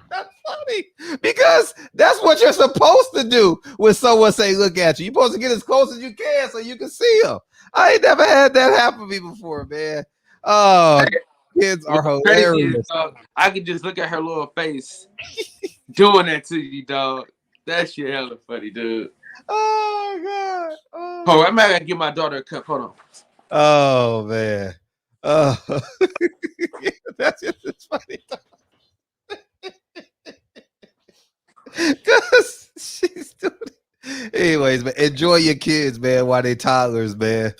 That's funny because that's what you're supposed to do when someone say look at you. You're supposed to get as close as you can so you can see them. I ain't never had that happen to me before, man. Oh, kids are hilarious. I could just look at her little face doing that to you, dog. That shit hella funny, dude. Oh God. Oh. Hold on, I'm gonna give my daughter a cup. Hold on. Oh man. Oh, that's just funny. Cause she's doing it. Anyways, man, enjoy your kids, man, while they toddlers, man.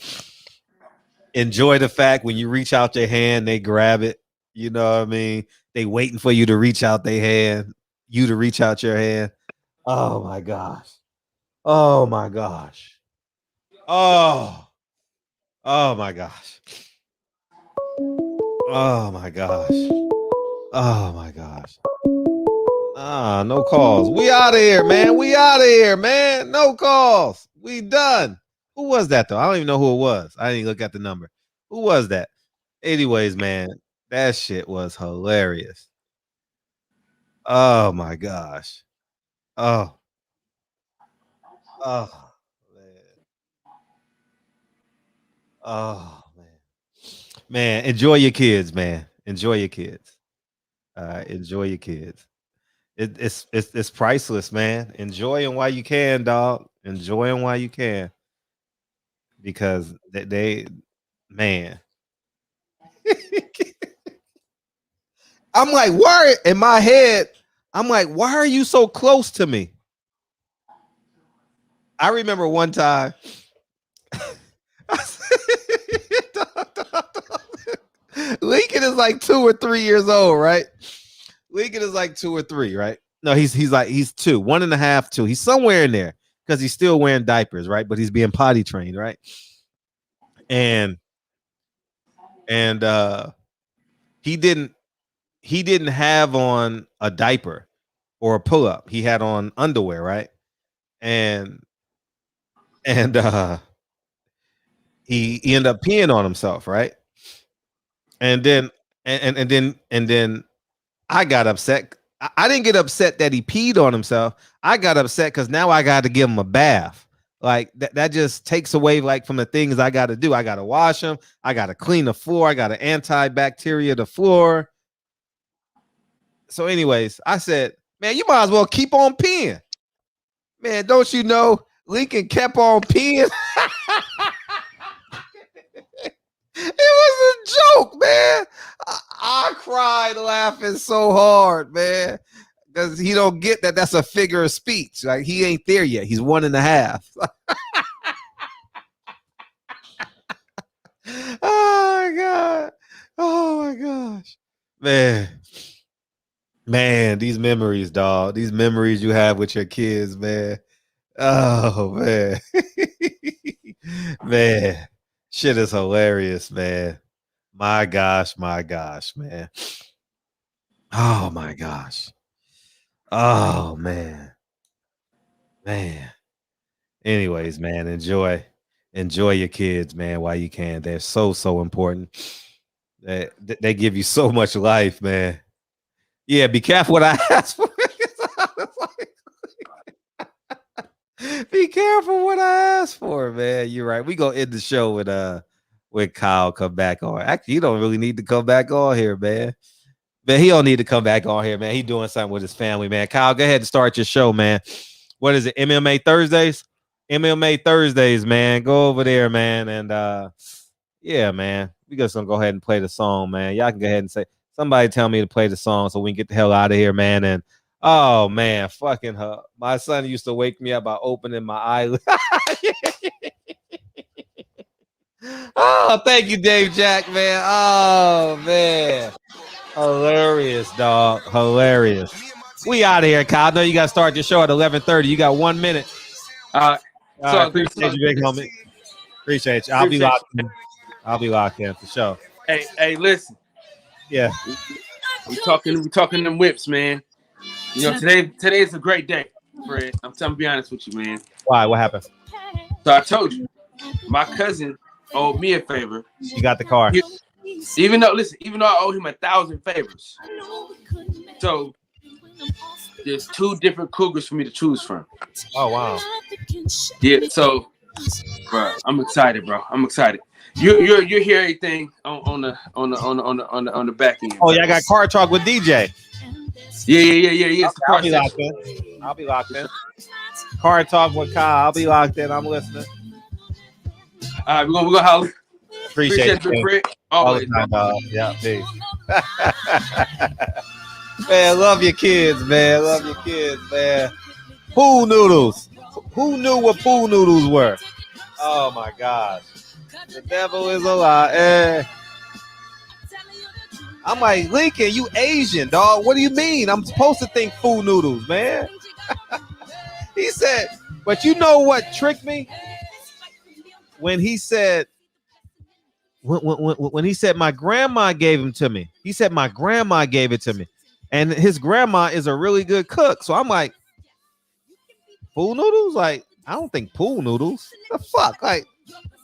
Enjoy the fact when you reach out your hand, they grab it. You know what I mean? They waiting for you to reach out their hand, you to reach out your hand. Oh my gosh. Oh my gosh. Oh my gosh. Oh my gosh. Oh my gosh. No calls. We out of here, man. We out of here, man. No calls. We done. Who was that though? I don't even know who it was. I didn't look at the number. Who was that? Anyways, man, that shit was hilarious. Oh my gosh. Oh. Oh man. Oh man. Man, enjoy your kids, man. Enjoy your kids. Enjoy your kids. It's priceless, man. Enjoy them while you can, dog. Enjoy them while you can, because they man. I'm like, why in my head? I'm like, why are you so close to me? I remember one time. Lincoln is like 2 or 3 years old, right? Lincoln is like 2 or 3, right? No, he's 2, 1.5, 2. He's somewhere in there because he's still wearing diapers, right? But he's being potty trained, right? And he didn't have on a diaper or a pull-up. He had on underwear, right? And he ended up peeing on himself, right? And then I got upset. I didn't get upset that he peed on himself. I got upset because now I got to give him a bath. Like that just takes away like from the things I got to do. I got to wash him. I got to clean the floor. I got to antibacteria the floor. So anyways, I said, man, you might as well keep on peeing. Man, don't you know Lincoln kept on peeing? It was a joke, man. I cried laughing so hard, man, because he don't get that that's a figure of speech. Like, he ain't there yet. He's 1.5. Oh my God. Oh my gosh. Man, these memories, dog. These memories you have with your kids, man. Oh man. Man. Shit is hilarious, man. My gosh, man. Oh my gosh. Oh man. Anyways, man, enjoy your kids, man, while you can. They're so important. They give you so much life, man. Yeah, be careful what I ask for. Be careful what I ask for, man. You're right. We gonna end the show with Kyle come back on. Actually, you don't really need to come back on here, man. Man, he don't need to come back on here, man. He doing something with his family, man. Kyle, go ahead and start your show, man. What is it? MMA Thursdays? MMA Thursdays, man. Go over there, man. And yeah, man. We just gonna go ahead and play the song, man. Y'all can go ahead and say, somebody tell me to play the song so we can get the hell out of here, man. And oh man, fucking her. My son used to wake me up by opening my eyelids. Oh, thank you, Dave Jack, man. Oh man. Hilarious, dog. Hilarious. We out of here, Kyle. I know you got to start your show at 11:30. You got 1 minute. All right, appreciate you, big homie. Appreciate you. I'll be locked in for sure. Hey, listen. Yeah. We talking them whips, man. You know, today is a great day, Fred. I'm telling, be honest with you, man. Why? What happened? So I told you, my cousin owed me a favor. You got the car. Even though I owe him 1,000 favors. So there's 2 different Cougars for me to choose from. Oh wow. Yeah, so bro, I'm excited, bro. I'm excited. You hear everything on the back end. Oh yeah, I got car talk with DJ. Yeah. I'll be locked in. Car talk with Kyle. I'll be locked in. I'm listening. All right, we're gonna holler. Appreciate you, Fred. Always. Yeah, peace. Man, love your kids, man. Love your kids, man. Pool noodles. Who knew what pool noodles were? Oh my gosh. The devil is a lie. I'm like, Lincoln, you Asian, dog. What do you mean? I'm supposed to think pool noodles, man. He said, but you know what tricked me? When he said, when he said my grandma gave him to me. He said my grandma gave it to me. And his grandma is a really good cook. So I'm like, pool noodles? Like, I don't think pool noodles. The fuck? Like,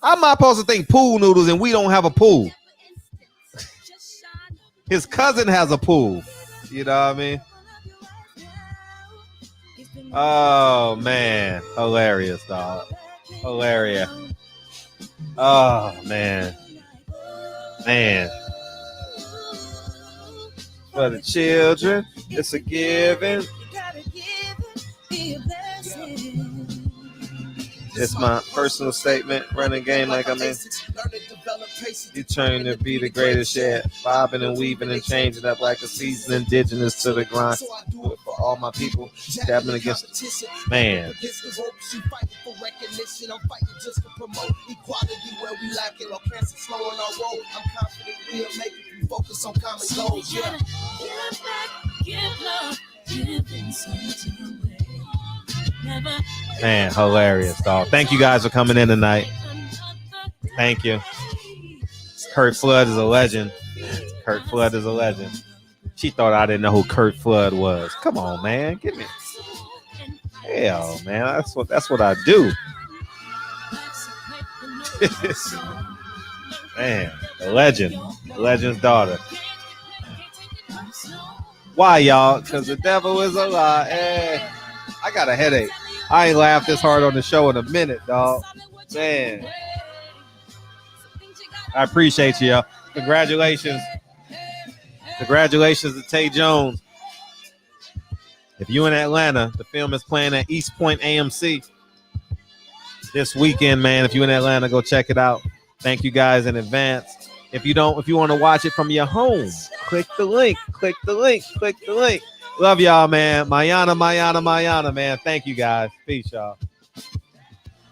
I'm not supposed to think pool noodles and we don't have a pool. His cousin has a pool. You know what I mean? Oh, man. Hilarious, dog. Hilarious. Oh, man. Man. For the children, it's a given. It's my personal statement. Run a game like I'm in. You turn to be the greatest yet. Bobbing and weaving and changing up like a seasoned indigenous to the grind. Do it for all my people. Dabbing against. Man. Focus on common goals, yeah. Man, hilarious, dog. Thank you guys for coming in tonight. Thank you. Curt Flood is a legend. Curt Flood is a legend. She thought I didn't know who Curt Flood was. Come on, man. Give me. Hell, man. That's what I do. Man, the legend. The legend's daughter. Why, y'all? Because the devil is a lie. Hey, I got a headache. I ain't laughed this hard on the show in a minute, dog. Man. I appreciate you, y'all. Congratulations. Congratulations to Tay Jones. If you're in Atlanta, the film is playing at East Point AMC this weekend, man. If you're in Atlanta, go check it out. Thank you guys in advance. If you want to watch it from your home, click the link. Click the link. Click the link. Love y'all, man. Mayana, man. Thank you guys. Peace, y'all.